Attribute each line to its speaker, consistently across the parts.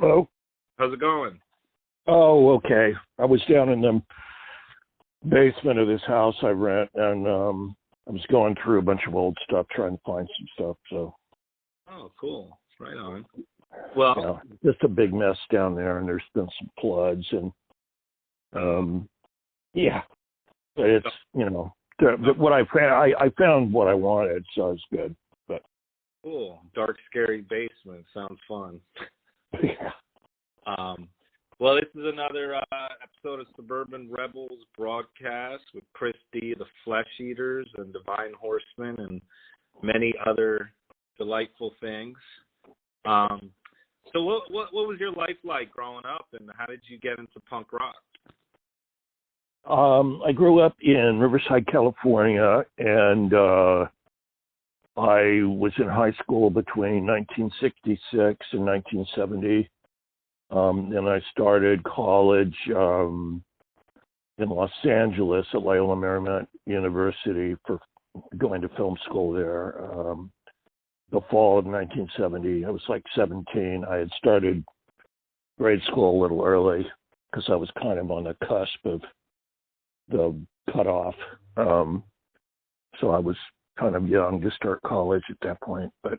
Speaker 1: Hello?
Speaker 2: How's it going?
Speaker 1: Oh, okay. I was down in the basement of this house I rent, and I was going through a bunch of old stuff, trying to find some stuff. So,
Speaker 2: Oh, cool. Right on. Well,
Speaker 1: just a big mess down there, and there's been some floods, and yeah, but it's what I found what I wanted, so it's good. But
Speaker 2: cool. Dark, scary basement. Sounds fun.
Speaker 1: yeah.
Speaker 2: Well, this is another episode of Suburban Rebels broadcast with Chris D, the Flesh Eaters, and Divine Horsemen, and many other delightful things. So what was your life like growing up, and how did you get into punk rock?
Speaker 1: I grew up in Riverside, California, and I was in high school between 1966 and 1970. Then I started college in Los Angeles at Loyola Marymount University for going to film school there. The fall of 1970, I was like 17. I had started grade school a little early because I was kind of on the cusp of the cutoff. So I was kind of young to start college at that point. But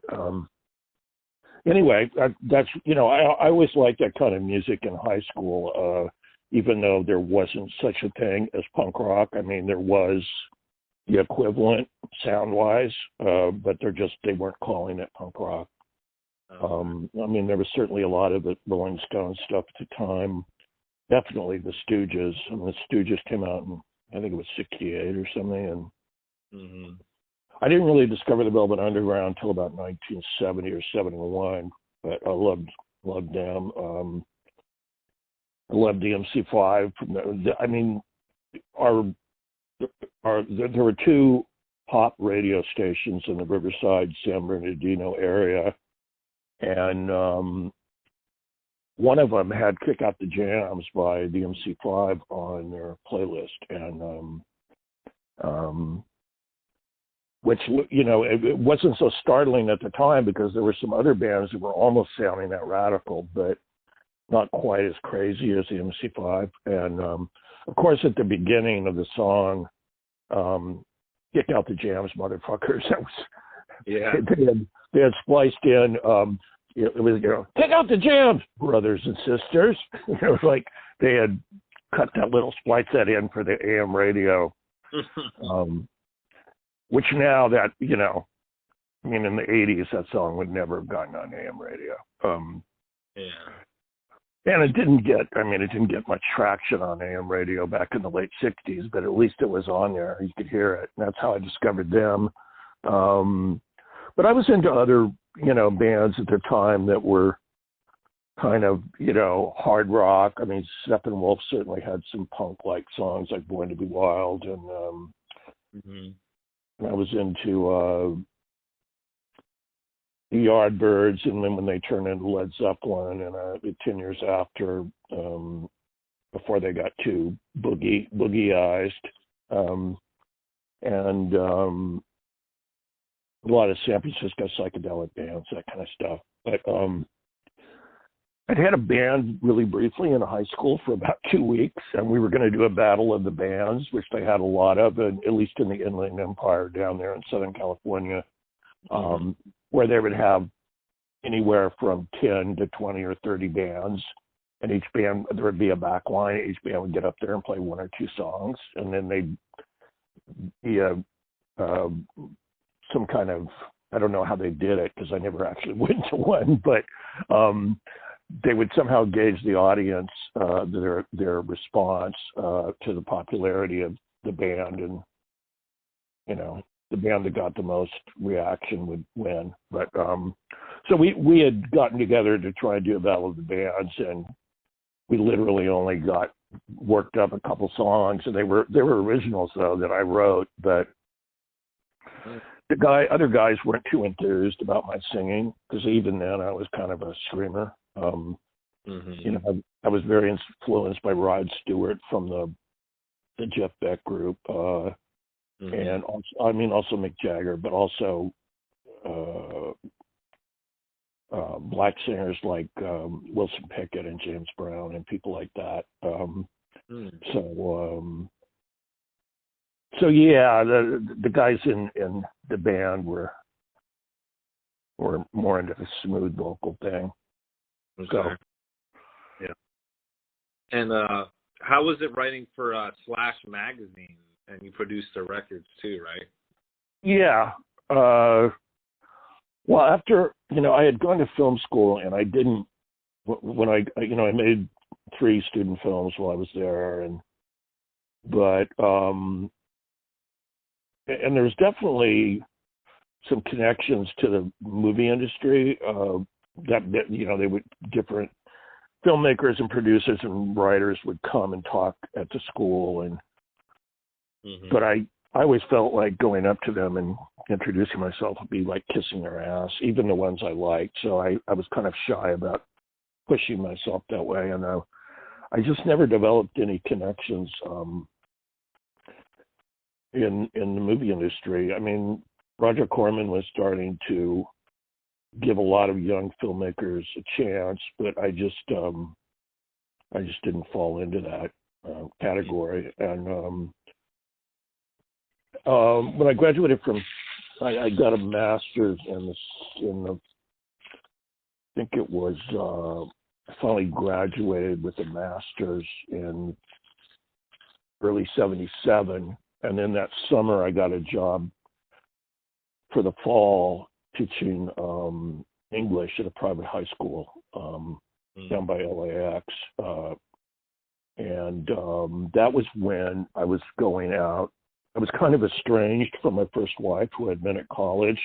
Speaker 1: anyway, that's, I always liked that kind of music in high school, even though there wasn't such a thing as punk rock. I mean, there was the equivalent sound-wise, but they weren't calling it punk rock. I mean, there was certainly a lot of the Rolling Stones stuff at the time. Definitely the Stooges. I mean, the Stooges came out in, I think it was 68 or something, and I didn't really discover the Velvet Underground until about 1970 or 71, but I loved them. I loved the MC5. I mean, there were two pop radio stations in the Riverside, San Bernardino area, and one of them had Kick Out the Jams by the MC5 on their playlist, and which, it wasn't so startling at the time because there were some other bands that were almost sounding that radical, but not quite as crazy as the MC5. And of course, at the beginning of the song, Kick Out the Jams, motherfuckers, that was,
Speaker 2: yeah.
Speaker 1: They had spliced in, it was, Kick Out the Jams, brothers and sisters. It was like they had cut that little, splice that in for the AM radio. Which now that, I mean, in the 80s, that song would never have gotten on AM radio.
Speaker 2: Yeah.
Speaker 1: And it didn't get much traction on AM radio back in the late 60s, but at least it was on there. You could hear it. And that's how I discovered them. But I was into other, bands at the time that were kind of, hard rock. I mean, Steppenwolf certainly had some punk-like songs like Born to Be Wild. And I was into the Yardbirds, and then when they turned into Led Zeppelin, and 10 years after, before they got too boogieized, and a lot of San Francisco psychedelic bands, that kind of stuff. But I'd had a band really briefly in high school for about 2 weeks, and we were going to do a battle of the bands, which they had a lot of, at least in the Inland Empire down there in Southern California, where they would have anywhere from 10 to 20 or 30 bands, and each band, there would be a back line. Each band would get up there and play one or two songs, and then they'd be some kind of, I don't know how they did it because I never actually went to one, but they would somehow gauge the audience, their response to the popularity of the band, and the band that got the most reaction would win. But so we had gotten together to try and do a battle of the bands, and we literally only worked up a couple songs, and they were originals though that I wrote, but other guys weren't too enthused about my singing because even then I was kind of a screamer. I was very influenced by Rod Stewart from the Jeff Beck group, and also Mick Jagger, but also black singers like Wilson Pickett and James Brown and people like that. So yeah, the guys in the band were more into the smooth vocal thing.
Speaker 2: Okay.
Speaker 1: So
Speaker 2: yeah. And how was it writing for Slash magazine? And you produced their records too, right?
Speaker 1: yeah. Well, after I had gone to film school, and I didn't. When I made 3 student films while I was there, but there's definitely some connections to the movie industry that they would different filmmakers and producers and writers would come and talk at the school, and but I always felt like going up to them and introducing myself would be like kissing their ass, even the ones I liked. So I was kind of shy about pushing myself that way, and I just never developed any connections in the movie industry. I mean, Roger Corman was starting to give a lot of young filmmakers a chance, but I just didn't fall into that category. And when I graduated I got a master's in the I think it was I finally graduated with a master's in early '77, and then that summer I got a job for the fall teaching English at a private high school down by LAX, and that was when I was going out. I was kind of estranged from my first wife, who I'd been at college,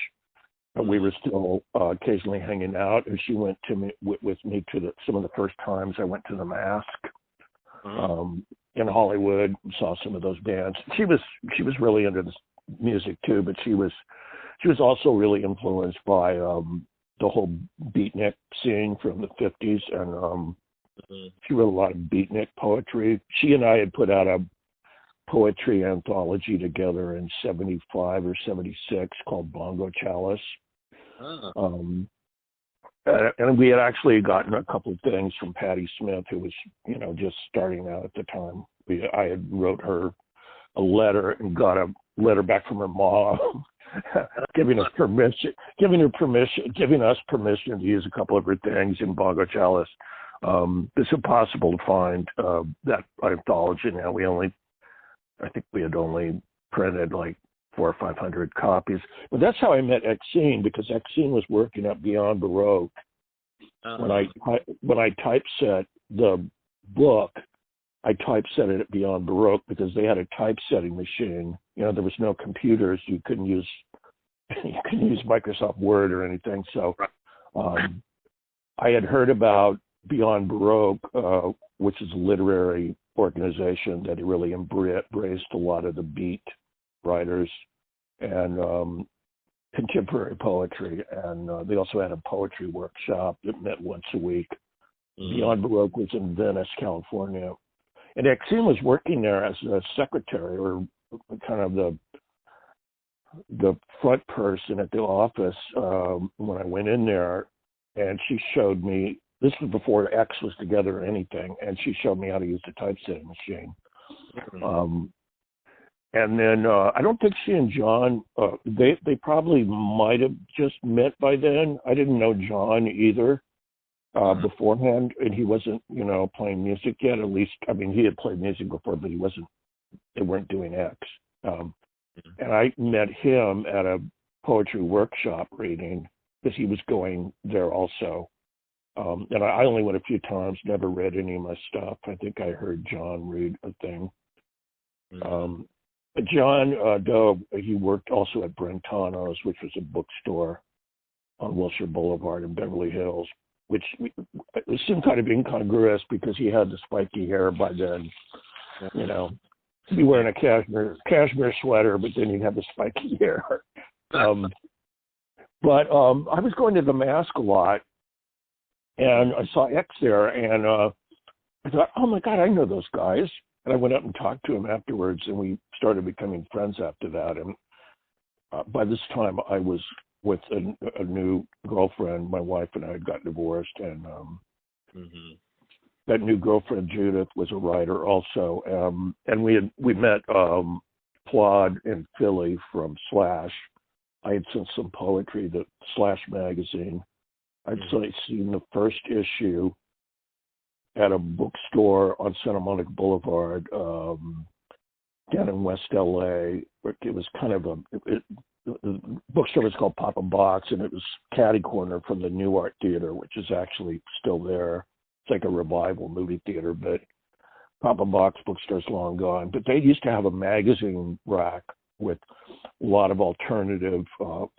Speaker 1: and we were still occasionally hanging out. And she went with me to some of the first times I went to the Mask in Hollywood. Saw some of those bands. She was really into this music too, but she was also really influenced by the whole beatnik scene from the 50s, and she wrote a lot of beatnik poetry. She and I had put out a poetry anthology together in '75 or '76 called Bongo Chalice. And we had actually gotten a couple of things from Patti Smith, who was, just starting out at the time. I had wrote her a letter and got a letter back from her mom giving us permission to use a couple of her things in Bongo Chalice. It's impossible to find that anthology now. I think we had only printed like 400 or 500 copies. But that's how I met Exene, because Exene was working at Beyond Baroque. When I typeset the book, I typeset it at Beyond Baroque because they had a typesetting machine. There was no computers. You couldn't use Microsoft Word or anything. So I had heard about Beyond Baroque, which is a literary organization that really embraced a lot of the beat writers and contemporary poetry, and they also had a poetry workshop that met once a week. Beyond Baroque was in Venice, California, and Exene was working there as a secretary, or kind of the front person at the office when I went in there, and she showed me. This was before X was together or anything, and she showed me how to use the typesetting machine. And then I don't think she and John, they probably might have just met by then. I didn't know John either beforehand, and he wasn't, playing music yet. At least, I mean, he had played music before, but they weren't doing X. And I met him at a poetry workshop reading because he was going there also. And I only went a few times, never read any of my stuff. I think I heard John read a thing. John Doe, he worked also at Brentano's, which was a bookstore on Wilshire Boulevard in Beverly Hills, which seemed kind of incongruous because he had the spiky hair by then. He'd be wearing a cashmere sweater, but then he'd have the spiky hair. But I was going to the Mask a lot, and I saw X there, and I thought, oh my God, I know those guys. And I went up and talked to him afterwards, and we started becoming friends after that. And by this time, I was with a new girlfriend. My wife and I had got divorced, and
Speaker 2: Mm-hmm.
Speaker 1: that new girlfriend Judith was a writer also, and we met Claude in Philly from Slash. I had sent some poetry to Slash magazine. I'd seen the first issue at a bookstore on Santa Monica Boulevard down in West LA. It was kind of the bookstore was called Papa Box, and it was catty corner from the New Art Theater, which is actually still there. It's like a revival movie theater, but Papa Box bookstore's long gone. But they used to have a magazine rack with a lot of alternative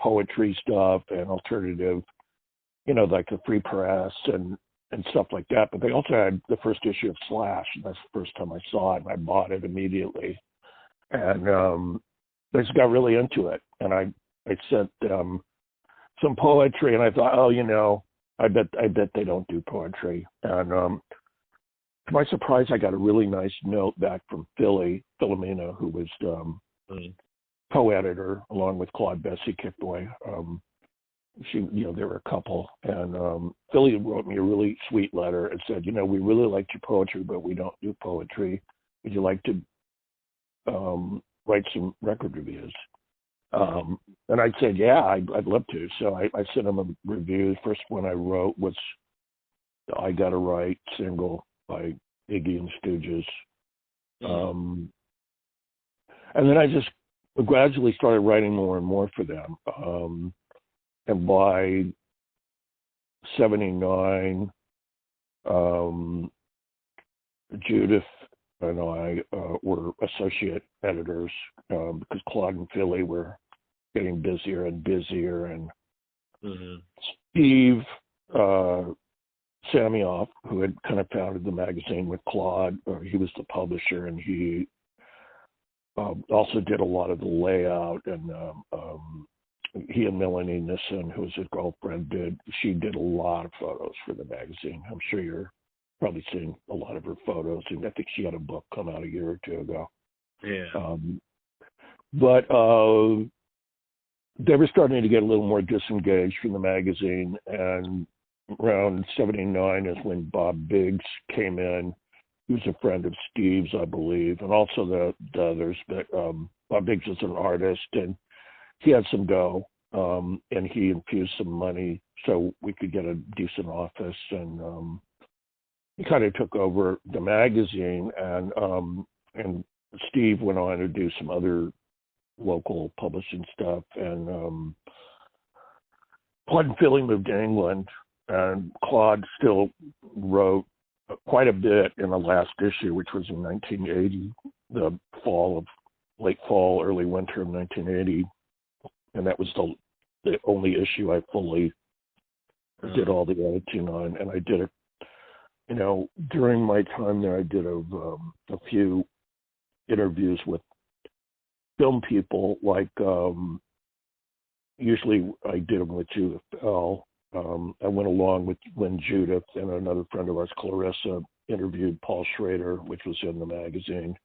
Speaker 1: poetry stuff and alternative, like the Free Press and stuff like that. But they also had the first issue of Slash, and that's the first time I saw it, and I bought it immediately. And I just got really into it. And I sent some poetry, and I thought, I bet they don't do poetry. And to my surprise, I got a really nice note back from Philomena, who was co-editor along with Claude Bessie Kickboy. They were a couple, and Philly wrote me a really sweet letter and said, we really liked your poetry, but we don't do poetry. Would you like to write some record reviews? And I said, yeah, I'd love to. So I sent him a review. The first one I wrote was the I Gotta Write single by Iggy and Stooges. And then I just gradually started writing more and more for them. And by 79, Judith and I were associate editors because Claude and Philly were getting busier and busier. And Steve Samioff, who had kind of founded the magazine with Claude, he was the publisher, and he also did a lot of the layout. And he and Melanie Nissen, who was his girlfriend, she did a lot of photos for the magazine. I'm sure you're probably seeing a lot of her photos, and I think she had a book come out a year or two ago.
Speaker 2: Yeah.
Speaker 1: But they were starting to get a little more disengaged from the magazine, and around 79 is when Bob Biggs came in. He was a friend of Steve's, I believe, and also the others. But Bob Biggs is an artist, and he had some dough, and he infused some money so we could get a decent office, and he kind of took over the magazine, and Steve went on to do some other local publishing stuff, and Claude and Philly moved to England, and Claude still wrote quite a bit in the last issue, which was in 1980, the late fall, early winter of 1980, and that was the only issue I fully did all the editing on. And I did it, during my time there, I did a few interviews with film people, like usually I did them with Judith Bell. I went along with when Judith and another friend of ours, Clarissa, interviewed Paul Schrader, which was in the magazine.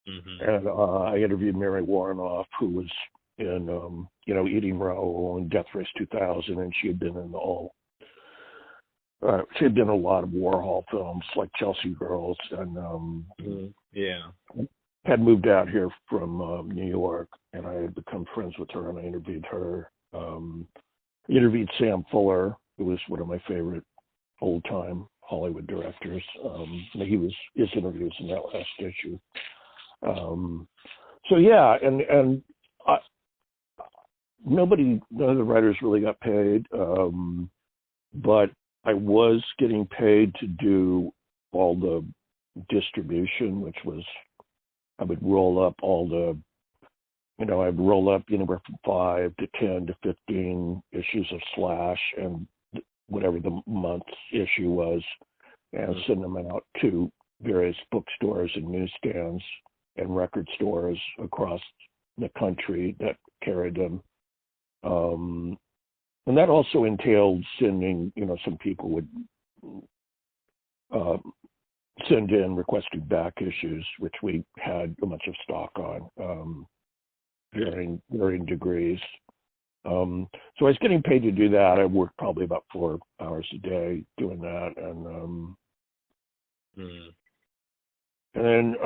Speaker 1: And I interviewed Mary Warrenoff, who was in, Eating Raoul and Death Race 2000, and she had been in she had been in a lot of Warhol films like Chelsea Girls, and had moved out here from New York, and I had become friends with her, and I interviewed her. I interviewed Sam Fuller, who was one of my favorite old-time Hollywood directors. His interviews in that last issue. And none of the writers really got paid, but I was getting paid to do all the distribution, which was, I would roll up I'd roll up anywhere from 5 to 10 to 15 issues of Slash and whatever the month's issue was, and send them out to various bookstores and newsstands and record stores across the country that carried them. And that also entailed sending, some people would send in requesting back issues, which we had a bunch of stock on, varying degrees. So I was getting paid to do that. I worked probably about 4 hours a day doing that, and then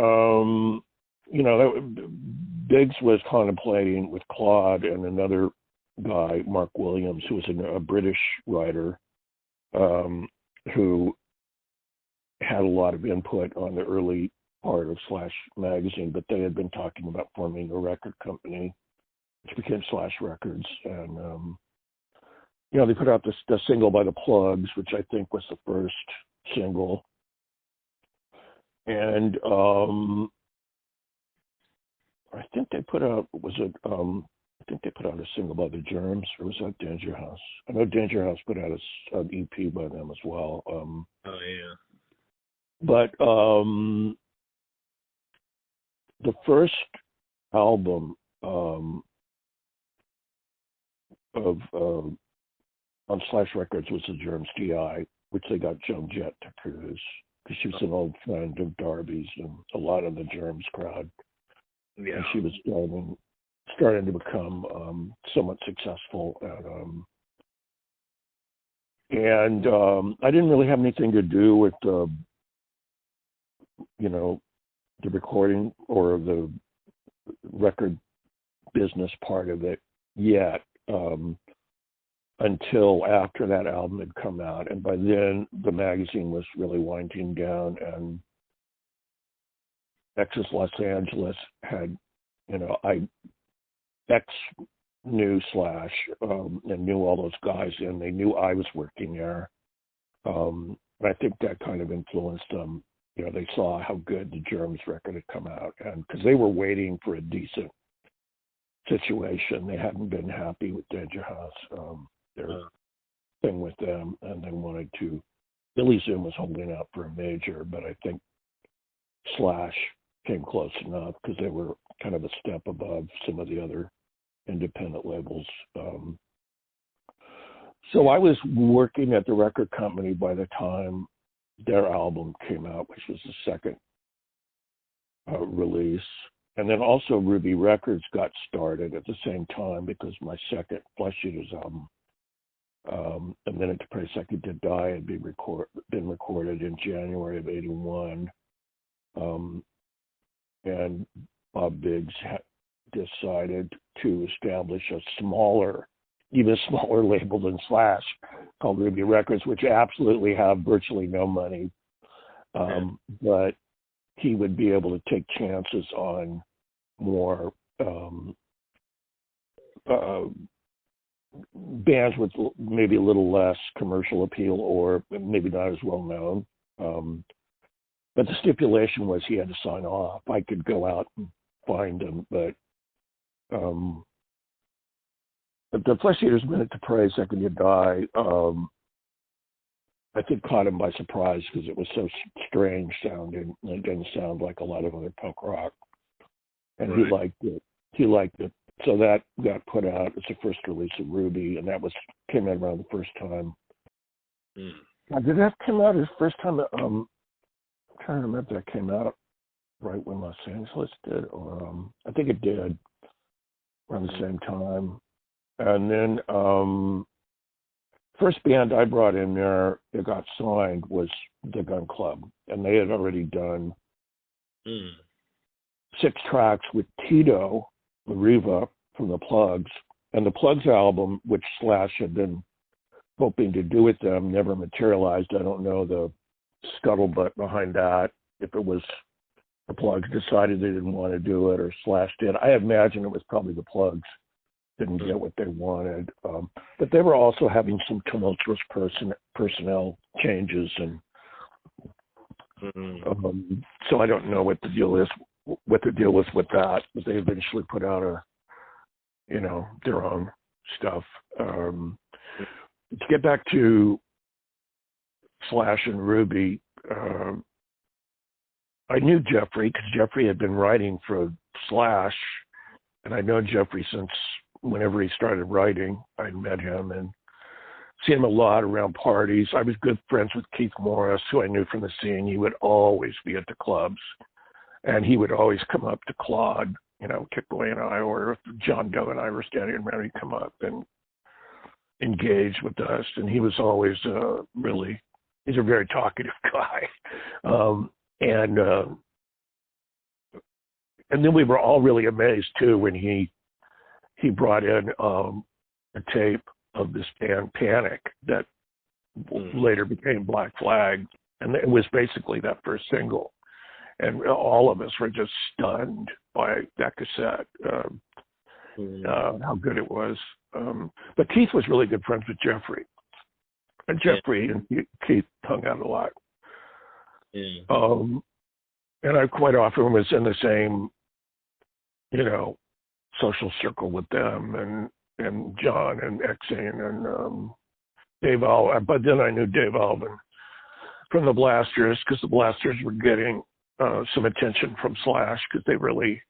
Speaker 1: Biggs was contemplating with Claude and another guy, Mark Williams, who was a British writer, who had a lot of input on the early part of Slash magazine, but they had been talking about forming a record company, which became Slash Records. And, they put out the single by the Plugs, which I think was the first single. And I think they put out, I think they put out a single by the Germs, or was that Danger House? I know Danger House put out an EP by them as well.
Speaker 2: Oh, yeah.
Speaker 1: But the first album on Slash Records was the Germs DI, which they got Joan Jett to produce, because she was an old friend of Darby's and a lot of the Germs crowd.
Speaker 2: Yeah.
Speaker 1: And she was starting to become somewhat successful. And I didn't really have anything to do with the recording or the record business part of it yet, until after that album had come out. And by then the magazine was really winding down, and X's Los Angeles had, X knew Slash and knew all those guys, and they knew I was working there. And I think that kind of influenced them. They saw how good the Germs record had come out, and because they were waiting for a decent situation. They hadn't been happy with Danger House, their thing with them, and they wanted to. Billy Zoom was holding out for a major, but I think Slash came close enough because they were kind of a step above some of the other independent labels. So I was working at the record company by the time their album came out, which was the second release. And then also Ruby Records got started at the same time, because my second Flesh Eaters album, A Minute to Pray, Second to Die, had been recorded in January of '81. And Bob Biggs decided to establish a even smaller label than Slash, called Ruby Records, which absolutely have virtually no money. But he would be able to take chances on more bands with maybe a little less commercial appeal, or maybe not as well known. But the stipulation was he had to sign off. I could go out and find him, but the Flesh Eaters' Minute to Pray, Second to Die, I think caught him by surprise because it was so strange sounding. It didn't sound like a lot of other punk rock. And right. He liked it. So that got put out as the first release of Ruby, and that came out around the first time. Now, did that come out his first time? I'm trying to remember if that came out right when Los Angeles did, or I think it did around the same time. And then first band I brought in there that got signed was the Gun Club, and they had already done 6 tracks with Tito Riva from the Plugs, and the Plugs album, which Slash had been hoping to do with them, never materialized. I don't know the scuttlebutt behind that, if it was the Plugs decided they didn't want to do it or Slash did. I imagine it was probably the Plugs didn't get what they wanted, but they were also having some tumultuous personnel changes, and so I don't know what the deal is with that, but they eventually put out their own stuff. To get back to Slash and Ruby, I knew Jeffrey because Jeffrey had been writing for Slash, and I'd known Jeffrey since whenever he started writing. I'd met him and seen him a lot around parties. I was good friends with Keith Morris, who I knew from the scene. He would always be at the clubs, and he would always come up to Claude Kit Boy and I, or if John Doe and I were standing around, he'd come up and engage with us. And he was always he's a very talkative guy. And then we were all really amazed too when he brought in a tape of this band Panic that later became Black Flag, and it was basically that first single, and all of us were just stunned by that cassette, how good it was. But Keith was really good friends with Jeffrey, and Jeffrey and Keith hung out a lot. And I quite often was in the same, social circle with them, and John and Exane and Dave Alvin. But then I knew Dave Alvin from the Blasters, because the Blasters were getting some attention from Slash, because they really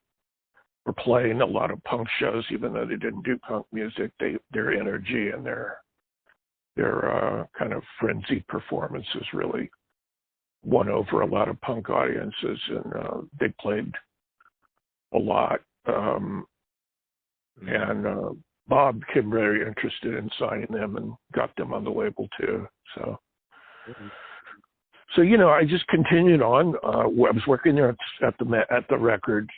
Speaker 1: were playing a lot of punk shows, even though they didn't do punk music. Their energy and their kind of frenzied performances really won over a lot of punk audiences, and they played a lot. And Bob became very interested in signing them and got them on the label too. So, I just continued on. I was working there at the record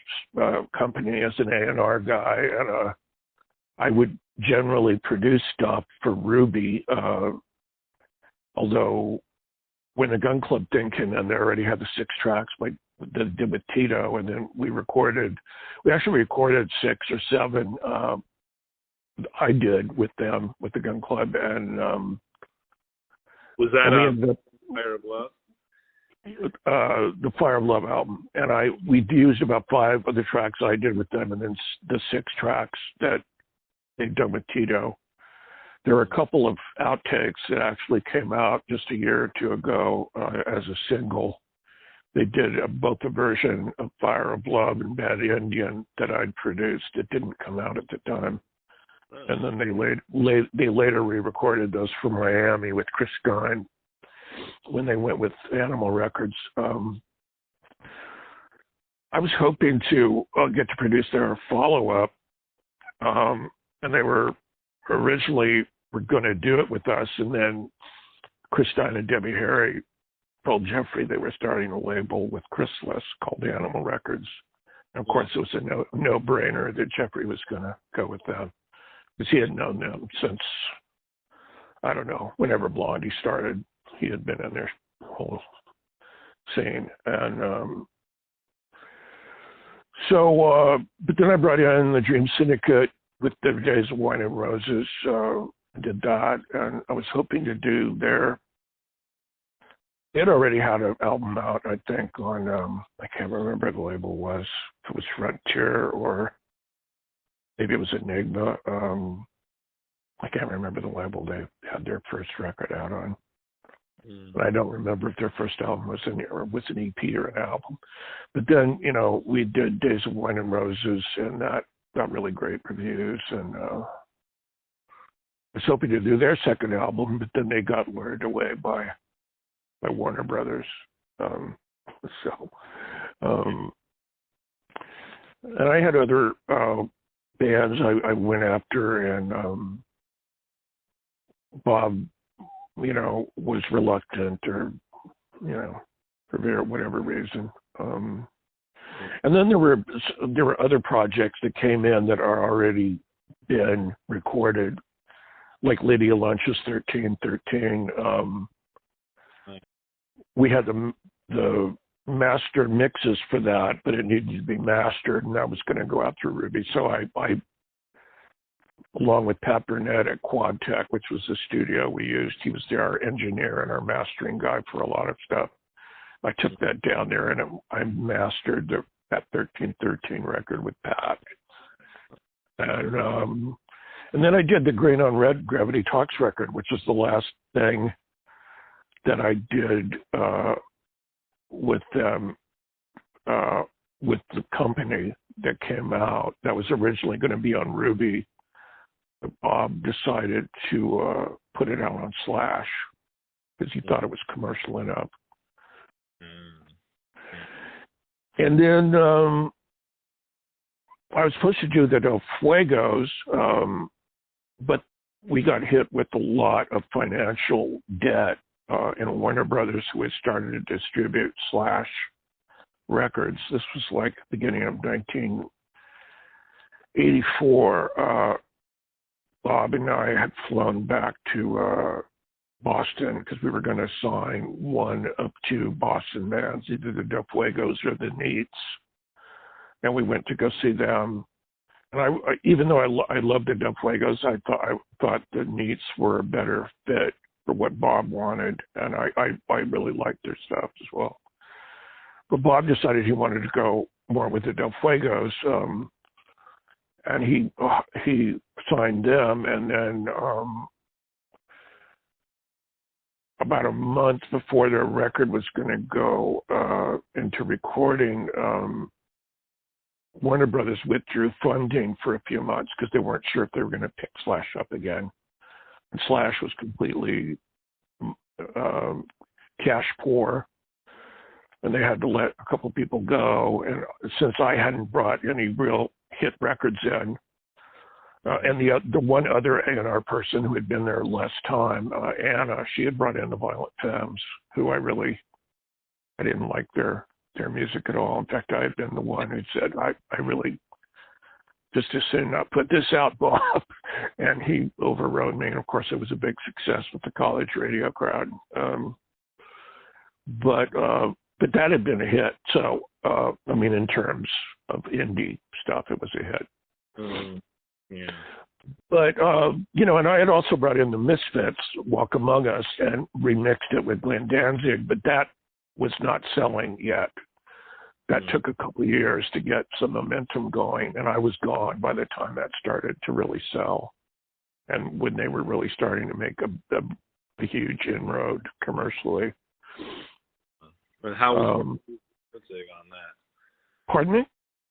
Speaker 1: company as an A&R guy, and I would generally produce stuff for Ruby. Although when the Gun Club thing came in, they already had the 6 tracks that I did with Tito, and then we actually recorded 6 or 7. I did with them, with the Gun Club, and
Speaker 2: was that Fire of Love?
Speaker 1: The Fire of Love album, and we used about 5 of the tracks I did with them, and then the 6 tracks that they'd done with Tito. There were a couple of outtakes that actually came out just a year or 2 ago as a single. They did both a version of Fire of Love and Bad Indian that I'd produced. It didn't come out at the time. And then they later re-recorded those for Miami with Chris Stein when they went with Animal Records. I was hoping to get to produce their follow-up, and they were originally going to do it with us, and then Chris Stein and Debbie Harry told Jeffrey they were starting a label with Chrysalis called Animal Records. And of course, it was a no-brainer that Jeffrey was going to go with them, because he had known them since, I don't know, whenever Blondie started. He had been in their whole scene. And but then I brought in the Dream Syndicate with the Days of Wine and Roses, did that, and I was hoping to do it already had an album out, I think, on, I can't remember the label was, if it was Frontier or maybe it was Enigma. I can't remember the label they had their first record out on. But I don't remember if their first album was an EP or an album. But then, we did Days of Wine and Roses, and that got really great reviews. And I was hoping to do their second album, but then they got lured away by Warner Brothers. And I had other bands I went after, and Bob, was reluctant, or, for whatever reason. And then there were other projects that came in that are already been recorded, like Lydia Lunch's 1313. We had the master mixes for that, but it needed to be mastered, and that was going to go out through Ruby. So I along with Pat Burnett at Quad Tech, which was the studio we used, he was our engineer and our mastering guy for a lot of stuff. I took that down there, and I mastered that 1313 record with Pat. And then I did the Green on Red Gravity Talks record, which was the last thing that I did with them, with the company that came out. That was originally going to be on Ruby. Bob decided to put it out on Slash because he thought it was commercial enough. And then I was supposed to do the Del Fuegos, but we got hit with a lot of financial debt in Warner Brothers, who had started to distribute Slash records. This was like the beginning of 1984. Bob and I had flown back to Boston because we were going to sign one of two Boston bands, either the Del Fuegos or the Neats. And we went to go see them. And I even though I loved the Del Fuegos, I thought the Neats were a better fit for what Bob wanted. And I really liked their stuff as well. But Bob decided he wanted to go more with the Del Fuegos. And he signed them, and then about a month before their record was going to go into recording, Warner Brothers withdrew funding for a few months because they weren't sure if they were going to pick Slash up again. And Slash was completely cash poor, and they had to let a couple people go. And since I hadn't brought any real hit records in, and the one other A&R person who had been there less time, Anna, she had brought in the Violent Femmes, who I didn't like their music at all. In fact, I had been the one who said, I really just as soon not put this out, Bob. And he overrode me. And of course, it was a big success with the college radio crowd. But that had been a hit. So, I mean, in terms of indie stuff, it was a hit.
Speaker 2: Mm-hmm. Yeah.
Speaker 1: But, and I had also brought in the Misfits, Walk Among Us, and remixed it with Glenn Danzig, but that was not selling yet. That took a couple of years to get some momentum going, and I was gone by the time that started to really sell. And when they were really starting to make a huge inroad commercially.
Speaker 2: But how was Danzig on that?
Speaker 1: Pardon me?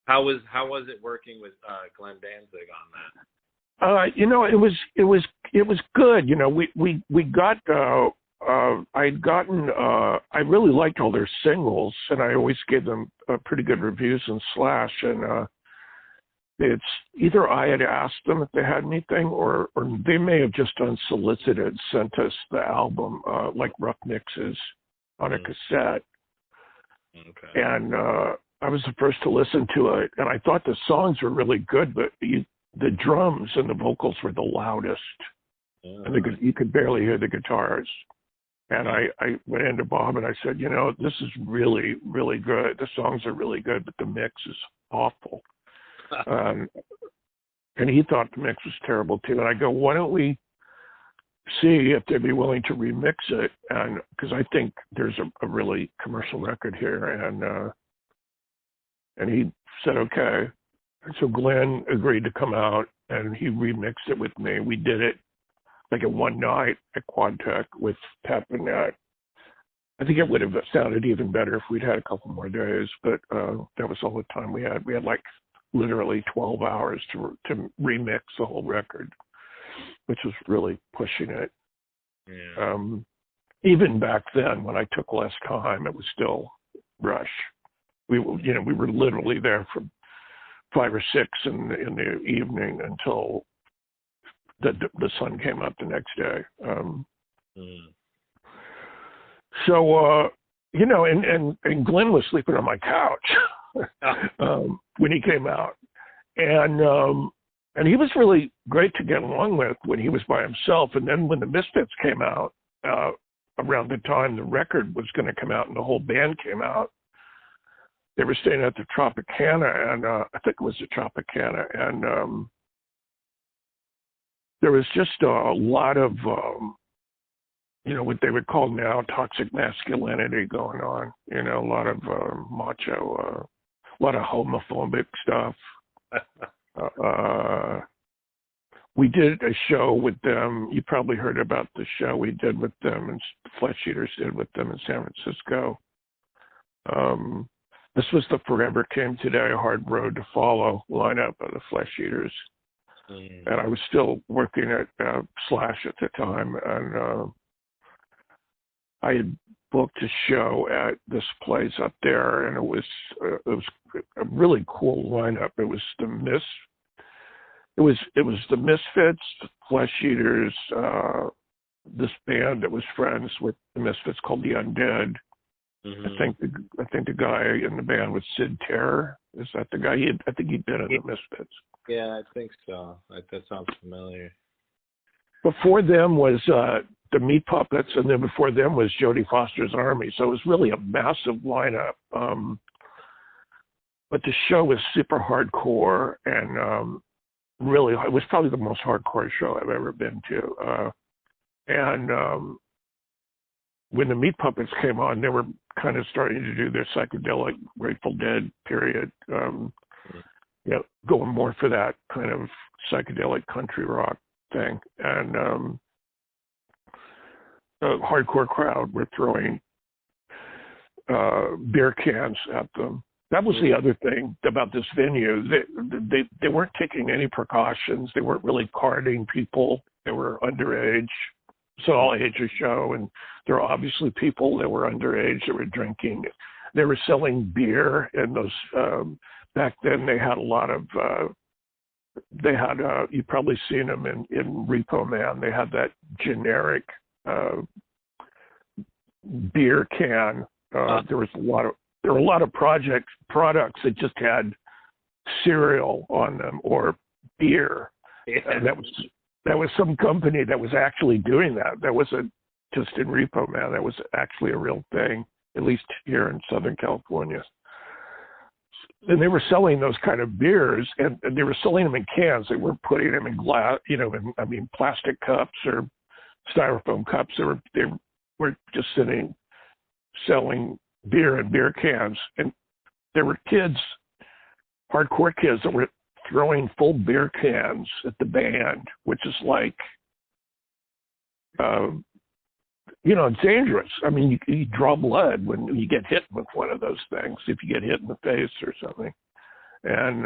Speaker 2: How was it working with Glenn Danzig on that? It was good. We got. I really liked all their singles, and I always gave them pretty good reviews in Slash. And it's either I had asked them if they had anything, or they may have just unsolicited sent us the album, like rough mixes on a cassette. Okay.
Speaker 1: And I was the first to listen to it, and I thought the songs were really good, but the drums and the vocals were the loudest, and you could barely hear the guitars. And I went into Bob and I said, this is really, really good. The songs are really good, but the mix is awful. And he thought the mix was terrible too. And I go, why don't we see if they'd be willing to remix it? And because I think there's a really commercial record here. And he said, okay. And so Glenn agreed to come out and he remixed it with me. We did it like in one night at Quadtech with Pep and Nat. I think it would have sounded even better if we'd had a couple more days, but that was all the time we had. We had like literally 12 hours to remix the whole record, which was really pushing it.
Speaker 2: Yeah.
Speaker 1: Even back then, when I took less time, it was still rush. We were literally there from 5 or 6 in the evening until the sun came up the next day. So, and Glenn was sleeping on my couch when he came out. And he was really great to get along with when he was by himself. And then when the Misfits came out, around the time the record was going to come out and the whole band came out, they were staying at the Tropicana, and I think it was the Tropicana. And there was just a lot of, what they would call now toxic masculinity going on. A lot of macho, a lot of homophobic stuff. We did a show with them. You probably heard about the show we did with them, and Flesh Eaters did with them in San Francisco. This was the Forever Came Today, Hard Road to Follow lineup of the Flesh Eaters. And I was still working at Slash at the time, and I had booked a show at this place up there, and it was a really cool lineup. It was the Misfits, the Flesh Eaters, this band that was friends with the Misfits called the Undead.
Speaker 2: Mm-hmm.
Speaker 1: I think the guy in the band was Sid Terror. Is that the guy? I think he'd been in the Misfits.
Speaker 2: Yeah, I think so. That sounds familiar.
Speaker 1: Before them was the Meat Puppets, and then before them was Jodie Foster's Army. So it was really a massive lineup. But the show was super hardcore, and really, it was probably the most hardcore show I've ever been to. And when the Meat Puppets came on, they were kind of starting to do their psychedelic Grateful Dead period, going more for that kind of psychedelic country rock thing. And the hardcore crowd were throwing beer cans at them. That was the other thing about this venue. They weren't taking any precautions. They weren't really carding people. They were underage. It's all age of show, and there were obviously people that were underage that were drinking. They were selling beer, and those back then they had a lot of. You've probably seen them in Repo Man. They had that generic beer can. There were a lot of products that just had cereal on them or beer, and that was some company that was actually doing that. That wasn't just in Repo Man. That was actually a real thing, at least here in Southern California. And they were selling those kind of beers, and they were selling them in cans. They weren't putting them in glass, plastic cups or styrofoam cups. They were just selling beer in beer cans. And there were kids, hardcore kids, that were throwing full beer cans at the band, which is like, dangerous. I mean, you draw blood when you get hit with one of those things, if you get hit in the face or something. And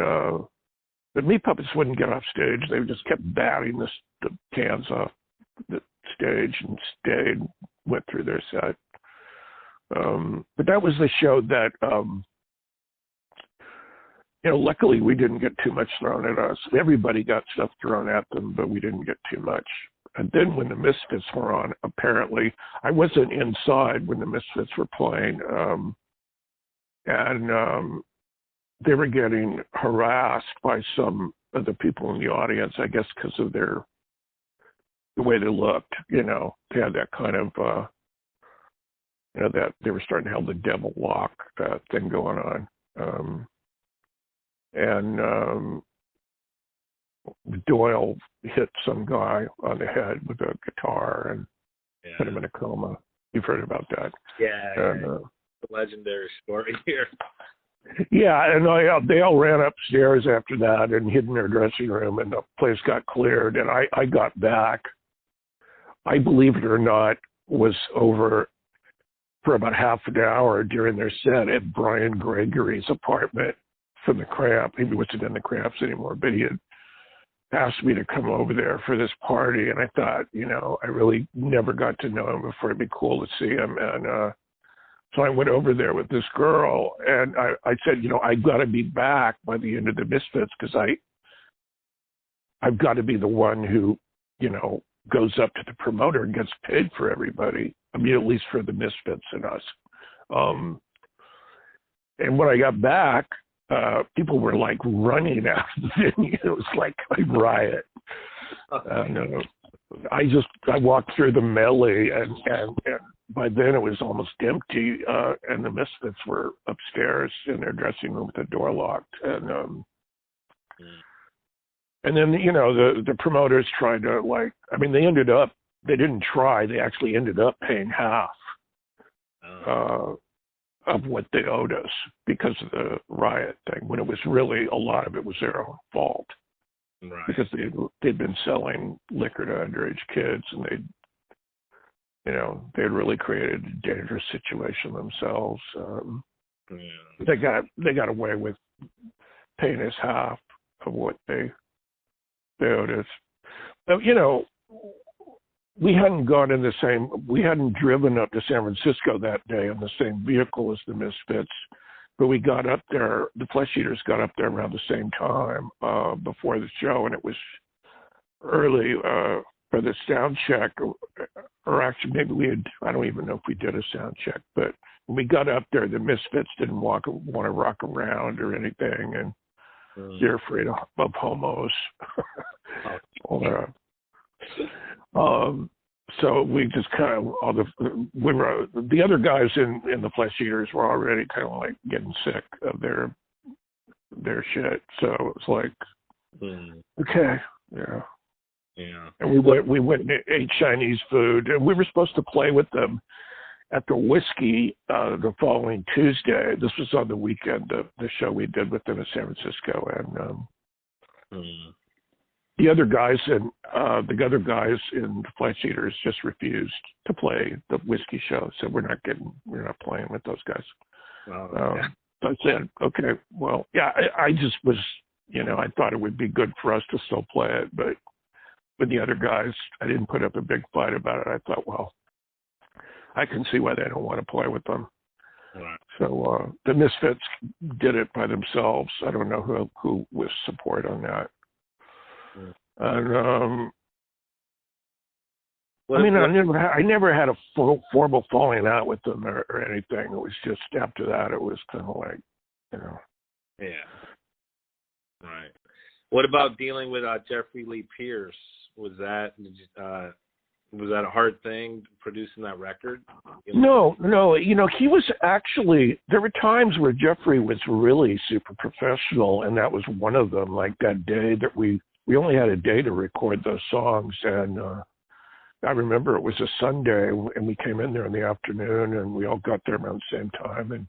Speaker 1: the Meat Puppets wouldn't get off stage. They just kept batting the cans off the stage and went through their set. But that was the show that, luckily we didn't get too much thrown at us. Everybody got stuff thrown at them, but we didn't get too much. And then when the Misfits were on, apparently, I wasn't inside when the Misfits were playing, and they were getting harassed by some of the people in the audience, I guess because of the way they looked. They had that kind of, that they were starting to have the devil walk thing going on. And Doyle hit some guy on the head with a guitar and put him in a coma. You've heard about that?
Speaker 2: Yeah, the legendary story here.
Speaker 1: Yeah, and they all ran upstairs after that and hid in their dressing room, and the place got cleared. And I got back. I, believe it or not, was over for about half an hour during their set at Brian Gregory's apartment from the Cramp. He wasn't in the Cramps anymore, but he had asked me to come over there for this party, and I thought, I really never got to know him before. It'd be cool to see him. And so I went over there with this girl, and I said, I've got to be back by the end of the Misfits, because I've got to be the one who, goes up to the promoter and gets paid for everybody. I mean, at least for the Misfits and us. And when I got back, people were like running out of the venue. It was like a riot. I walked through the melee, and by then it was almost empty, and the Misfits were upstairs in their dressing room with the door locked. And then, the promoters tried to, they didn't try, they actually ended up paying half of what they owed us because of the riot thing, when it was really, a lot of it was their own fault. Right. Because they'd been selling liquor to underage kids, and they'd really created a dangerous situation themselves. They got away with paying us half of what they owed us. we hadn't gone in the same, we hadn't driven up to San Francisco that day in the same vehicle as the Misfits, but we got up there, the Flesh Eaters got up there around the same time before the show, and it was early for the sound check, or actually maybe we had, I don't even know if we did a sound check, but when we got up there, the Misfits didn't want to rock around or anything, and they're afraid of homos. So we just kind of, the other guys in the Flesh Eaters were already kind of like getting sick of their shit. So it was like, okay, yeah.
Speaker 2: Yeah.
Speaker 1: And we went and ate Chinese food, and we were supposed to play with them at the Whiskey the following Tuesday. This was on the weekend, the show we did with them in San Francisco, and the other guys in the Flesh Eaters just refused to play the Whiskey show, so we're not playing with those guys.
Speaker 2: Wow.
Speaker 1: So I said, okay, well, yeah, I just was, I thought it would be good for us to still play it, but with the other guys, I didn't put up a big fight about it. I thought, well, I can see why they don't want to play with them.
Speaker 2: Right.
Speaker 1: So the Misfits did it by themselves. I don't know who was support on that. And I never had a formal falling out with them or anything. It was just after that, it was kind of like,
Speaker 2: Yeah. Right. What about dealing with Jeffrey Lee Pierce? Was that a hard thing, producing that record?
Speaker 1: No. He was actually, there were times where Jeffrey was really super professional, and that was one of them. Like that day that we only had a day to record those songs, and I remember it was a Sunday, and we came in there in the afternoon, and we all got there around the same time, and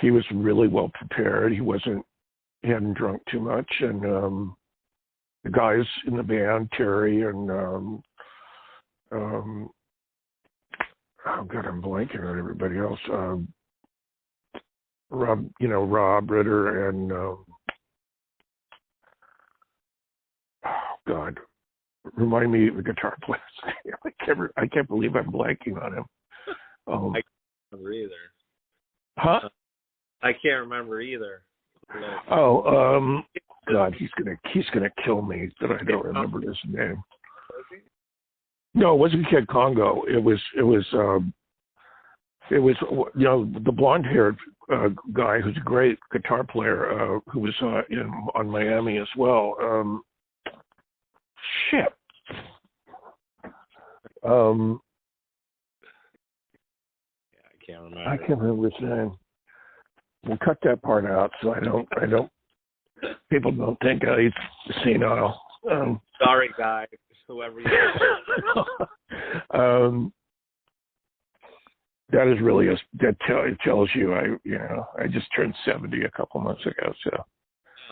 Speaker 1: he was really well prepared. He hadn't drunk too much, and the guys in the band, Terry and oh God, I'm blanking on everybody else. Rob Ritter and oh God, remind me of the guitar player. I can't believe I'm blanking on him.
Speaker 2: I can't remember either.
Speaker 1: Huh?
Speaker 2: I can't remember either.
Speaker 1: Oh, God, he's gonna kill me that I don't remember his name. No, it wasn't Kid Congo. It was the blonde-haired guy who's a great guitar player who was on Miami as well. Shit.
Speaker 2: Yeah, I can't remember.
Speaker 1: I can't remember his name. We'll cut that part out so I don't. People don't think he's senile.
Speaker 2: Sorry, guys. Whoever you are.
Speaker 1: That is really it tells you I just turned 70 a couple months ago. So.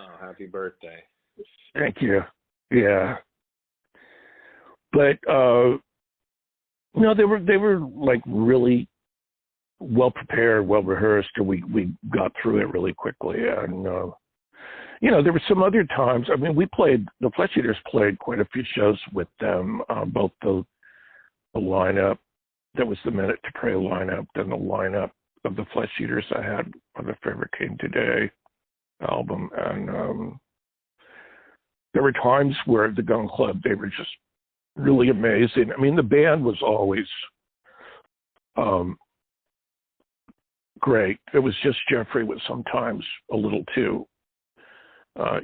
Speaker 2: Oh, happy birthday!
Speaker 1: Thank you. Yeah. But they were like really well prepared, well rehearsed, and we got through it really quickly. And there were some other times. I mean, the Flesh Eaters played quite a few shows with them, both the lineup that was the Minute to Pray lineup, then the lineup of the Flesh Eaters I had on the Favorite Came Today album, and there were times where the Gun Club, they were just really amazing. I mean, the band was always great. It was just Jeffrey was sometimes a little too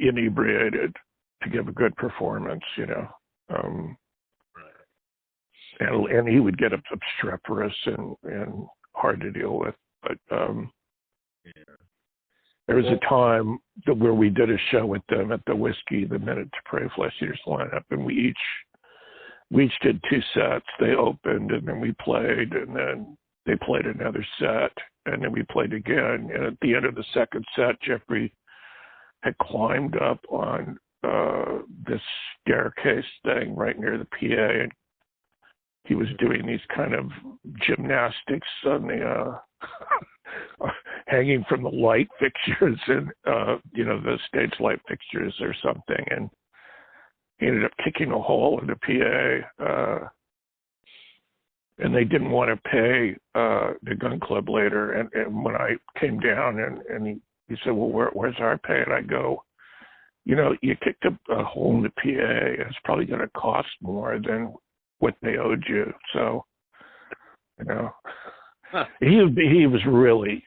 Speaker 1: inebriated to give a good performance, and he would get obstreperous and hard to deal with. But there was a time where we did a show with them at the Whiskey, the Minute to Pray Flesh Eaters lineup, and we each did two sets. They opened, and then we played, and then they played another set, and then we played again. And at the end of the second set, Jeffrey had climbed up on this staircase thing right near the PA, and he was doing these kind of gymnastics on the hanging from the light fixtures and the stage light fixtures or something, and he ended up kicking a hole in the PA. and they didn't want to pay the gun club later. And when I came down and he said, well, where's our pay? And I go, you know, you kicked a hole in the PA. It's probably going to cost more than what they owed you. So, you know, he was really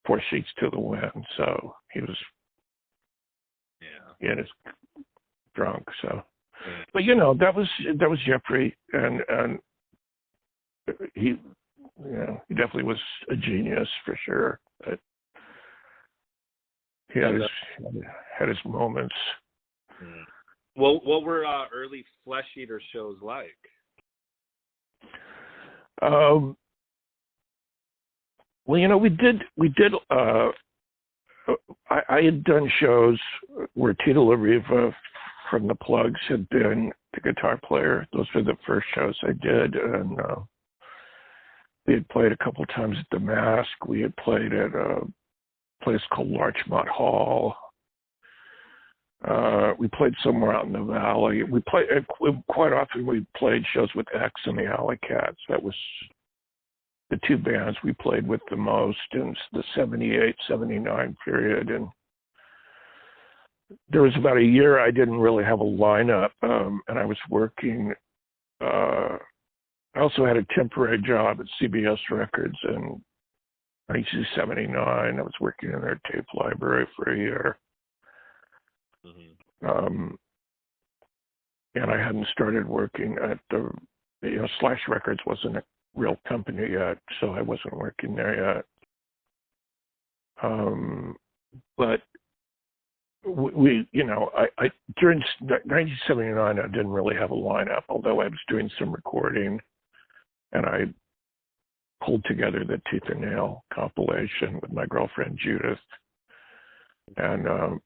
Speaker 1: 4 sheets to the wind. So he was, he was drunk. So, but you know, that was Jeffrey, and he, you know, he definitely was a genius for sure. But he had his moments.
Speaker 2: Well, what were early Flesh Eater shows like?
Speaker 1: Well, you know, we did. I had done shows where Tito LaRiva from the Plugs had been the guitar player. Those were the first shows I did, and we had played a couple times at the Mask. We had played at a place called Larchmont Hall. We played somewhere out in the valley. We played quite often. We played shows with X and the Alley Cats. That was the two bands we played with the most in the 78, 79 period. And there was about a year I didn't really have a lineup, and I was working. I also had a temporary job at CBS Records in 1979. I was working in their tape library for a year. And I hadn't started working at the, you know, Slash Records wasn't a real company yet, so I wasn't working there yet. But we, you know, I during 1979, I didn't really have a lineup, although I was doing some recording, and I pulled together the Teeth and Nail compilation with my girlfriend Judith, and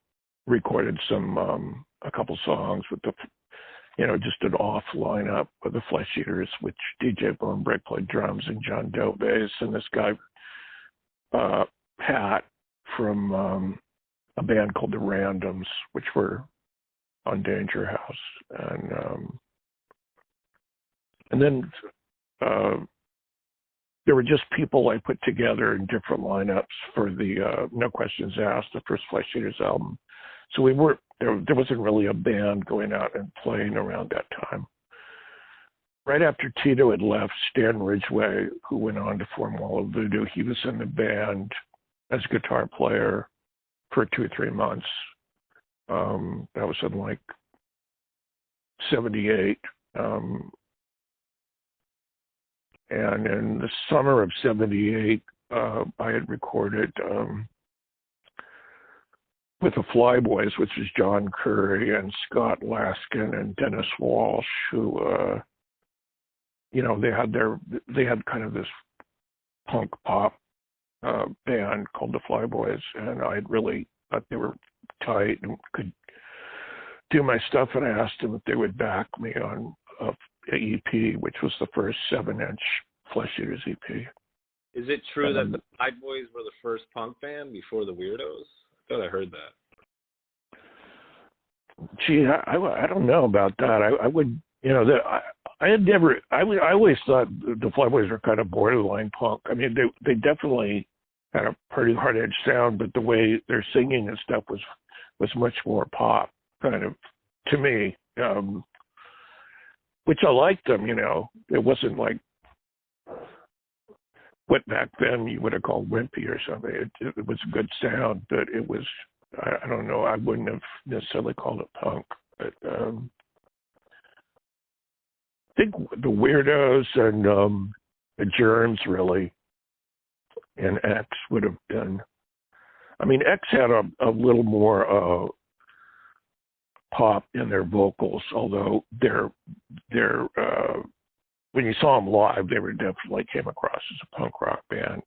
Speaker 1: recorded some a couple songs with the, you know, just an off lineup with the Flesh Eaters, which DJ Bonebrick played drums and John Doe bass, and this guy Pat from a band called the Randoms, which were on Danger House, and then there were just people I put together in different lineups for the No Questions Asked, the first Flesh Eaters album. So we weren't there wasn't really a band going out and playing around that time. Right after Tito had left, Stan Ridgway, who went on to form Wall of Voodoo, he was in the band as a guitar player for 2 or 3 months. That was in like 78. And in the summer of 78, I had recorded with the Flyboys, which was John Curry and Scott Laskin and Dennis Walsh, who, you know, they had kind of this punk pop band called the Flyboys, and I really thought they were tight and could do my stuff, and I asked them if they would back me on a EP, which was the first 7-inch Flesh Eaters EP.
Speaker 2: Is it true that the Flyboys were the first punk band before the Weirdos? I thought I heard that.
Speaker 1: Gee, I don't know about that. I would, you know, I had never. I always thought the Flyboys were kind of borderline punk. I mean, they definitely had a pretty hard edge sound, but the way they're singing and stuff was much more pop, kind of, to me. Which I liked them. You know, it wasn't like what back then you would have called wimpy or something. It was a good sound, but it was, I don't know, I wouldn't have necessarily called it punk. But I think the Weirdos and the Germs really, and X would have been, I mean, X had a little more pop in their vocals, although they're when you saw them live, they were definitely came across as a punk rock band.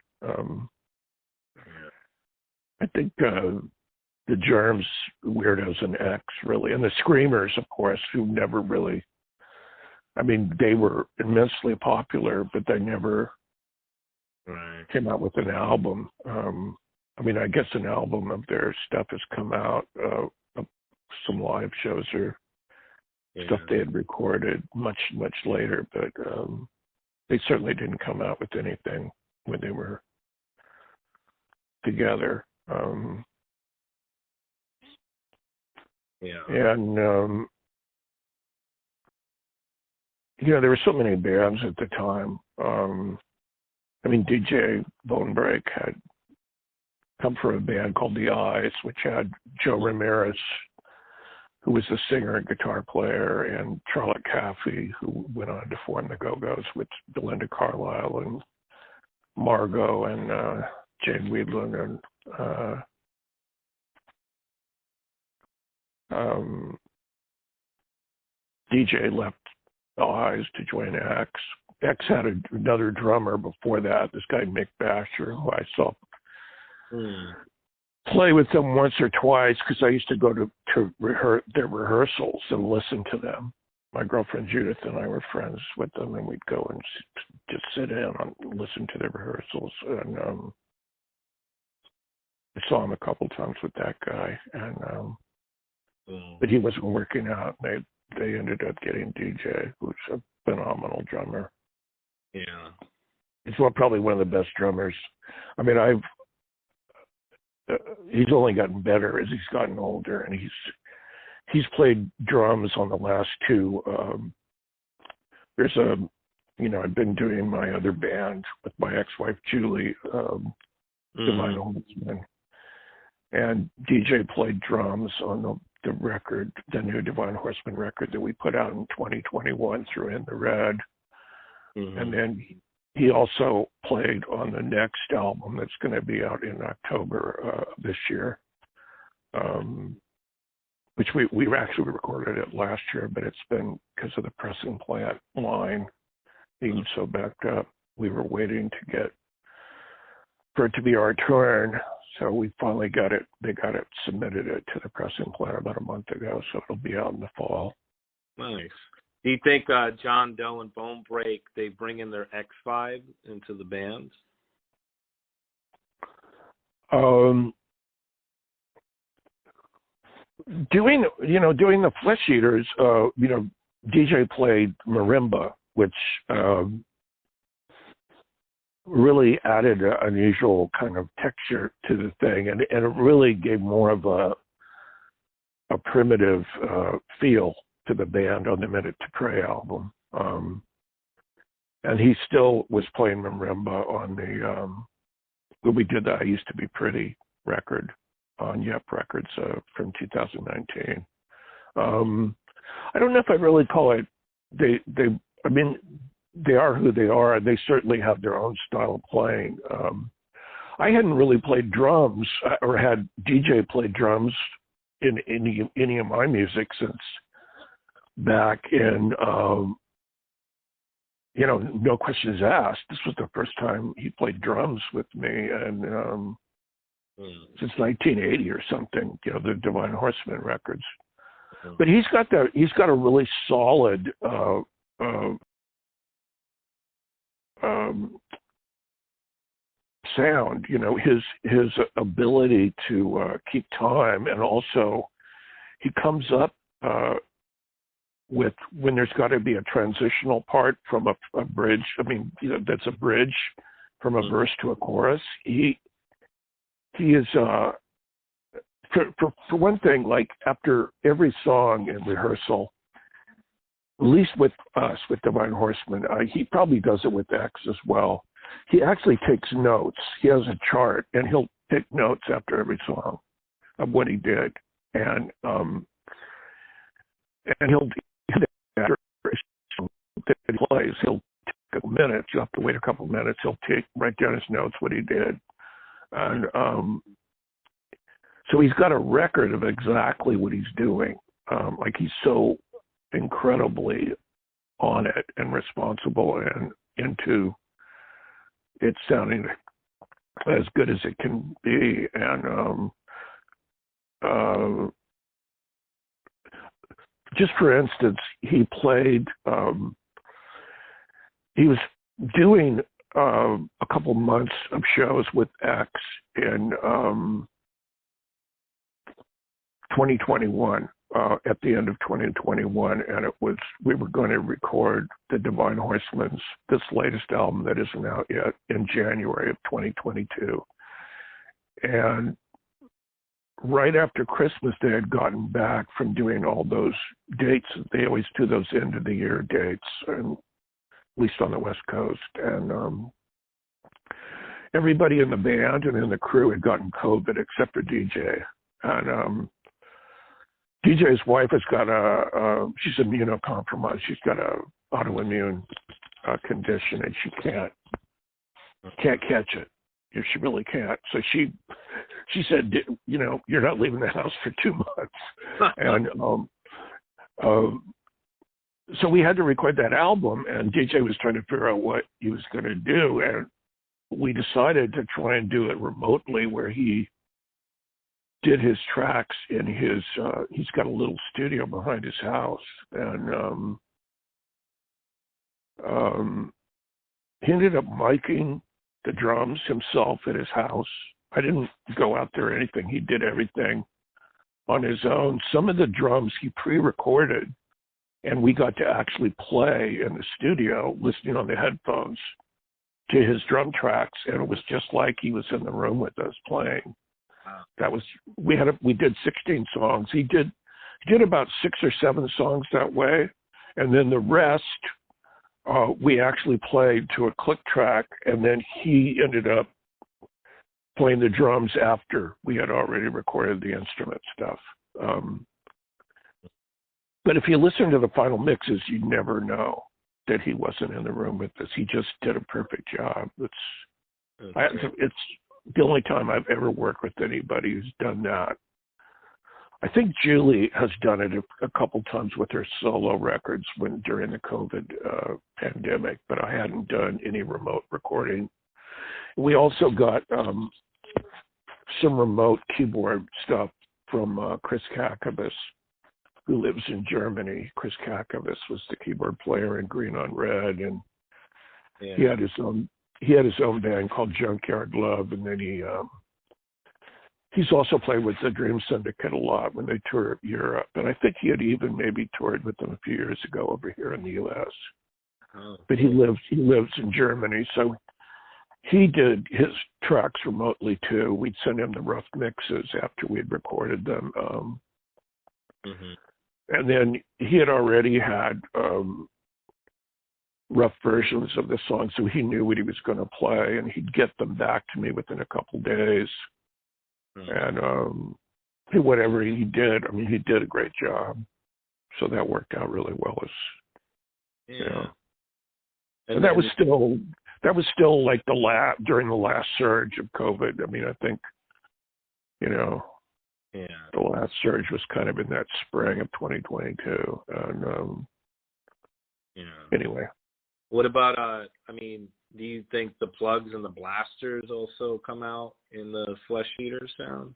Speaker 1: I think the Germs, Weirdos, and X really, and the Screamers, of course, who never really, I mean, they were immensely popular, but they never came out with an album. I mean, I guess an album of their stuff has come out, some live shows or stuff they had recorded much later, but they certainly didn't come out with anything when they were together. And there were so many bands at the time. I mean, DJ Bonebreak had come from a band called The Eyes, which had Joe Ramirez, who was the singer and guitar player, and Charlotte Caffey, who went on to form the Go-Go's with Belinda Carlisle and Margot and Jane Wiedlin and DJ left The Eyes to join X. X had another drummer before that, this guy Mick Basher, who I saw play with them once or twice because I used to go to their rehearsals and listen to them. My girlfriend Judith and I were friends with them, and we'd go and just sit in and listen to their rehearsals. And I saw him a couple times with that guy, and but he wasn't working out. They ended up getting DJ, who's a phenomenal drummer.
Speaker 2: Yeah,
Speaker 1: he's probably one of the best drummers. I mean, he's only gotten better as he's gotten older, and he's played drums on the last two. I've been doing my other band with my ex-wife Julie, Divine Horseman, and DJ played drums on the record, the new Divine Horseman record that we put out in 2021 through In the Red, and then he also played on the next album that's going to be out in October this year, which we actually recorded it last year, but it's been, because of the pressing plant line being so backed up, we were waiting for it to be our turn. So we finally got it. They got it, submitted it to the pressing plant about a month ago, so it'll be out in the fall.
Speaker 2: Nice. Do you think John Doe and Bonebreak, they bring in their X5 into the band?
Speaker 1: Doing the Flesh Eaters, DJ played marimba, which really added an unusual kind of texture to the thing, and it really gave more of a primitive feel to the band on the Minute to Pray album. And he still was playing marimba on when we did that I Used to Be Pretty record on Yep Records from 2019. I don't know if I really call it, they are who they are, and they certainly have their own style of playing. I hadn't really played drums or had DJ play drums in any of my music since back in, No Questions Asked. This was the first time he played drums with me, and since 1980 or something, the Divine Horseman records. But he's got a really solid sound, his ability to keep time, and also he comes up with, when there's got to be a transitional part from a bridge, that's a bridge from a verse to a chorus. He is for one thing, like after every song in rehearsal, at least with us, with Divine Horseman, he probably does it with X as well. He actually takes notes. He has a chart, and he'll take notes after every song of what he did, and he'll after that he plays, he'll take a couple minutes. You have to wait a couple minutes. He'll write down his notes, what he did, and so he's got a record of exactly what he's doing. Like, he's so incredibly on it and responsible and into it sounding as good as it can be. And just for instance, he played, he was doing a couple months of shows with X in 2021. at the end of 2021, and we were going to record the Divine Horsemen's this latest album that isn't out yet in January of 2022. And right after Christmas, they had gotten back from doing all those dates. They always do those end of the year dates, and at least on the West Coast. And everybody in the band and in the crew had gotten COVID except for DJ. And DJ's wife has got she's immunocompromised. She's got a autoimmune condition, and she can't catch it. She really can't. So she said, you're not leaving the house for 2 months. And so we had to record that album, and DJ was trying to figure out what he was going to do. And we decided to try and do it remotely, where he did his tracks in his, he's got a little studio behind his house. And he ended up miking the drums himself at his house. I didn't go out there or anything. He did everything on his own. Some of the drums he pre-recorded, and we got to actually play in the studio, listening on the headphones to his drum tracks, and it was just like he was in the room with us playing. Wow. We did 16 songs. He did about 6 or 7 songs that way, and then the rest we actually played to a click track, and then he ended up playing the drums after we had already recorded the instrument stuff. But if you listen to the final mixes, you'd never know that he wasn't in the room with us. He just did a perfect job. It's the only time I've ever worked with anybody who's done that. I think Julie has done it a couple times with her solo records during the COVID pandemic, but I hadn't done any remote recording. We also got some remote keyboard stuff from Chris Kakavas, who lives in Germany. Chris Kakavas was the keyboard player in Green on Red, and he had his own band called Junkyard Love, and then he's also played with the Dream Syndicate a lot when they toured Europe, and I think he had even maybe toured with them a few years ago over here in the U.S. Oh. But he lives in Germany, so he did his tracks remotely too. We'd send him the rough mixes after we'd recorded them. And then he had already had rough versions of the song, so he knew what he was going to play, and he'd get them back to me within a couple days. And whatever he did, I mean, he did a great job. So that worked out really well. And that was still like during the last surge of COVID. I mean, I think, the last surge was kind of in that spring of 2022. And anyway.
Speaker 2: What about, do you think the plugs and the blasters also come out in the Flesh Eater sound?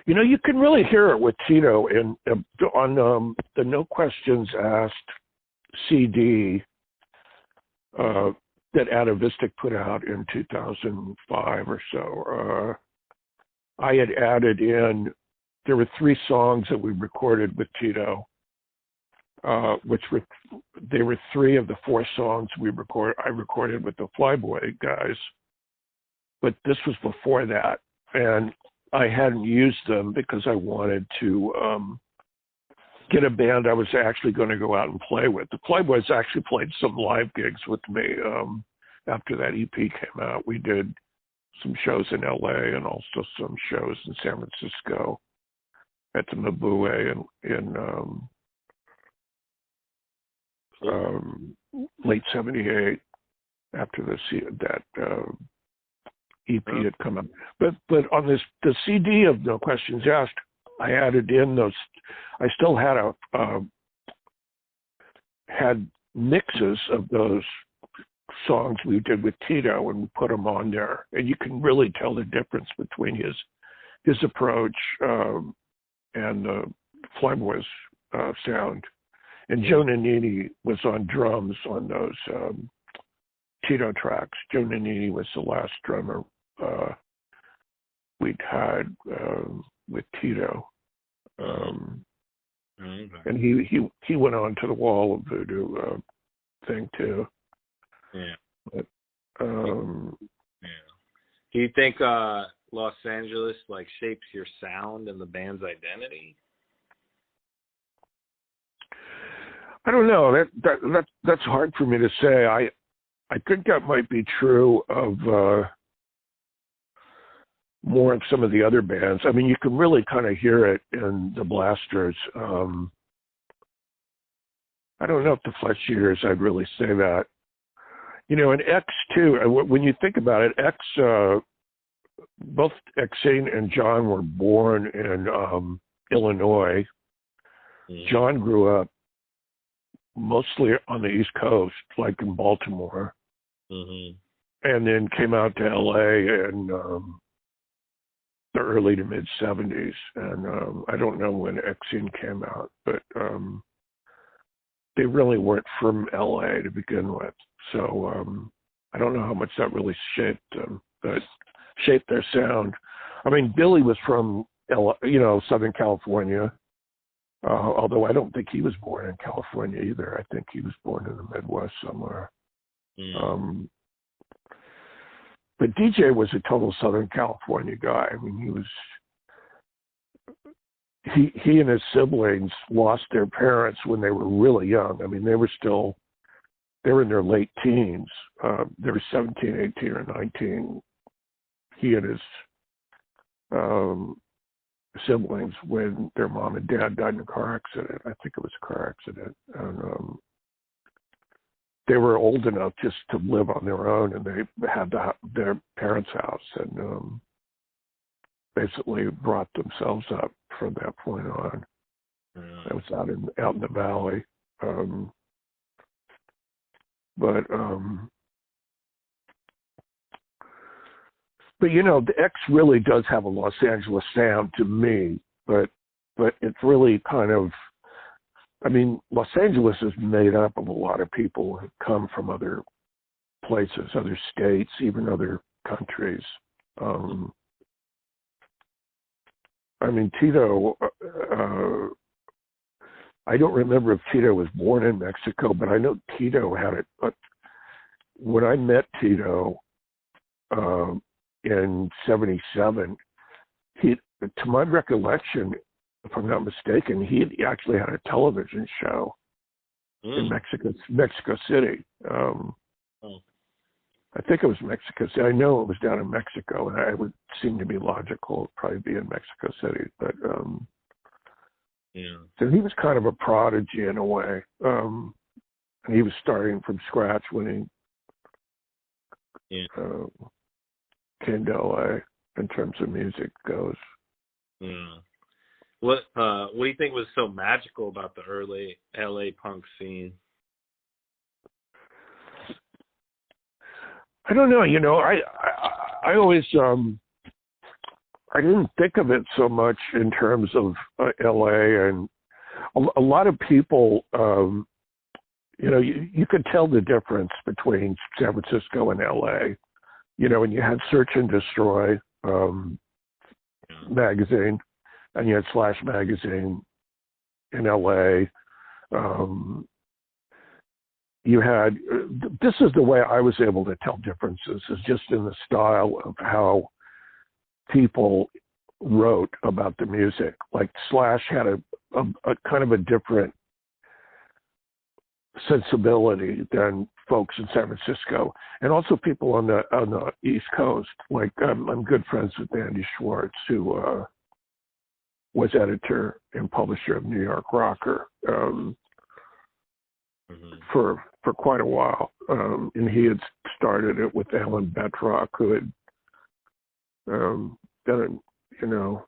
Speaker 1: You can really hear it with Tito on the No Questions Asked CD that Atavistic put out in 2005 or so. I had added in, there were 3 songs that we recorded with Tito, they were 3 of the 4 songs I recorded with the Flyboy guys, but this was before that, and I hadn't used them because I wanted to get a band I was actually going to go out and play with. The Flyboys actually played some live gigs with me after that EP came out. We did some shows in LA and also some shows in San Francisco at the Mabue in late 78 after that EP had come up. But on the CD of No Questions Asked, I added in those. I still had mixes of those songs we did with Tito, and we put them on there, and you can really tell the difference between his approach and the Flyboys sound. And Joe Nannini was on drums on those Tito tracks. Joe Nannini was the last drummer we'd had with Tito.
Speaker 2: Okay.
Speaker 1: And he went on to the Wall of Voodoo thing too.
Speaker 2: Yeah.
Speaker 1: But,
Speaker 2: Yeah. Do you think Los Angeles like shapes your sound and the band's identity?
Speaker 1: I don't know. That's hard for me to say. I think that might be true of more of some of the other bands. I mean, you can really kind of hear it in the Blasters. I don't know if the Flesh Eaters, I'd really say that. You know, and X too. When you think about it, X, both Exene and John were born in Illinois. John grew up mostly on the East Coast, like in Baltimore, and then came out to LA in the early to mid 70s. And I don't know when Exene came out, but they really weren't from LA to begin with. So I don't know how much that really shaped them, but shaped their sound. I mean, Billy was from Southern California, although I don't think he was born in California either. I think he was born in the Midwest somewhere. But DJ was a total Southern California guy. I mean, he and his siblings lost their parents when they were really young. I mean, they were in their late teens. They were 17, 18, or 19. He and his siblings when their mom and dad died in a car accident. I think it was a car accident. And they were old enough just to live on their own, and they had their parents' house and basically brought themselves up from that point on. It was out in the valley. But you know, the X really does have a Los Angeles sound to me, but it's really kind of, I mean, Los Angeles is made up of a lot of people who come from other places, other states, even other countries. I mean, Tito, I don't remember if Tito was born in Mexico, but I know Tito had it. But when I met Tito in 77, to my recollection, if I'm not mistaken, he actually had a television show in Mexico City. I think it was Mexico City. I know it was down in Mexico, and it would seem to be logical it'd probably be in Mexico City. But so he was kind of a prodigy in a way, and he was starting from scratch when he came to LA in terms of music goes.
Speaker 2: What do you think was so magical about the early LA punk scene?
Speaker 1: I don't know. You know, I always I didn't think of it so much in terms of LA, and a lot of people. You know, you could tell the difference between San Francisco and LA. You know, and you had Search and Destroy magazine, and you had Slash magazine in LA. You had, this is the way I was able to tell differences, is just in the style of how people wrote about the music. Like Slash had a kind of a different sensibility than folks in San Francisco, and also people on the East Coast. Like I'm good friends with Andy Schwartz, who was editor and publisher of New York Rocker for quite a while, and he had started it with Alan Betrock, who had done it, you know.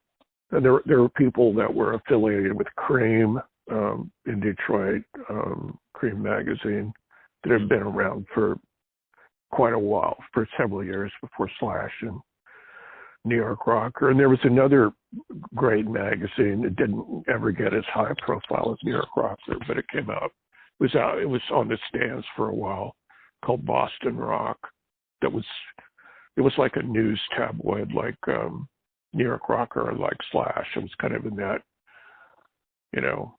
Speaker 1: And there were people that were affiliated with Cream in Detroit, Cream magazine, that had been around for quite a while, for several years before Slash and New York Rocker. And there was another great magazine that didn't ever get as high a profile as New York Rocker, but it came out. It was on the stands for a while, called Boston Rock. It was like a news tabloid, like New York Rocker or like Slash. It was kind of in that you know,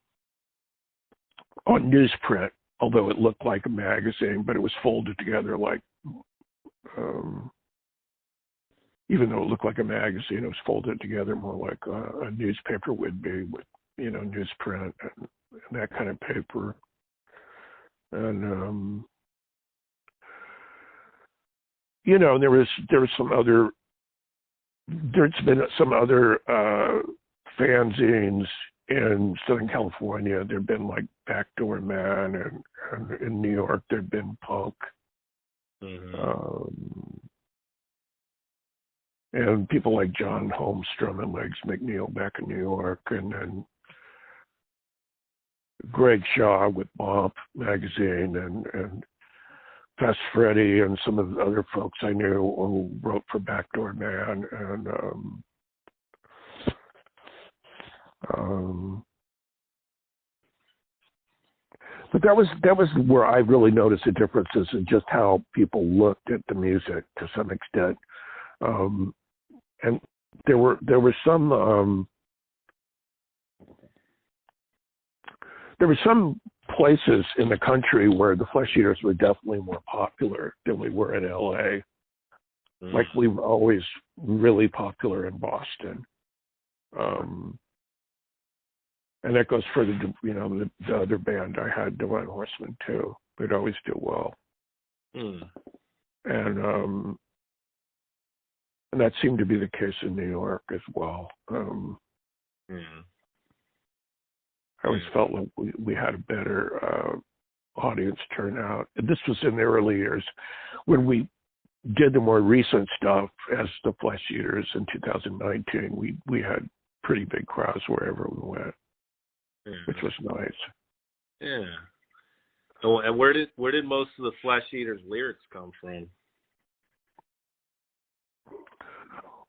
Speaker 1: on newsprint, although it looked like a magazine, but it was folded together like, even though it looked like a magazine, it was folded together more like a newspaper would be with, you know, newsprint and that kind of paper. And, you know, there's been some other fanzines in Southern California. There've been like Backdoor Man, and in New York there've been Punk. And people like John Holmstrom and Legs McNeil back in New York, and then Greg Shaw with Bump magazine, and Fast Freddy and some of the other folks I knew who wrote for Backdoor Man, and but that was where I really noticed the differences in just how people looked at the music to some extent. And there were some places in the country where the Flesh Eaters were definitely more popular than we were in LA. Like we were always really popular in Boston. And that goes for the other band I had, Divine Horseman, too. They'd always do well. And that seemed to be the case in New York as well. I always felt like we had a better audience turnout. And this was in the early years when we did the more recent stuff as the Flesh Eaters in 2019. We had pretty big crowds wherever we went, which was nice.
Speaker 2: Yeah. Oh, and where did most of the Flesh Eaters lyrics come from?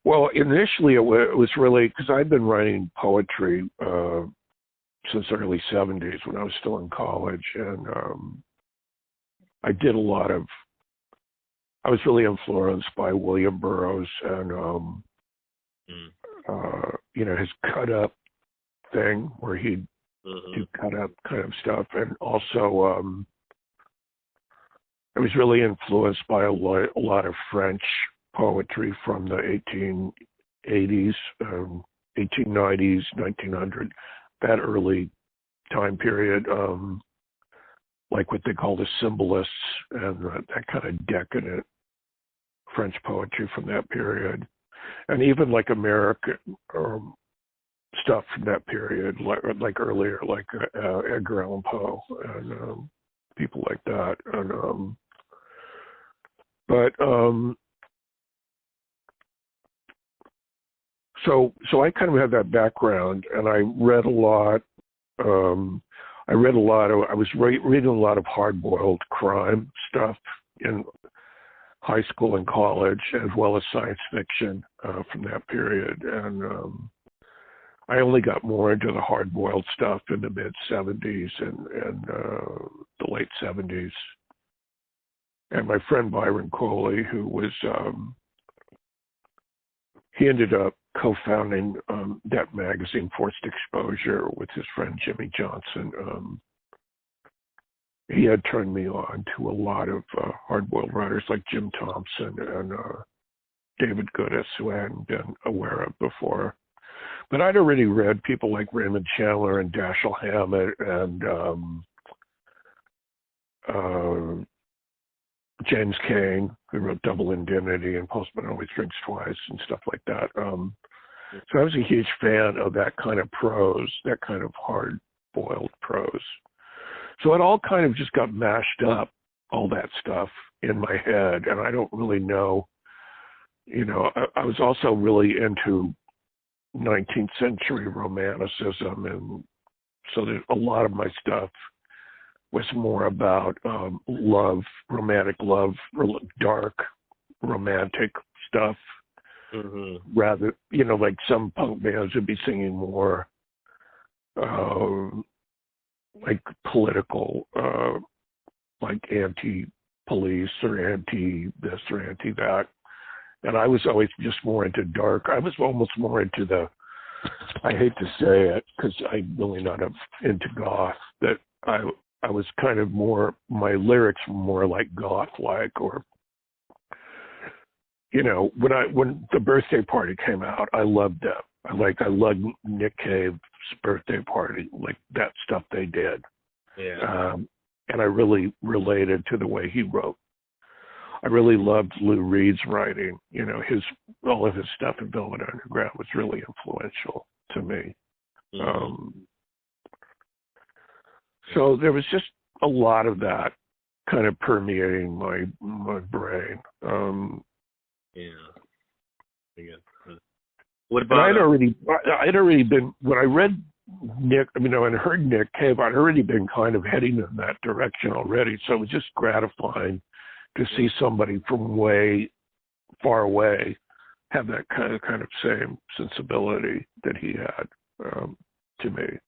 Speaker 1: Well, initially it was really because I'd been writing poetry since the early 70s when I was still in college, and I did a lot of. I was really influenced by William Burroughs and his cut up thing where he'd do cut up kind of stuff, and also I was really influenced by a lot of French poetry from the 1880s, 1890s, 1900, that early time period, like what they call the symbolists and that kind of decadent French poetry from that period, and even like American stuff from that period, like earlier, like Edgar Allan Poe and people like that, and So I kind of had that background, and I read a lot. I was reading a lot of hard-boiled crime stuff in high school and college, as well as science fiction from that period. And I only got more into the hard-boiled stuff in the mid-'70s and the late '70s. And my friend Byron Coley, who was he ended up co-founding that magazine, Forced Exposure, with his friend Jimmy Johnson. He had turned me on to a lot of hard-boiled writers like Jim Thompson and David Goodis, who I hadn't been aware of before. But I'd already read people like Raymond Chandler and Dashiell Hammett and James Cain, who wrote Double Indemnity and Postman Always Drinks Twice and stuff like that. So I was a huge fan of that kind of prose, that kind of hard-boiled prose. So it all kind of just got mashed up, all that stuff in my head, and I don't really know. I was also really into 19th century romanticism, and so a lot of my stuff was more about love, romantic love, dark romantic stuff, rather, like some punk bands would be singing more like political, like anti-police or anti-this or anti-that. And I was always just more into dark. I was almost more into the I hate to say it because I'm really not into goth, that I was kind of more, my lyrics were more like goth-like, or, you know, when the Birthday Party came out, I loved them. I loved Nick Cave's Birthday Party, like that stuff they did.
Speaker 2: Yeah.
Speaker 1: And I really related to the way he wrote. I really loved Lou Reed's writing. You know, all of his stuff in Velvet Underground was really influential to me.
Speaker 2: Mm-hmm.
Speaker 1: So there was just a lot of that kind of permeating my brain.
Speaker 2: Yeah. What
Speaker 1: And
Speaker 2: about?
Speaker 1: I'd already been, when I read Nick, I mean, when I heard Nick Cave, I'd already been kind of heading in that direction already. So it was just gratifying to see somebody from way far away have that kind of same sensibility that he had to me.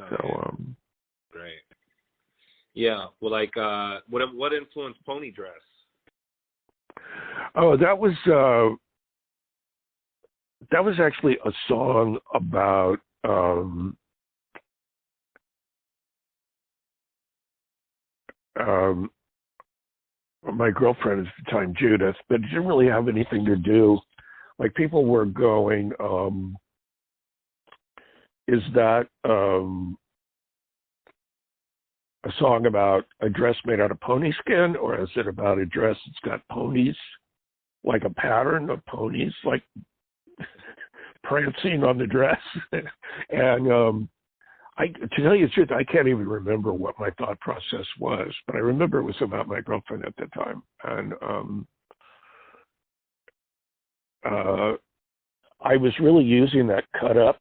Speaker 2: Okay.
Speaker 1: So
Speaker 2: Great. Yeah. Well, like, what influenced Pony Dress?
Speaker 1: oh, that was actually a song about my girlfriend at the time, Judith, but it didn't really have anything to do. Like, people were going, is that a song about a dress made out of pony skin, or is it about a dress that's got ponies, like a pattern of ponies, like prancing on the dress? And to tell you the truth, I can't even remember what my thought process was, but I remember it was about my girlfriend at the time. And I was really using that cut up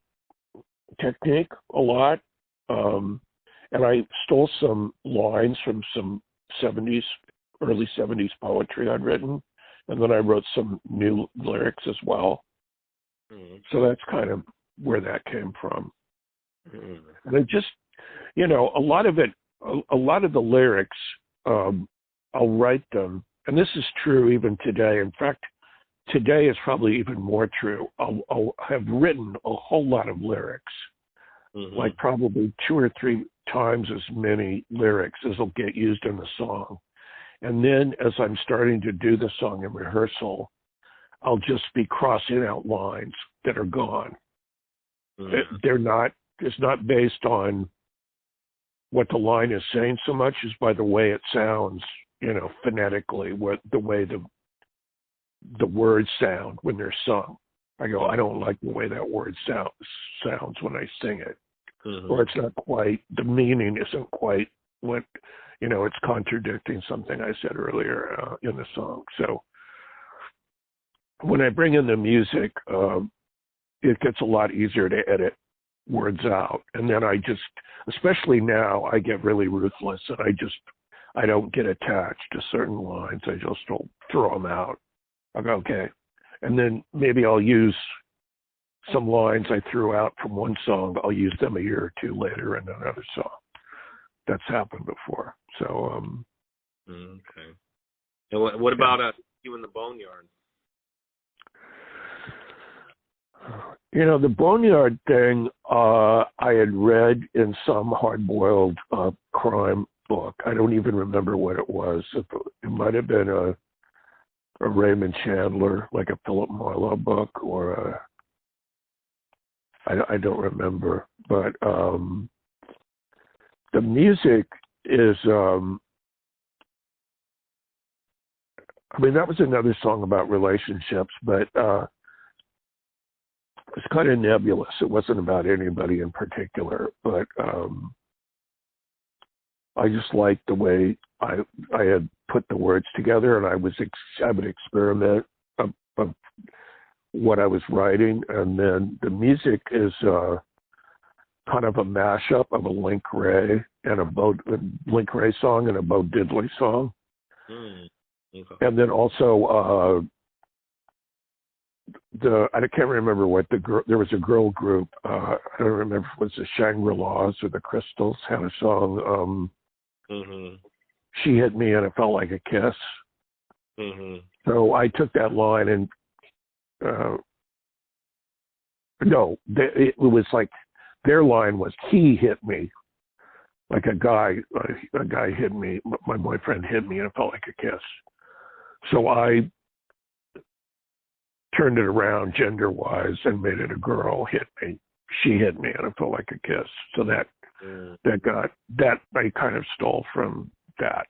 Speaker 1: technique a lot. And I stole some lines from some early 70s poetry I'd written. And then I wrote some new lyrics as well.
Speaker 2: Mm-hmm.
Speaker 1: So that's kind of where that came from.
Speaker 2: Mm-hmm.
Speaker 1: And it just, you know, a lot of the lyrics, I'll write them. And this is true even today. In fact, today is probably even more true. I'll have written a whole lot of lyrics,
Speaker 2: Mm-hmm.
Speaker 1: like probably 2 or 3 times as many lyrics as will get used in the song. And then as I'm starting to do the song in rehearsal, I'll just be crossing out lines that are gone.
Speaker 2: Mm-hmm.
Speaker 1: It's not based on what the line is saying so much as by the way it sounds, you know, phonetically, the way the words sound when they're sung. I go, I don't like the way that word sounds when I sing it.
Speaker 2: Mm-hmm.
Speaker 1: Or it's not quite, the meaning isn't quite what, you know, it's contradicting something I said earlier in the song. So when I bring in the music, it gets a lot easier to edit words out. And then I just, especially now, I get really ruthless, and I don't get attached to certain lines. I just don't throw them out. I go, okay. And then maybe I'll use some lines I threw out from one song. I'll use them a year or 2 later in another song. That's happened before. So,
Speaker 2: Okay. And what about you in the Boneyard?
Speaker 1: you know, the Boneyard thing, I had read in some hard-boiled crime book. I don't even remember what it was. It might have been a Raymond Chandler, like a Philip Marlowe book, or I don't remember. But the music is, I mean, that was another song about relationships, but it's kind of nebulous. It wasn't about anybody in particular, but I just liked the way I had put the words together, and I would experiment of what I was writing, and then the music is kind of a mashup of a Link Wray song and a Bo Diddley song,
Speaker 2: Okay.
Speaker 1: and then also I can't remember what there was a girl group. I don't remember if it was the Shangri-Las or the Crystals had a song. She hit me and it felt like a kiss.
Speaker 2: Mm-hmm.
Speaker 1: So I took that line and No, it was like their line was, he hit me. Like a guy hit me, my boyfriend hit me, and it felt like a kiss. So I turned it around gender-wise and made it a girl hit me. She hit me, and it felt like a kiss. So that I kind of stole from that.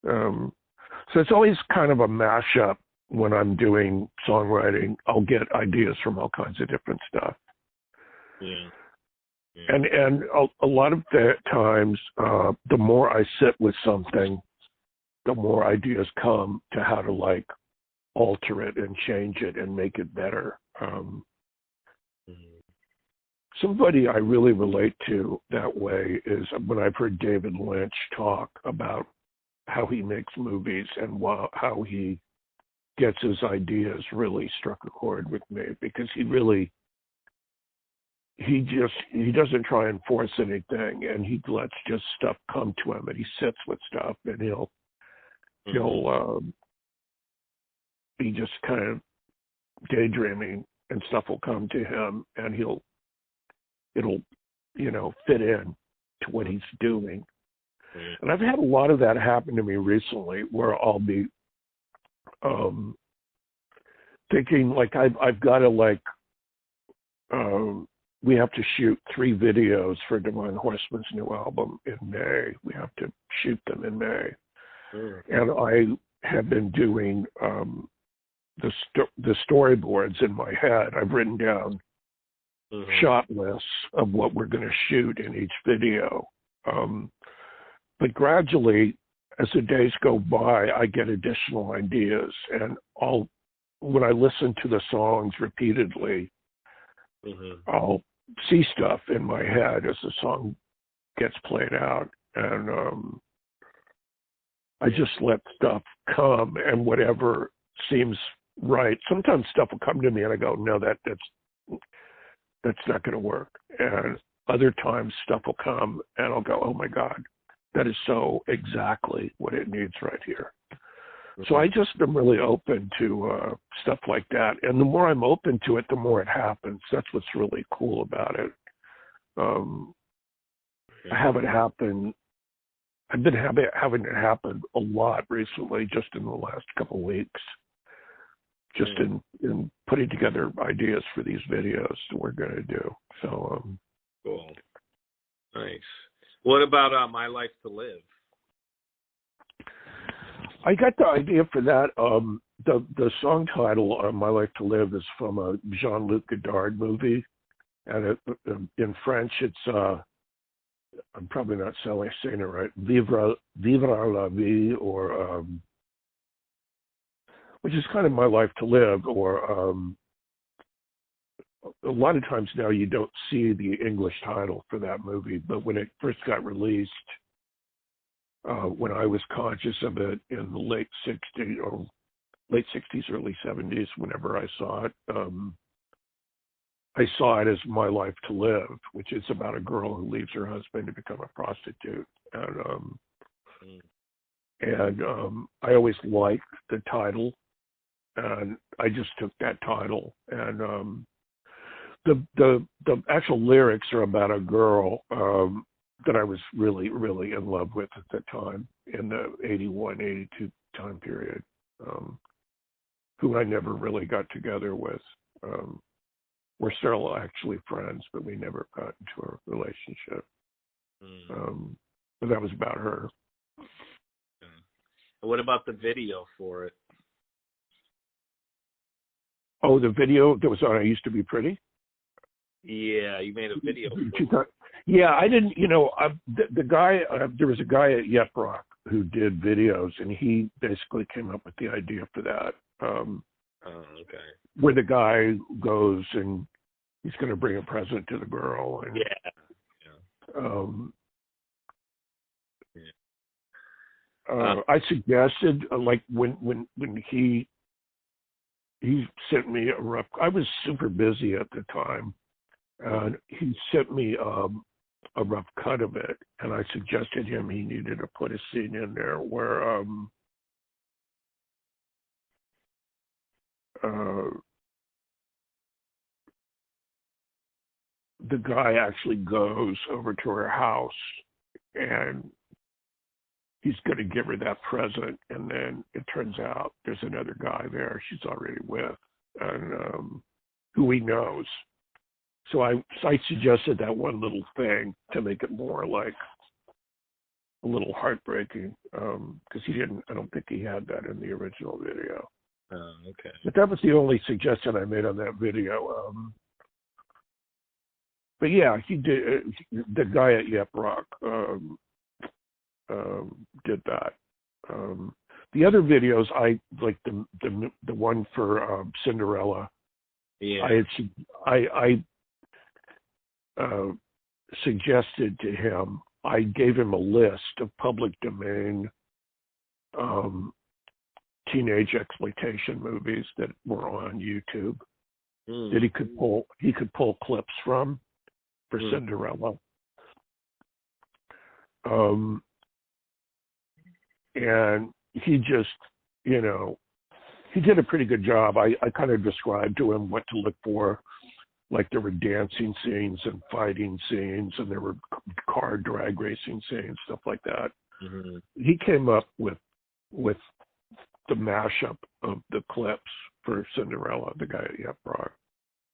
Speaker 1: So it's always kind of a mashup when I'm doing songwriting. I'll get ideas from all kinds of different stuff.
Speaker 2: Yeah.
Speaker 1: And a lot of the times, the more I sit with something, the more ideas come to how to like alter it and change it and make it better. Somebody I really relate to that way is when I've heard David Lynch talk about how he makes movies and how he gets his ideas, really struck a chord with me, because he doesn't try and force anything, and he lets just stuff come to him, and he sits with stuff, and he'll be just kind of daydreaming, and stuff will come to him, and it'll fit in to what he's doing. And I've had a lot of that happen to me recently, where I'll be thinking like I've got to we have to shoot 3 videos for Divine Horseman's new album in May. We have to shoot them in May. And I have been doing the storyboards in my head. I've written down shot lists of what we're going to shoot in each video. But gradually, as the days go by, I get additional ideas. And when I listen to the songs repeatedly, I'll see stuff in my head as the song gets played out, and I just let stuff come, and whatever seems right. Sometimes stuff will come to me, and I go, "No, that's not going to work." And other times, stuff will come, and I'll go, "Oh my God, that is so exactly what it needs right here." So I just am really open to stuff like that. And the more I'm open to it, the more it happens. That's what's really cool about it. I have it happen. I've been having it happen a lot recently, just in the last couple of weeks, just in putting together ideas for these videos that we're going to do. So
Speaker 2: cool. Nice. What about My Life to Live?
Speaker 1: I got the idea for that. The song title on My Life to Live is from a Jean-Luc Godard movie. And in French, it's, I'm probably not saying it right, Vivre la vie, or, which is kind of My Life to Live, or a lot of times now you don't see the English title for that movie, but when it first got released, when I was conscious of it in the late 60s, early 70s, whenever I saw it, I saw it as My Life to Live, which is about a girl who leaves her husband to become a prostitute. And I always liked the title, and I just took that title. And the actual lyrics are about a girl that I was really, really in love with at the time, in the 81, 82 time period, who I never really got together with. We're still actually friends, but we never got into a relationship. But that was about her.
Speaker 2: What about the video for it?
Speaker 1: Oh, the video that was on I Used to Be Pretty?
Speaker 2: Yeah, you made a video for it.
Speaker 1: Yeah, I didn't, the guy, there was a guy at Yep Rock who did videos, and he basically came up with the idea for that.
Speaker 2: Okay.
Speaker 1: Where the guy goes and he's going to bring a present to the girl. And, I suggested, like, when he sent me a rough, I was super busy at the time, and he sent me a rough cut of it, and I suggested him he needed to put a scene in there where the guy actually goes over to her house and he's going to give her that present, and then it turns out there's another guy there she's already with, and who he knows. So I suggested that one little thing to make it more like a little heartbreaking, because I don't think he had that in the original video.
Speaker 2: Oh, okay.
Speaker 1: But that was the only suggestion I made on that video. But yeah, he did. The guy at Yep Rock did that. The other videos, I like the one for Cinderella.
Speaker 2: Yeah.
Speaker 1: I suggested to him. I gave him a list of public domain teenage exploitation movies that were on YouTube that he could pull clips from for Cinderella. And he just, he did a pretty good job. I kind of described to him what to look for. Like there were dancing scenes and fighting scenes, and there were car drag racing scenes, stuff like that.
Speaker 2: Mm-hmm.
Speaker 1: He came up with the mashup of the clips for Cinderella, the guy at Yep Rock.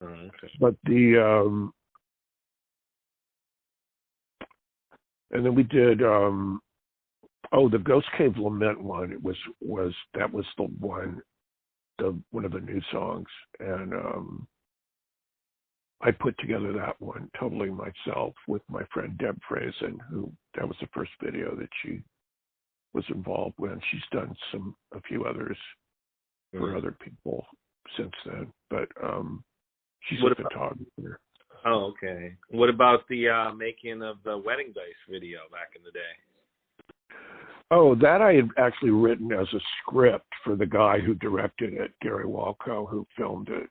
Speaker 2: Oh, okay.
Speaker 1: But and then we did the Ghost Cave Lament one. It was the one of the new songs, and I put together that one totally myself with my friend Deb Frazen, who that was the first video that she was involved with. She's done a few others for other people since then, but she's a photographer.
Speaker 2: Oh, okay. What about the making of the Wedding Dice video back in the day?
Speaker 1: Oh, that I had actually written as a script for the guy who directed it, Gary Walco, who filmed it.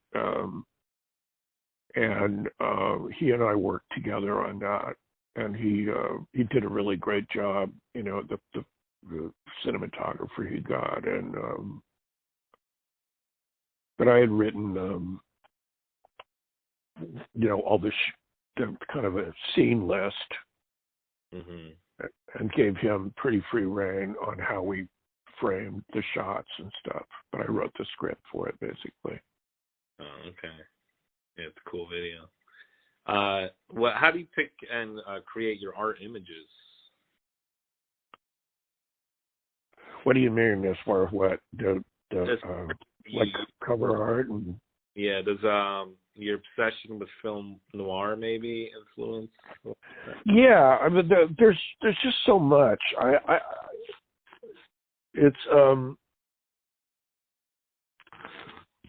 Speaker 1: And he and I worked together on that, and he did a really great job. The cinematographer he got, and but I had written all the kind of a scene list, and gave him pretty free rein on how we framed the shots and stuff. But I wrote the script for it basically.
Speaker 2: Oh, okay. Yeah, it's a cool video. How do you pick and create your art images?
Speaker 1: What do you mean as far as what like cover art? And
Speaker 2: yeah, does your obsession with film noir maybe influence?
Speaker 1: Yeah, I mean there's just so much. I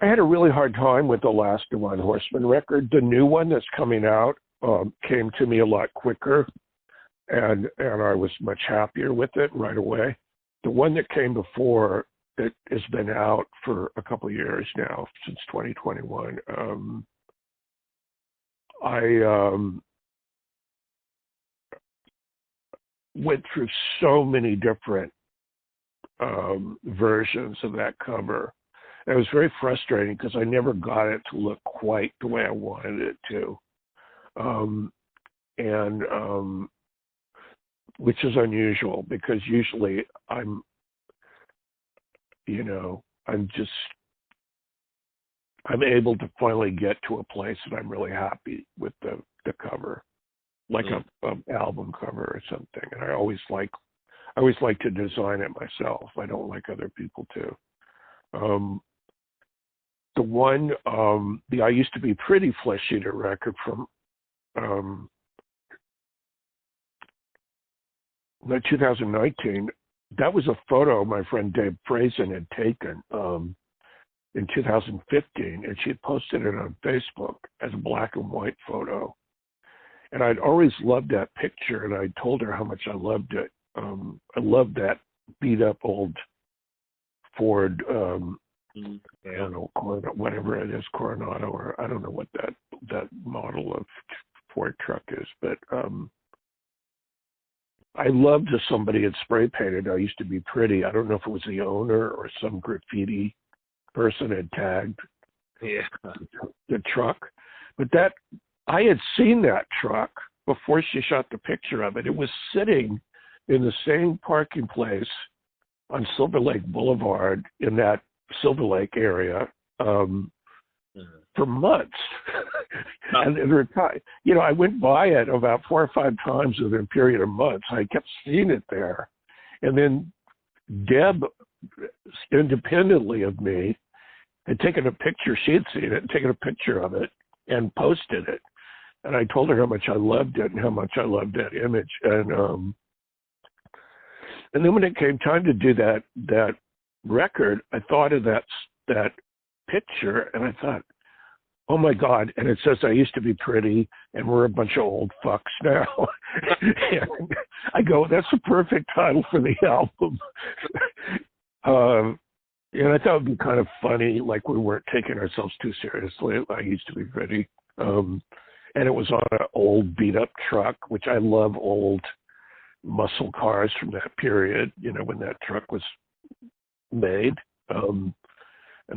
Speaker 1: had a really hard time with the last Divine Horseman record. The new one that's coming out came to me a lot quicker, and I was much happier with it right away. The one that came before, it has been out for a couple of years now, since 2021. I went through so many different versions of that cover. It was very frustrating because I never got it to look quite the way I wanted it to. Which is unusual because usually I'm able to finally get to a place that I'm really happy with the cover, like a album cover or something. And I always like to design it myself. I don't like other people to. The one, the I Used to Be Pretty Flesh Eater record from 2019, that was a photo my friend Dave Frazen had taken in 2015, and she had posted it on Facebook as a black and white photo. And I'd always loved that picture, and I told her how much I loved it. I loved that beat up old Ford, I don't know, whatever it is, Coronado, or I don't know what that model of Ford truck is, but I loved that somebody had spray painted I Used to Be Pretty. I don't know if it was the owner or some graffiti person had tagged the truck, but I had seen that truck before she shot the picture of it. It was sitting in the same parking place on Silver Lake Boulevard in that Silver Lake area for months. And there were, you know, I went by it about 4 or 5 times within a period of months. I kept seeing it there. And then Deb, independently of me, had taken a picture. She had seen it and taken a picture of it and posted it. And I told her how much I loved it and how much I loved that image. And then when it came time to do that record, I thought of that picture, and I thought, oh my God! And it says I used to be pretty, and we're a bunch of old fucks now. And I go, that's the perfect title for the album. And I thought it would be kind of funny, like we weren't taking ourselves too seriously. I used to be pretty. And it was on an old beat-up truck, which I love old muscle cars from that period, you know, when that truck was made. And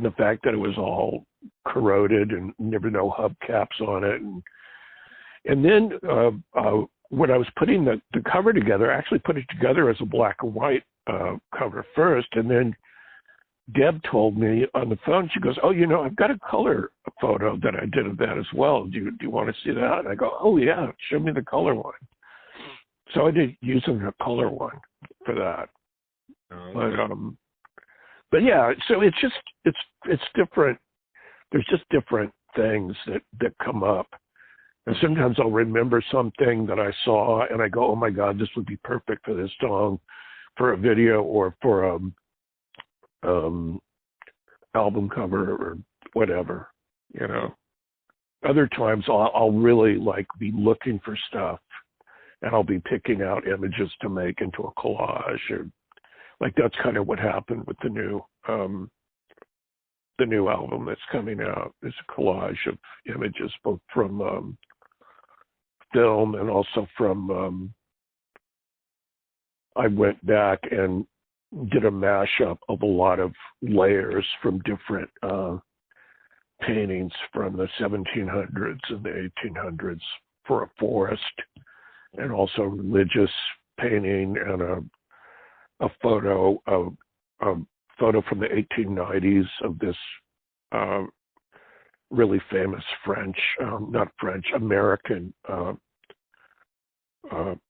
Speaker 1: the fact that it was all corroded and never no hubcaps on it. And then when I was putting the cover together, I actually put it together as a black and white cover first. And then Deb told me on the phone, she goes, oh, you know, I've got a color photo that I did of that as well. Do you want to see that? And I go, oh, yeah, show me the color one. So I did using a color one for that. But yeah, so it's different. There's just different things that come up. And sometimes I'll remember something that I saw and I go, oh my God, this would be perfect for this song, for a video or for album cover or whatever, you know. Other times I'll really like be looking for stuff and I'll be picking out images to make into a collage, or like that's kind of what happened with the new album that's coming out. It's a collage of images both from film and also from I went back and did a mashup of a lot of layers from different paintings from the 1700s and the 1800s for a forest, and also religious painting and a photo from the 1890s of this really famous American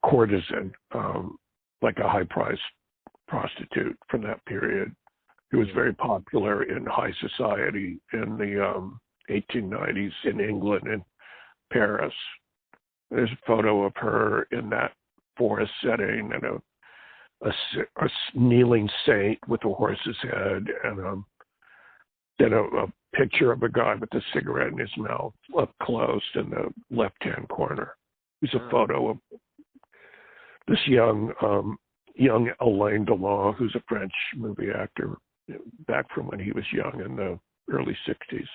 Speaker 1: courtesan, like a high-priced prostitute from that period, who was very popular in high society in the 1890s in England and Paris. There's a photo of her in that forest setting, and a kneeling saint with a horse's head, and then a picture of a guy with a cigarette in his mouth up close in the left-hand corner. There's a photo of this young Alain Delon, who's a French movie actor, back from when he was young in the early 60s.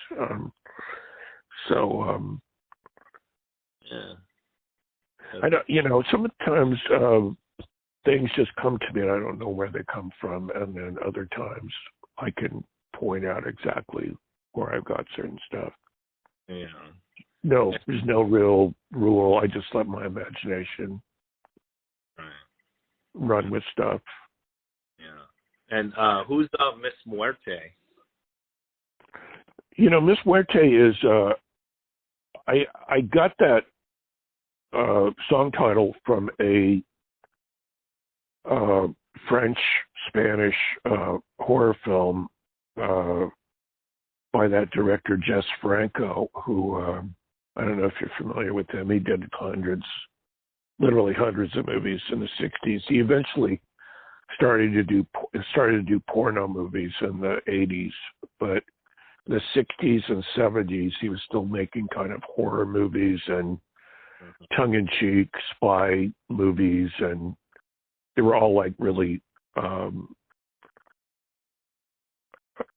Speaker 2: Yeah.
Speaker 1: I don't, you know, sometimes things just come to me and I don't know where they come from, and then other times I can point out exactly where I've got certain stuff.
Speaker 2: Yeah.
Speaker 1: No, there's no real rule. I just let my imagination run with stuff.
Speaker 2: Yeah. And who's Miss Muerte?
Speaker 1: You know, Miss Muerte is, I got that song title from a French-Spanish horror film by that director, Jess Franco, who, I don't know if you're familiar with him. He did literally hundreds of movies in the 60s. He eventually started to do porno movies in the 80s, but in the 60s and 70s, he was still making kind of horror movies and tongue-in-cheek spy movies, and they were all like really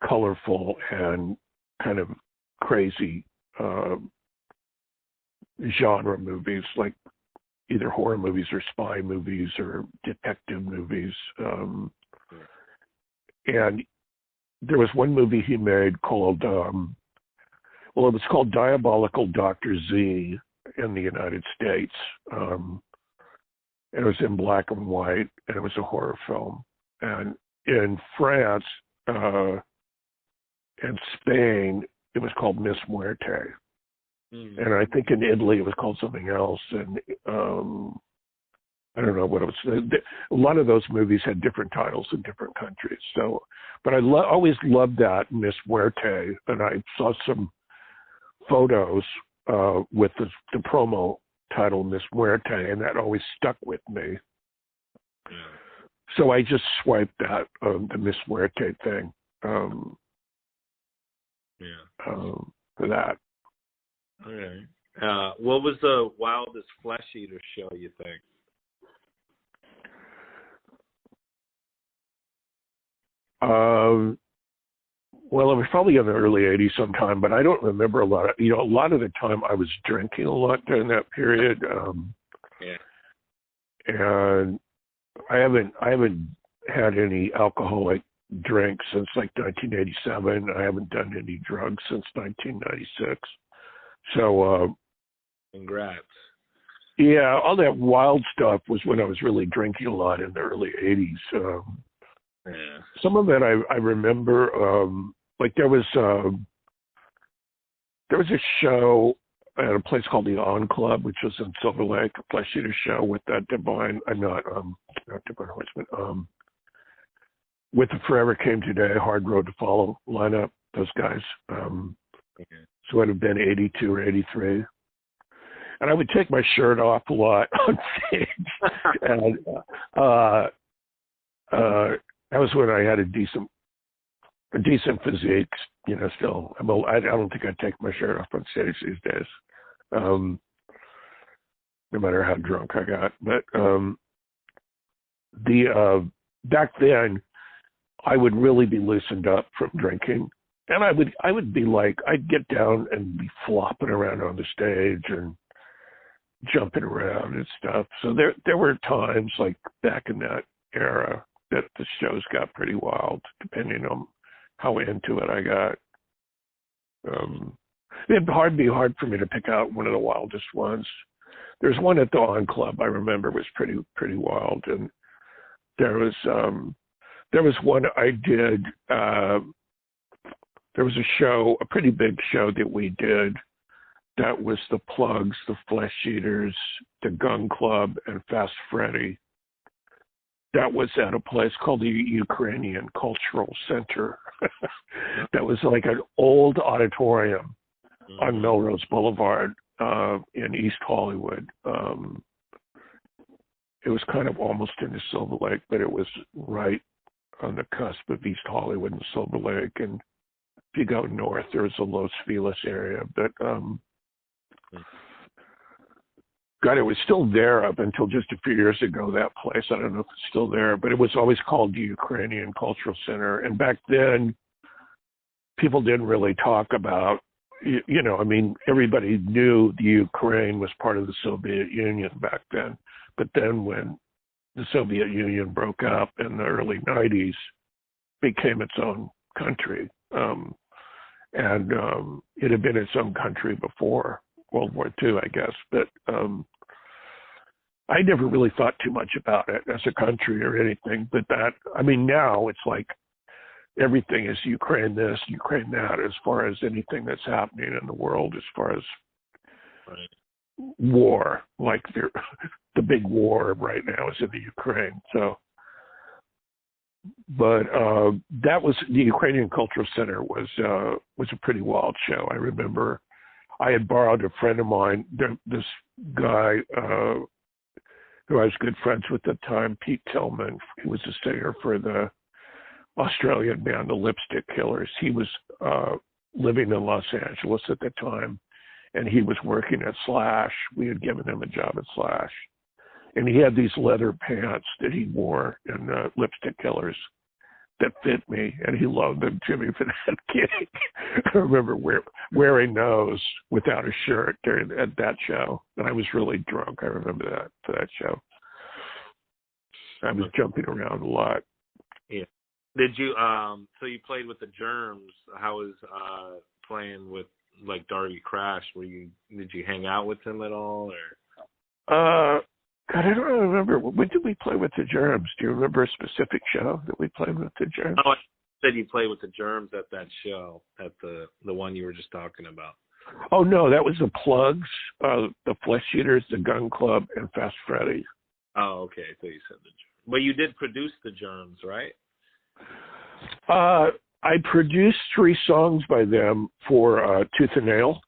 Speaker 1: colorful and kind of crazy genre movies, like either horror movies or spy movies or detective movies. And there was one movie he made called, it was called Diabolical Dr. Z. in the United States. It was in black and white, and it was a horror film. And in France and Spain, it was called Miss Muerte. And I think in Italy it was called something else. And I don't know what it was. A lot of those movies had different titles in different countries. So, but I always loved that Miss Muerte, and I saw some photos with the promo title Miss Muerte, and that always stuck with me. So I just swiped that the Miss Muerte thing for that.
Speaker 2: Okay. What was the wildest flesh eater show, you think?
Speaker 1: Well, it was probably in the early 80s sometime, but I don't remember a lot of, a lot of the time I was drinking a lot during that period. And I haven't had any alcoholic drinks since like 1987. I haven't done any drugs since 1996. So,
Speaker 2: congrats.
Speaker 1: Yeah, all that wild stuff was when I was really drinking a lot in the early 80s. Some of it I remember, like there was a show at a place called the On Club, which was in Silver Lake, a flesh eater show with that not Divine Horseman, with the Forever Came Today, Hard Road to Follow lineup, those guys. So it would have been 82 or 83. And I would take my shirt off a lot on stage. And that was when I had a decent physique, still. I don't think I'd take my shirt off on stage these days, no matter how drunk I got. But back then, I would really be loosened up from drinking. And I would be like, I'd get down and be flopping around on the stage and jumping around and stuff. So there were times like back in that era that the shows got pretty wild, depending on how into it I got. It'd be hard for me to pick out one of the wildest ones. There's one at the On Club I remember was pretty wild, and there was one I did. There was a show, a pretty big show that we did. That was the Plugs, the Flesh Eaters, the Gun Club, and Fast Freddy. That was at a place called the Ukrainian Cultural Center. That was like an old auditorium on Melrose Boulevard in East Hollywood. It was kind of almost in the Silver Lake, but it was right on the cusp of East Hollywood and Silver Lake. And if you go north, there's a Los Feliz area. But God, it was still there up until just a few years ago, that place. I don't know if it's still there, but it was always called the Ukrainian Cultural Center. And back then, people didn't really talk about, everybody knew the Ukraine was part of the Soviet Union back then. But then when the Soviet Union broke up in the early 90s, it became its own country. And it had been its own country before World War II, I guess. But I never really thought too much about it as a country or anything. But now it's like everything is Ukraine this, Ukraine that, as far as anything that's happening in the world, as far as war. Like the big war right now is in the Ukraine. So, but that was the Ukrainian Cultural Center was a pretty wild show. I remember I had borrowed a friend of mine, this guy who I was good friends with at the time, Pete Tillman. He was a singer for the Australian band, the Lipstick Killers. He was living in Los Angeles at the time, and he was working at Slash. We had given him a job at Slash. And he had these leather pants that he wore in the Lipstick Killers that fit me, and he loaned them to me for that gig. I remember wearing those without a shirt at that show. And I was really drunk. I remember that for that show. I was jumping around a lot.
Speaker 2: Yeah. Did you so you played with the Germs? How was playing with like Darby Crash? Did you hang out with him at all, or?
Speaker 1: God, I don't remember. When did we play with the Germs? Do you remember a specific show that we played with the Germs?
Speaker 2: Oh, I said you played with the Germs at that show, at the one you were just talking about.
Speaker 1: Oh no, that was the Plugs, the Flesh Eaters, the Gun Club, and Fast Freddy.
Speaker 2: Oh, okay. I thought you said the Germs. But you did produce the Germs, right?
Speaker 1: I produced 3 songs by them for Tooth and Nail.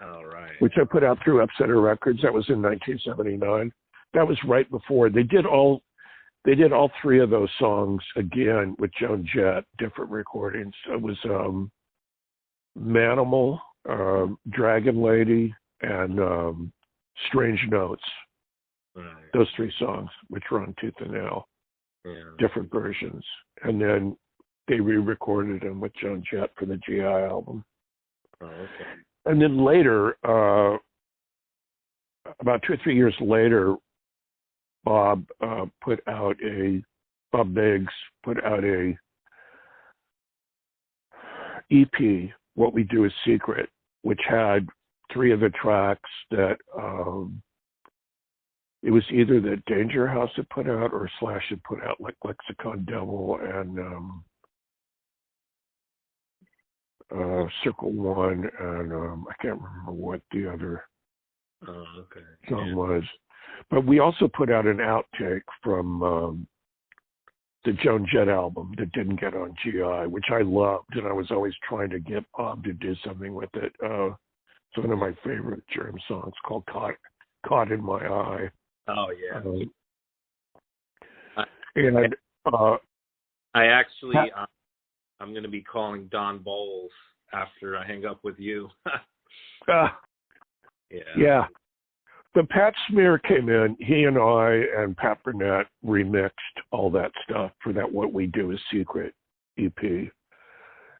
Speaker 2: Oh, right.
Speaker 1: Which I put out through Upsetter Records. That was in 1979. That was right before they did all 3 of those songs again with Joan Jett, different recordings. It was Manimal, Dragon Lady, and Strange Notes.
Speaker 2: Right.
Speaker 1: Those 3 songs, which were on Tooth and Nail, different versions, and then they re-recorded them with Joan Jett for the GI album.
Speaker 2: Oh, okay.
Speaker 1: And then later, about 2 or 3 years later, Bob Biggs put out a EP, What We Do Is Secret, which had 3 of the tracks that it was either that Danger House had put out or Slash had put out, like Lexicon Devil and Circle One, and I can't remember what the other song was. But we also put out an outtake from the Joan Jett album that didn't get on GI, which I loved, and I was always trying to get Bob to do something with it. It's one of my favorite Germ songs called Caught in My Eye.
Speaker 2: Oh, yeah.
Speaker 1: And
Speaker 2: I actually... I'm going to be calling Don Bowles after I hang up with you.
Speaker 1: Yeah. The Pat Smear came in. He and I and Pat Burnett remixed all that stuff for that What We Do Is Secret EP.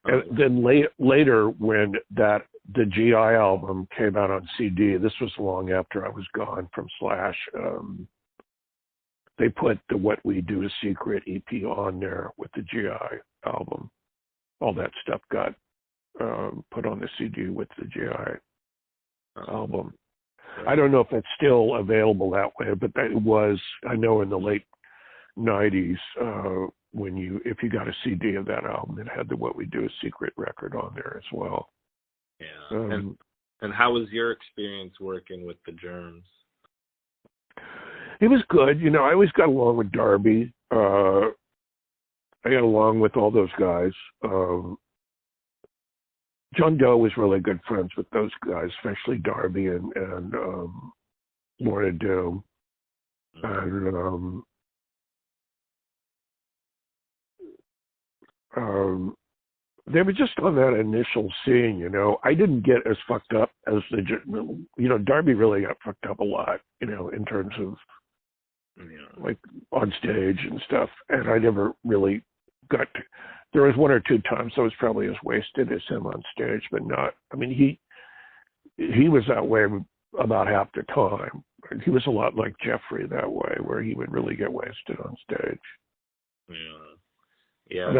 Speaker 1: And then later, when the GI album came out on CD, this was long after I was gone from Slash, they put the What We Do Is Secret EP on there with the GI album. All that stuff got put on the CD with the GI album. I don't know if it's still available that way, but it was, I know in the late 90s, if you got a CD of that album, it had the What We Do Is Secret record on there as well.
Speaker 2: Yeah. And how was your experience working with the Germs?
Speaker 1: It was good. I always got along with Darby. I got along with all those guys. John Doe was really good friends with those guys, especially Darby and Lorna Doom. And they were just on that initial scene, I didn't get as fucked up as Darby really got fucked up a lot, in terms of like on stage and stuff. And I never really there was 1 or 2 times I was probably as wasted as him on stage, but not, he was that way about half the time. He was a lot like Jeffrey that way, where he would really get wasted on stage.
Speaker 2: Yeah.
Speaker 1: And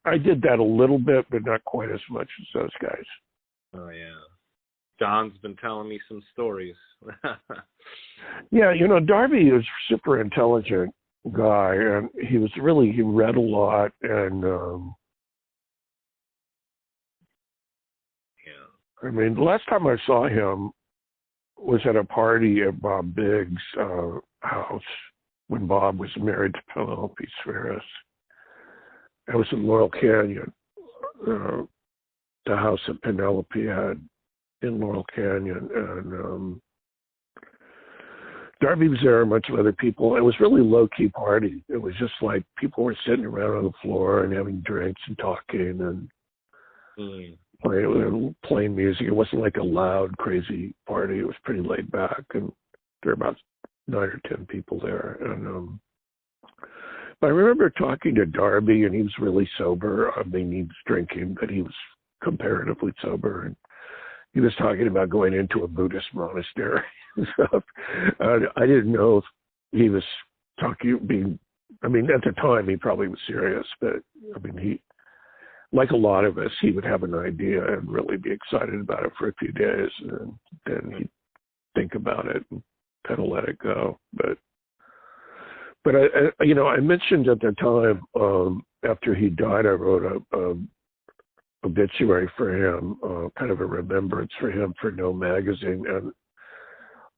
Speaker 1: I did that a little bit, but not quite as much as those guys.
Speaker 2: Oh, yeah. Don's been telling me some stories.
Speaker 1: Yeah, Darby was super intelligent guy, and he read a lot, and the last time I saw him was at a party at Bob Biggs' house when Bob was married to Penelope Spheris. It was in Laurel Canyon, the house that Penelope had in Laurel Canyon, and Darby was there, a bunch of other people. It was really low-key party. It was just like people were sitting around on the floor and having drinks and talking and playing music. It wasn't like a loud, crazy party. It was pretty laid back, and there were about 9 or 10 people there. And but I remember talking to Darby, and he was really sober. He was drinking, but he was comparatively sober, and he was talking about going into a Buddhist monastery and stuff. I didn't know if he was at the time he probably was serious, but like a lot of us, he would have an idea and really be excited about it for a few days, and then he'd think about it and kind of let it go. But I mentioned at the time, after he died, I wrote a obituary for him, kind of a remembrance for him for No Magazine, and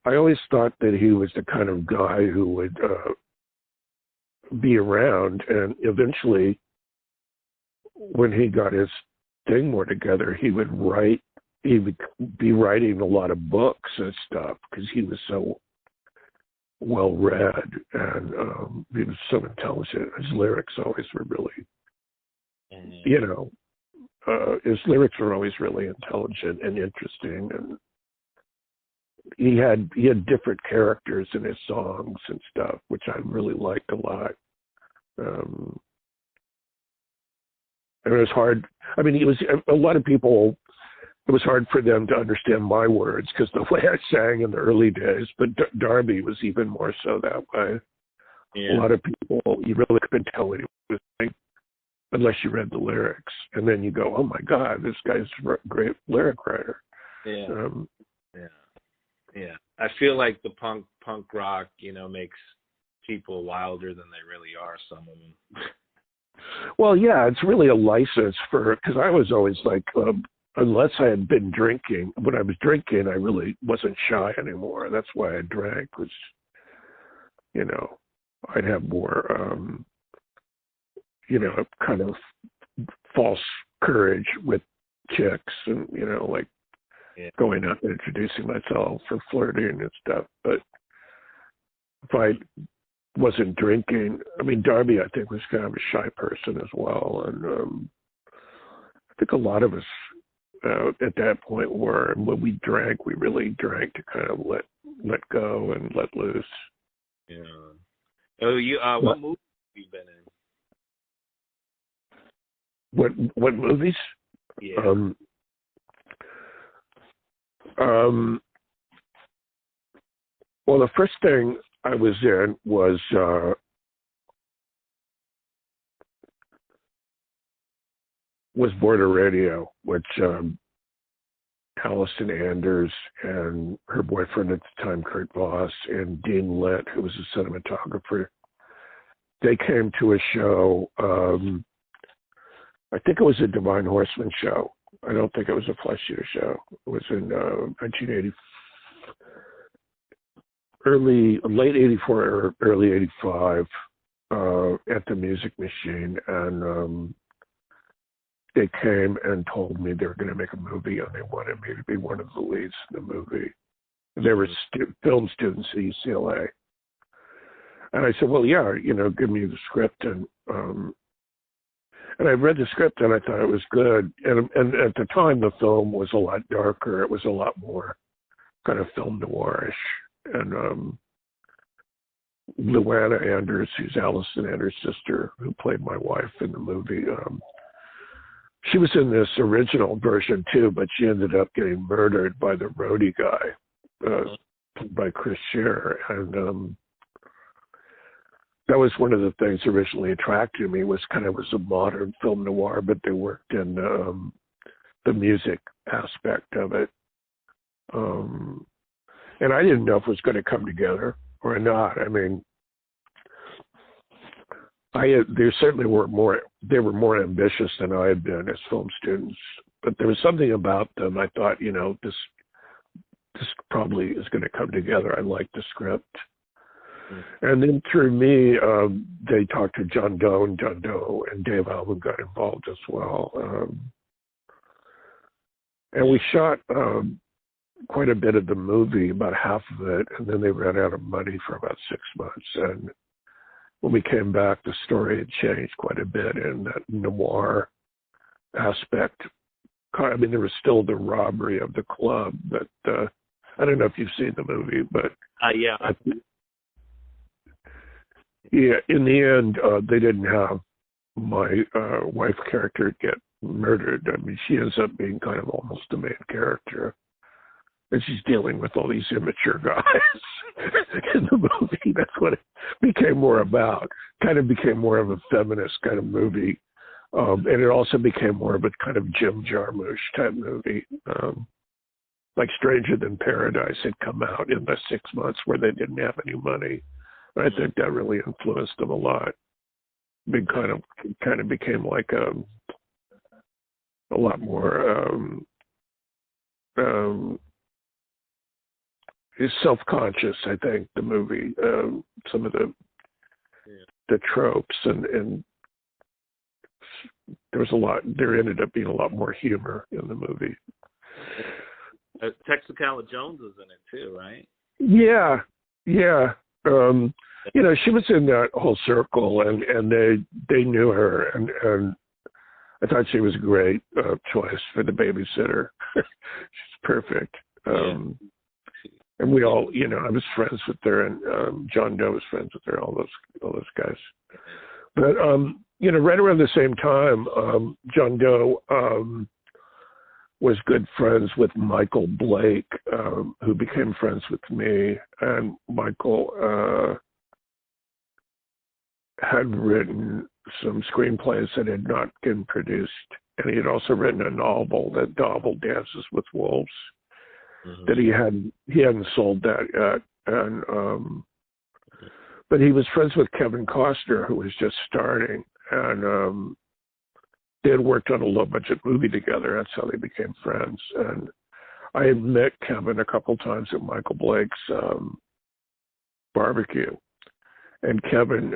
Speaker 1: I always thought that he was the kind of guy who would be around, and eventually, when he got his thing more together, he would be writing a lot of books and stuff because he was so well read, and he was so intelligent. His lyrics always were really, his lyrics were always really intelligent and interesting, and he had different characters in his songs and stuff, which I really liked a lot. And it was hard. I mean, it was a lot of people. It was hard for them to understand my words because the way I sang in the early days. But Darby was even more so that way. Yeah. A lot of people, you really couldn't tell what he was saying unless you read the lyrics, and then you go, "Oh my God, this guy's a great lyric writer."
Speaker 2: Yeah. Yeah. I feel like the punk rock, makes people wilder than they really are. Some of them.
Speaker 1: Well, yeah, it's really a license because I was always like, unless I had been drinking, when I was drinking, I really wasn't shy anymore. That's why I drank, was, I'd have more, kind of false courage with chicks and, going out and introducing myself or flirting and stuff. But if I wasn't drinking, I mean, Darby, I think, was kind of a shy person as well. And I think a lot of us at that point were. And when we drank, we really drank to kind of let go and let loose.
Speaker 2: Yeah. Oh, what movies have you been in?
Speaker 1: What movies?
Speaker 2: Yeah.
Speaker 1: Well, the first thing I was in was Border Radio, which Allison Anders and her boyfriend at the time, Kurt Voss, and Dean Litt, who was a cinematographer, they came to a show. I think it was a Divine Horseman show. I don't think it was a Flesh Eater show. It was in 1980, late 84 or early 85 at the Music Machine. And they came and told me they were going to make a movie and they wanted me to be one of the leads in the movie. They were film students at UCLA. And I said, well, yeah, give me the script. And I read the script and I thought it was good. And at the time, the film was a lot darker. It was a lot more kind of film noirish. And Luana Anders, who's Allison Anders' sister, who played my wife in the movie, she was in this original version too, but she ended up getting murdered by the roadie guy, by Chris Scheer. And that was one of the things that originally attracted me, was kind of as a modern film noir, but they worked in the music aspect of it. And I didn't know if it was going to come together or not. I mean, they certainly were more ambitious than I had been as film students, but there was something about them. I thought, this probably is going to come together. I liked the script. And then through me, they talked to John Doe, and Dave Alvin got involved as well. And we shot quite a bit of the movie, about half of it, and then they ran out of money for about 6 months. And when we came back, the story had changed quite a bit in that noir aspect. I mean, there was still the robbery of the club, but I don't know if you've seen the movie, but
Speaker 2: yeah.
Speaker 1: Yeah, in the end, they didn't have my wife character get murdered. I mean, she ends up being kind of almost the main character. And she's dealing with all these immature guys in the movie. That's what it became more about. Kind of became more of a feminist kind of movie And it also became more of a kind of Jim Jarmusch type movie. Like Stranger Than Paradise had come out in the 6 months where they didn't have any money. I think that really influenced them a lot. It kind of became like a lot more self-conscious. I think the movie, some of the tropes, and there ended up being a lot more humor in the movie.
Speaker 2: Texacala Jones is in it too, right?
Speaker 1: Yeah. She was in that whole circle, and they knew her, and I thought she was a great choice for the babysitter. She's perfect. And we all, I was friends with her, and John Doe was friends with her, all those guys. But right around the same time, John Doe was good friends with Michael Blake, who became friends with me. And Michael had written some screenplays that had not been produced. And he had also written a novel, that novel Dances with Wolves, that he hadn't sold that yet. And but he was friends with Kevin Costner, who was just starting, and they had worked on a low-budget movie together. That's how they became friends. And I had met Kevin a couple times at Michael Blake's barbecue. And Kevin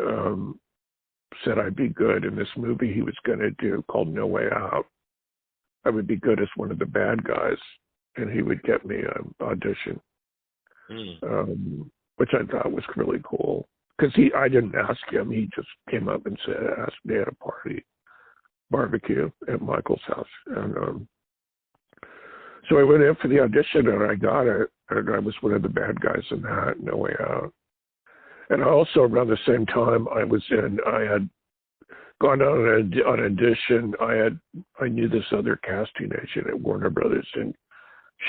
Speaker 1: said I'd be good in this movie he was going to do called No Way Out. I would be good as one of the bad guys, and he would get me an audition, which I thought was really cool. Because I didn't ask him. He just came up and asked me at a barbecue at Michael's house. And so I went in for the audition, and I got it. And I was one of the bad guys in that, No Way Out. And also around the same time I had gone on an audition. I knew this other casting agent at Warner Brothers, and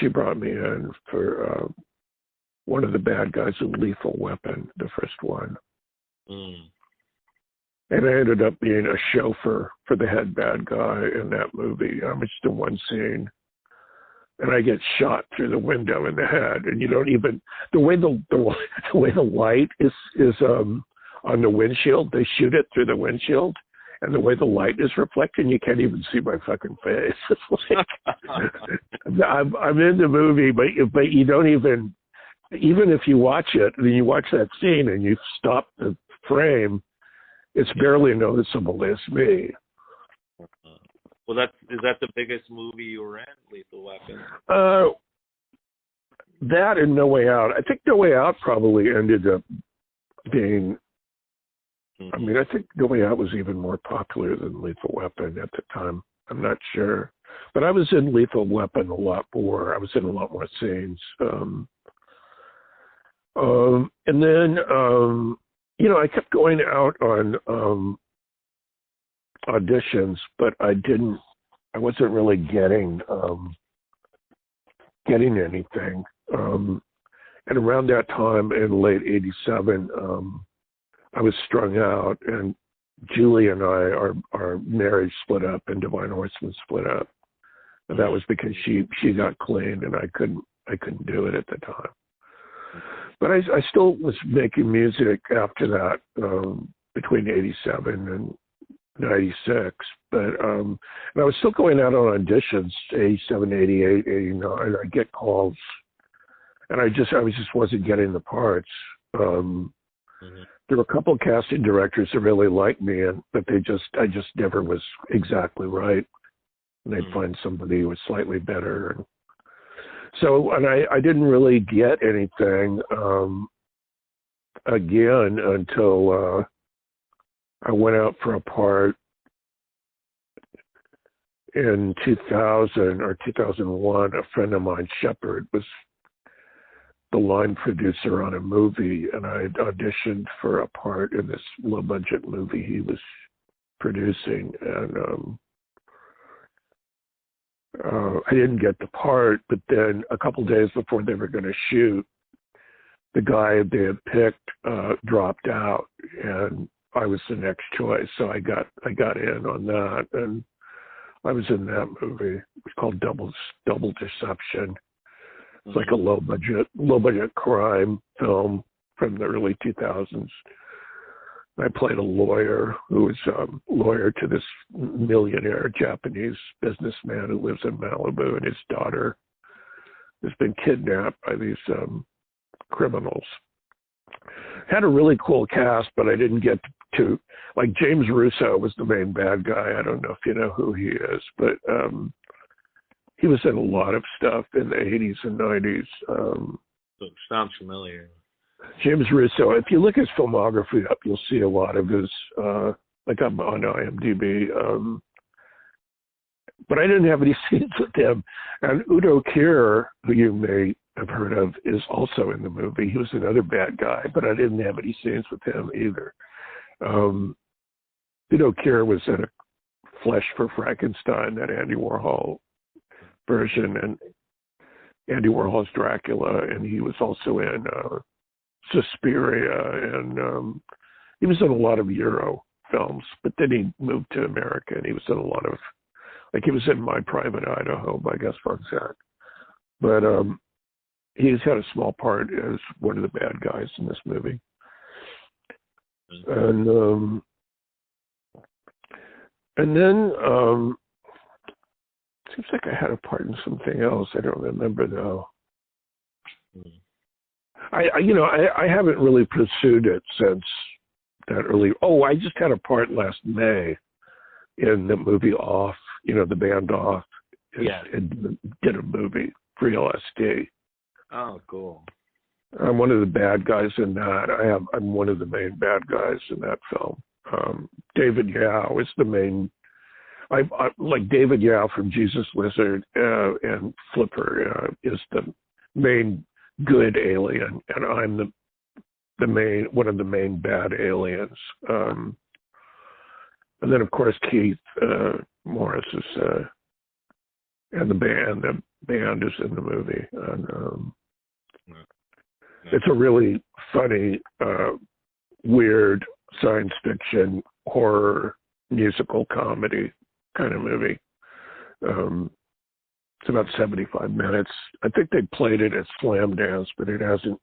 Speaker 1: she brought me in for one of the bad guys in Lethal Weapon, the first one. And I ended up being a chauffeur for the head bad guy in that movie. I'm just in one scene, and I get shot through the window in the head. And you don't even the way the light is on the windshield. They shoot it through the windshield, and the way the light is reflecting, you can't even see my fucking face. It's like I'm in the movie, but you don't even if you watch it and you watch that scene and you stop the frame, it's barely noticeable as me.
Speaker 2: Well, is that the biggest movie you were in, Lethal Weapon?
Speaker 1: That and No Way Out. I think No Way Out probably ended up being. I mean, I think No Way Out was even more popular than Lethal Weapon at the time. I'm not sure, but I was in Lethal Weapon a lot more. I was in a lot more scenes. And then, I kept going out on auditions, but I wasn't really getting anything. And around that time in late '87, I was strung out, and Julie and I, our marriage split up, and Divine Horseman split up. And that was because she got clean, and I couldn't do it at the time. But I still was making music after that, between '87 and '96. But and I was still going out on auditions, '87, '88, '89. I get calls, and I just wasn't getting the parts. There were a couple of casting directors that really liked me, but I just never was exactly right. And they'd find somebody who was slightly better. So, and I didn't really get anything again until I went out for a part in 2000 or 2001. A friend of mine, Shepard, was the line producer on a movie, and I auditioned for a part in this low-budget movie he was producing, and I didn't get the part, but then a couple days before they were going to shoot, the guy they had picked dropped out, and I was the next choice, so I got in on that, and I was in that movie. It was called Double Deception. It's like a low budget crime film from the early 2000s. I played a lawyer who was a lawyer to this millionaire Japanese businessman who lives in Malibu, and his daughter has been kidnapped by these criminals. Had a really cool cast, but I didn't get to, like, James Russo was the main bad guy. I don't know if you know who he is, but he was in a lot of stuff in the 80s and 90s.
Speaker 2: Sounds familiar.
Speaker 1: James Russo, if you look his filmography up, you'll see a lot of his, like I'm on IMDb, but I didn't have any scenes with him. And Udo Kier, who you may have heard of, is also in the movie. He was another bad guy, but I didn't have any scenes with him either. Udo Kier was in a Flesh for Frankenstein, that Andy Warhol version, and Andy Warhol's Dracula, and he was also in Suspiria, and he was in a lot of Euro films, but then he moved to America, and he was in a lot of, like, he was in My Private Idaho by Gus Van Sant. But he's had a small part as one of the bad guys in this movie. And then seems like I had a part in something else. I don't remember though. I haven't really pursued it since that early. Oh, I just had a part last May in the movie Off. The band Off.
Speaker 2: Yeah.
Speaker 1: It did a movie for LSD.
Speaker 2: Oh, cool.
Speaker 1: I'm one of the bad guys in that. I'm one of the main bad guys in that film. David Yao is the main. I like David Yao from Jesus Lizard and Flipper is the main good alien, and I'm the main one of the main bad aliens. And then of course Keith Morris is and the band is in the movie. And it's a really funny, weird science fiction horror musical comedy kind of movie. It's about 75 minutes. I think they played it at Slam Dance, but it hasn't.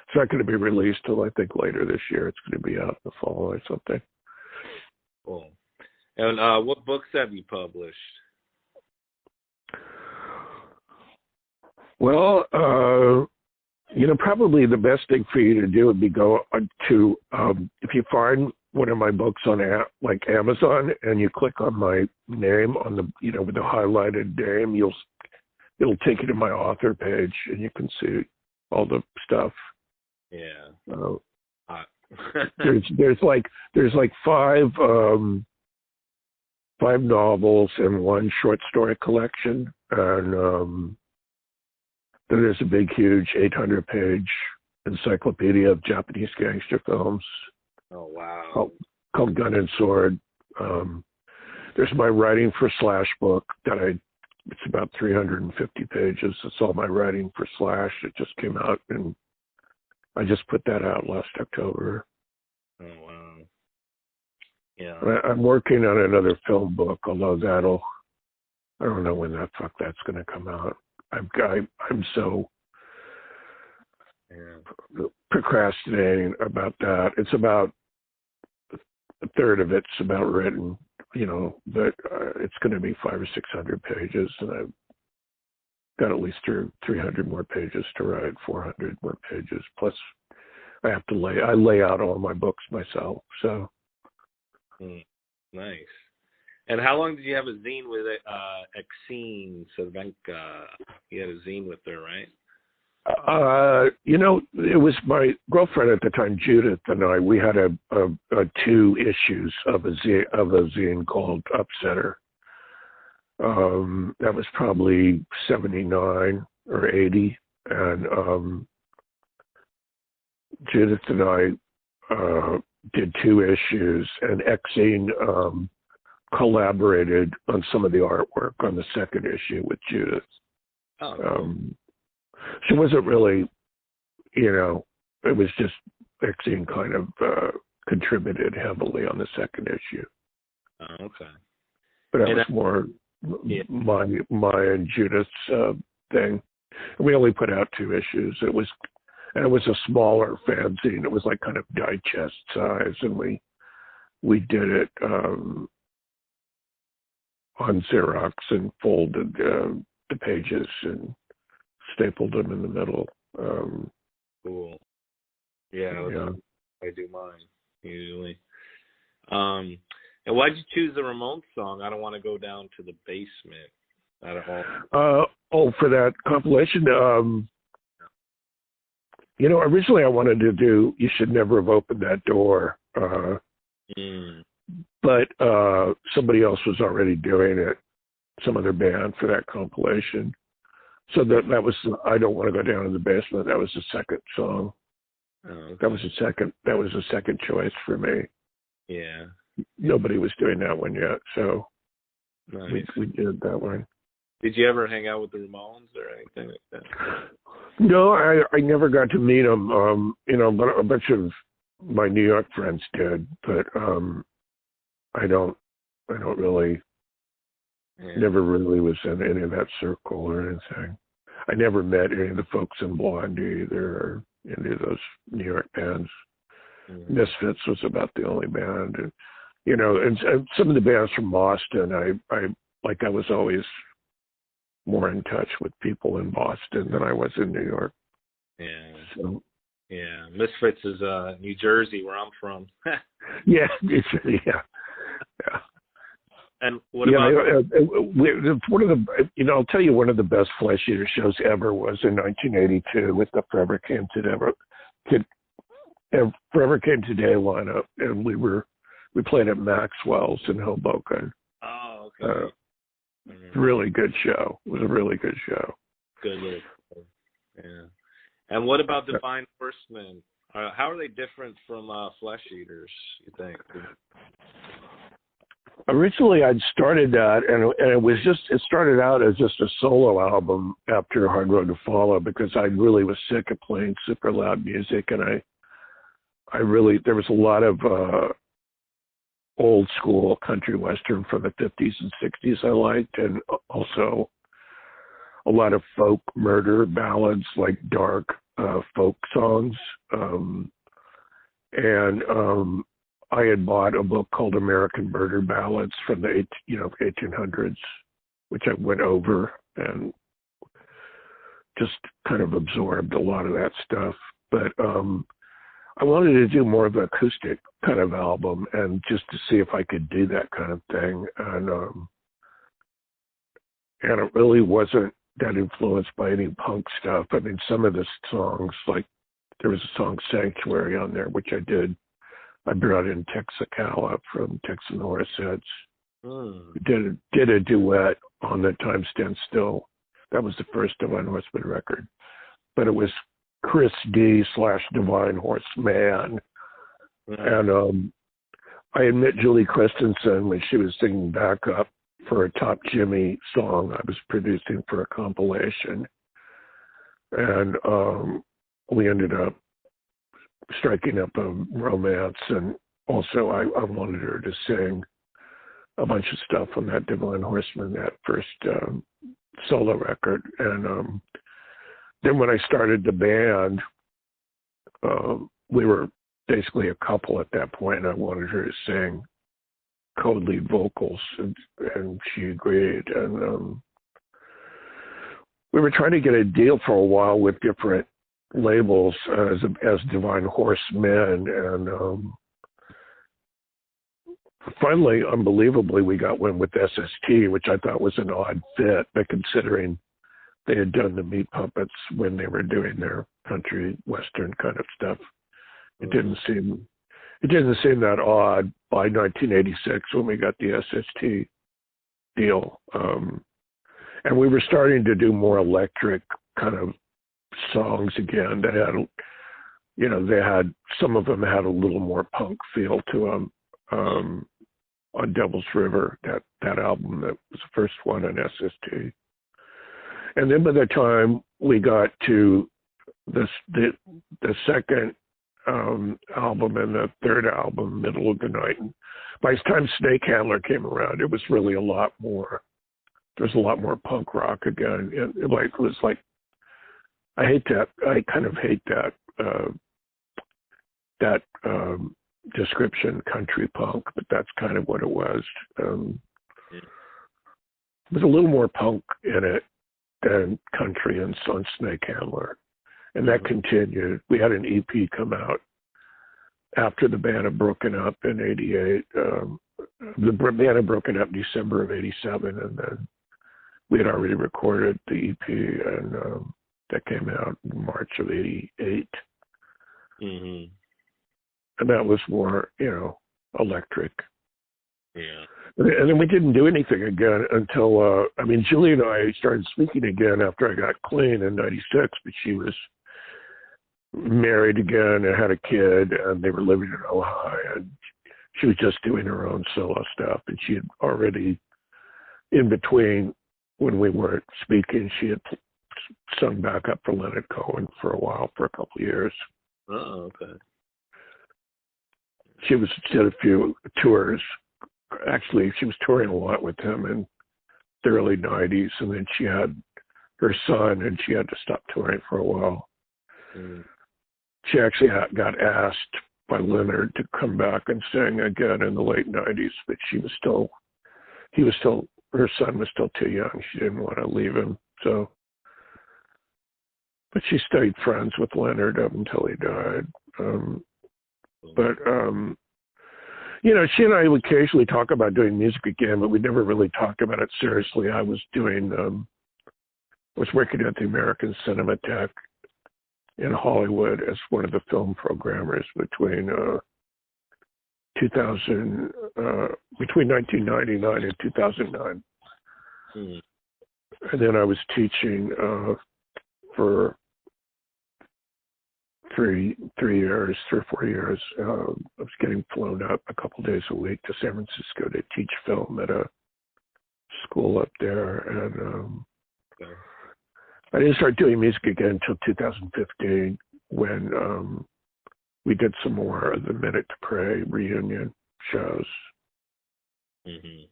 Speaker 1: It's not going to be released till I think later this year. It's going to be out in the fall or something.
Speaker 2: Cool. And what books have you published?
Speaker 1: Well, probably the best thing for you to do would be go to if you find one of my books on like Amazon and you click on my name on the with the highlighted name, it'll take you to my author page and you can see all the stuff.
Speaker 2: Yeah.
Speaker 1: There's like five novels and one short story collection, and then there's a big, huge 800-page encyclopedia of Japanese gangster films.
Speaker 2: Oh, wow.
Speaker 1: Called Gun and Sword. There's my Writing for Slash book it's about 350 pages. It's all my writing for Slash. It just came out, and I just put that out last October.
Speaker 2: Oh, wow. Yeah.
Speaker 1: I'm working on another film book, although I don't know when that's going to come out. I'm so procrastinating about that. It's about a third of it's about written, but it's going to be 500 or 600 pages, and I've got at least 300 more pages to write, 400 more pages. Plus, I have to lay out all my books myself. So
Speaker 2: nice. And how long did you have a zine with Exene Cervenka? You had a zine with her, right?
Speaker 1: It was my girlfriend at the time, Judith, and we had a 2 issues of a zine called Upsetter. That was probably 79 or 80, and Judith and I did 2 issues, and Exene collaborated on some of the artwork on the second issue with Judith.
Speaker 2: Oh, cool.
Speaker 1: She wasn't really, it was just Exene kind of contributed heavily on the second issue.
Speaker 2: Oh, okay.
Speaker 1: But that was more my and Judith's thing. We only put out 2 issues. It was a smaller fanzine. It was like kind of digest size, and we did it on Xerox and folded the pages and stapled them in the middle.
Speaker 2: Cool. Yeah. I do mine usually. And why'd you choose the Ramones song? I don't want to go down to the basement at all.
Speaker 1: For that compilation, originally I wanted to do "You Should Never Have Opened That Door," but somebody else was already doing it, some other band for that compilation. So that was "I Don't Want to Go Down in the Basement." That was the second song.
Speaker 2: Oh, okay.
Speaker 1: That was the second choice for me.
Speaker 2: Yeah.
Speaker 1: Nobody was doing that one yet, so
Speaker 2: nice.
Speaker 1: we did that one.
Speaker 2: Did you ever hang out with the Ramones or anything like that?
Speaker 1: No, I never got to meet them. But a bunch of my New York friends did, but I don't really, never really was in any of that circle or anything. I never met any of the folks in Blondie either, or any of those New York bands. Mm-hmm. Misfits was about the only band, and and some of the bands from Boston. I was always more in touch with people in Boston than I was in New York.
Speaker 2: Yeah.
Speaker 1: So,
Speaker 2: yeah, Misfits is New Jersey, where I'm from.
Speaker 1: yeah.
Speaker 2: And what about?
Speaker 1: One of the, I'll tell you, one of the best Flesh Eater shows ever was in 1982 with the Forever Came Today lineup, and we played at Maxwell's in Hoboken.
Speaker 2: Oh, okay.
Speaker 1: Really good show. It was a really good show.
Speaker 2: Good little show. Yeah. And what about Divine Horsemen? How are they different from Flesh Eaters, you think?
Speaker 1: Originally, I'd started that, and it started out as just a solo album after Hard Road to Follow, because I really was sick of playing super loud music, and there was a lot of old school country western from the 50s and 60s I liked, and also a lot of folk murder ballads, like dark folk songs. I had bought a book called American Murder Ballads from the 1800s, which I went over and just kind of absorbed a lot of that stuff. But I wanted to do more of an acoustic kind of album, and just to see if I could do that kind of thing. And it really wasn't that influenced by any punk stuff. I mean, some of the songs, like there was a song Sanctuary on there, which I brought in Texacala from Texan Horseheads. Did a duet on the Time Stand Still. That was the first Divine Horseman record. But it was Chris D / Divine Horseman. And I had met Julie Christensen when she was singing backup for a Top Jimmy song I was producing for a compilation. And we ended up striking up a romance, and also I wanted her to sing a bunch of stuff on that Divine Horseman, that first solo record. And then when I started the band, we were basically a couple at that point, and I wanted her to sing co-lead vocals, and she agreed. And we were trying to get a deal for a while with different labels as Divine Horsemen, and finally, unbelievably, we got one with SST, which I thought was an odd fit, but considering they had done the Meat Puppets when they were doing their country western kind of stuff, it didn't seem that odd by 1986 when we got the SST deal. And we were starting to do more electric kind of songs again that had, some of them had a little more punk feel to them. On Devil's River, that album that was the first one on SST. And then by the time we got to the second album and the third album, Middle of the Night. And by the time Snake Handler came around, it was really a lot more. There was a lot more punk rock again. It was like, I hate that. I kind of hate that description, country punk, but that's kind of what it was. There was a little more punk in it than country and on Snake Handler. And that continued. We had an EP come out after the band had broken up in '88. The band had broken up in December of '87, and then we had already recorded the EP, and that came out in March of '88.
Speaker 2: Mm-hmm.
Speaker 1: And that was more, electric.
Speaker 2: Yeah.
Speaker 1: And then we didn't do anything again until, Julie and I started speaking again after I got clean in '96, but she was married again and had a kid, and they were living in Ojai, and she was just doing her own solo stuff. And she had already, in between when we weren't speaking, she had sung back up for Leonard Cohen for a while, for a couple of years.
Speaker 2: Oh, okay.
Speaker 1: She did a few tours. Actually, she was touring a lot with him in the early '90s, and then she had her son, and she had to stop touring for a while.
Speaker 2: Mm.
Speaker 1: She actually got asked by Leonard to come back and sing again in the late '90s, but her son was still too young. She didn't want to leave him, so. But she stayed friends with Leonard up until he died. She and I would occasionally talk about doing music again, but we never really talked about it seriously. I was working at the American Cinematheque in Hollywood as one of the film programmers between 1999 and 2009.
Speaker 2: Mm.
Speaker 1: And then I was teaching for 3 or 4 years. I was getting flown up a couple days a week to San Francisco to teach film at a school up there. And I didn't start doing music again until 2015 when we did some more of the Minute to Pray reunion shows.
Speaker 2: Mm-hmm.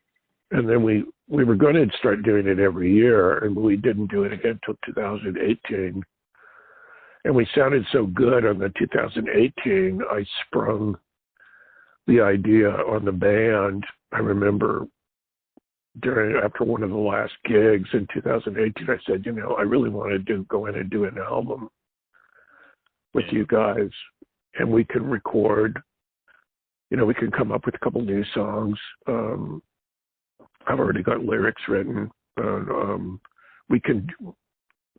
Speaker 1: And then we were going to start doing it every year, and we didn't do it again until 2018. And we sounded so good on the 2018, I sprung the idea on the band. I remember after one of the last gigs in 2018, I said, I really want to go in and do an album with you guys, and we could record, we could come up with a couple new songs. I've already got lyrics written. We can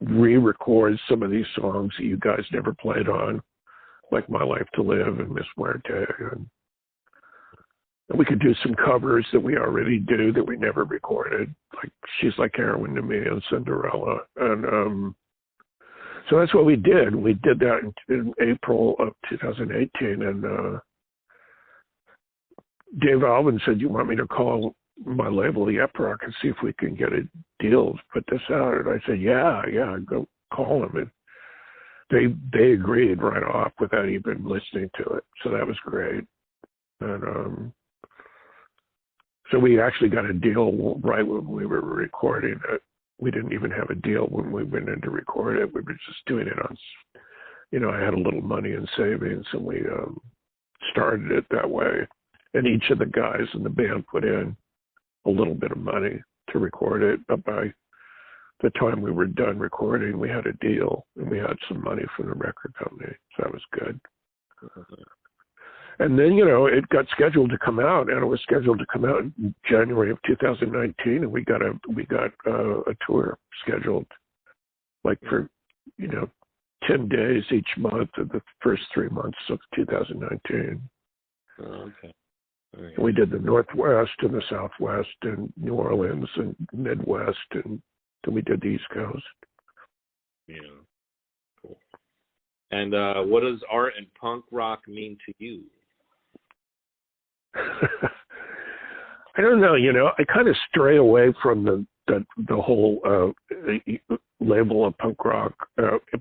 Speaker 1: re-record some of these songs that you guys never played on, like My Life to Live and Miss Muerte. And we could do some covers that we already do that we never recorded, like She's Like Heroin to Me and Cinderella. And so that's what we did. We did that in April of 2018. And Dave Alvin said, "You want me to call my label, the Eprock, and see if we can get a deal to put this out?" And I said, yeah, go call them. And they agreed right off without even listening to it. So that was great. And so we actually got a deal right when we were recording it. We didn't even have a deal when we went in to record it. We were just doing it on, I had a little money in savings, and we started it that way. And each of the guys in the band put in a little bit of money to record it. But by the time we were done recording, we had a deal, and we had some money from the record company. So that was good. And then, it got scheduled to come out, and it was scheduled to come out in January of 2019, and we got a tour scheduled, like for, 10 days each month of the first 3 months of 2019.
Speaker 2: Oh, okay. Right.
Speaker 1: We did the Northwest and the Southwest and New Orleans and Midwest, and then we did the East Coast.
Speaker 2: Yeah, cool. And what does art and punk rock mean to you?
Speaker 1: I don't know. I kind of stray away from the whole label of punk rock.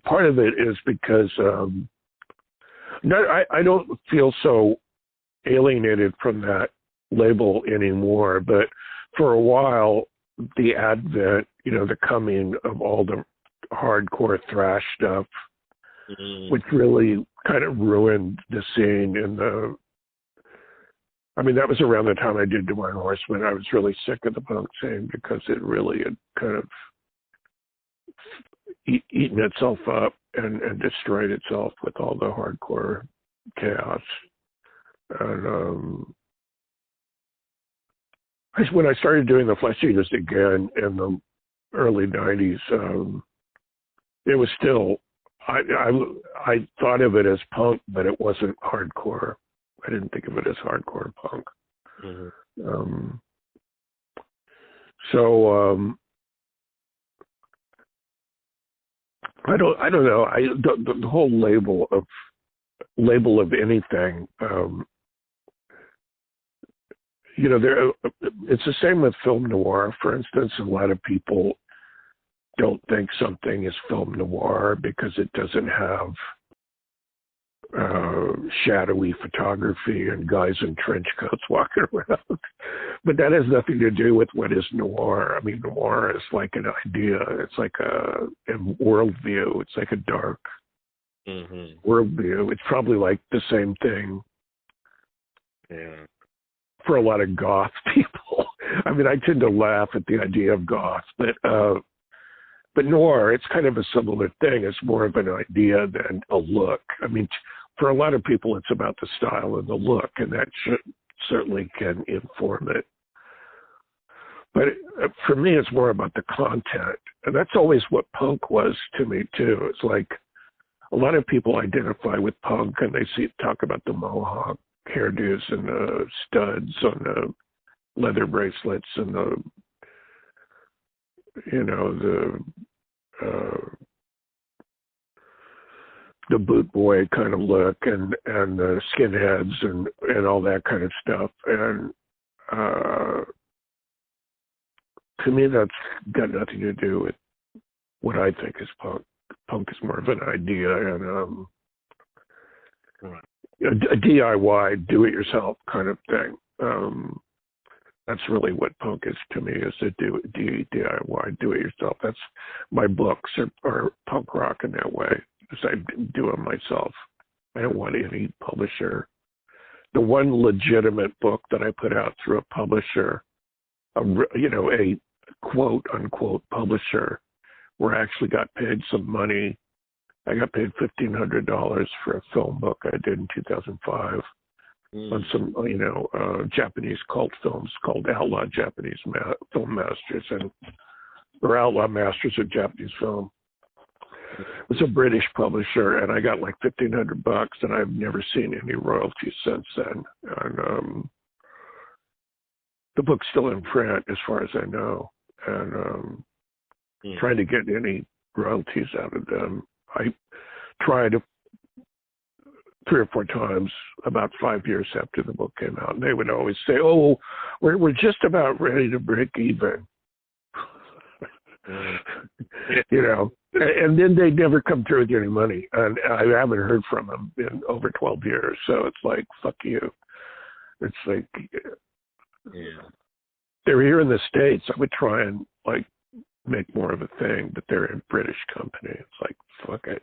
Speaker 1: Part of it is because No, I don't feel so alienated from that label anymore, but for a while, the advent, the coming of all the hardcore thrash stuff, which really kind of ruined the scene that was around the time I did Divine Horseman. I was really sick of the punk scene because it really had kind of eaten itself up and destroyed itself with all the hardcore chaos. And when I started doing the Flesh Eaters again in the early 90s, it was still, I thought of it as punk, but it wasn't hardcore. I didn't think of it as hardcore punk. I don't know. The whole label of anything, it's the same with film noir. For instance, a lot of people don't think something is film noir because it doesn't have shadowy photography and guys in trench coats walking around. But that has nothing to do with what is noir. I mean, noir is like an idea. It's like a worldview. It's like a dark worldview. It's probably like the same thing for a lot of goth people. I mean, I tend to laugh at the idea of goth, but noir, it's kind of a similar thing. It's more of an idea than a look. I mean, for a lot of people, it's about the style and the look, and that certainly can inform it. But for me, it's more about the content. And that's always what punk was to me, too. It's like a lot of people identify with punk, and they talk about the mohawk hairdos and the studs on the leather bracelets and the boot boy kind of look and the skinheads and all that kind of stuff. And to me, that's got nothing to do with what I think is punk. Punk is more of an idea and a DIY, do-it-yourself kind of thing. That's really what punk is to me, is to do DIY, do-it-yourself. That's my books are punk rock in that way, because I do them myself. I don't want any publisher. The one legitimate book that I put out through a publisher, a quote-unquote publisher, where I actually got paid some money. I got paid $1,500 for a film book I did in 2005 on some, Japanese cult films called Outlaw Japanese Film Masters or Outlaw Masters of Japanese Film. It was a British publisher, and I got like $1,500, and I've never seen any royalties since then. And the book's still in print, as far as I know, and trying to get any royalties out of them. I tried 3 or 4 times about 5 years after the book came out, and they would always say, "Oh, we're just about ready to break even," and then they never come through with any money, and I haven't heard from them in over 12 years. So it's like, fuck you. It's like, they're here in the States. I would try and like make more of a thing, but they're a British company. It's like, fuck it.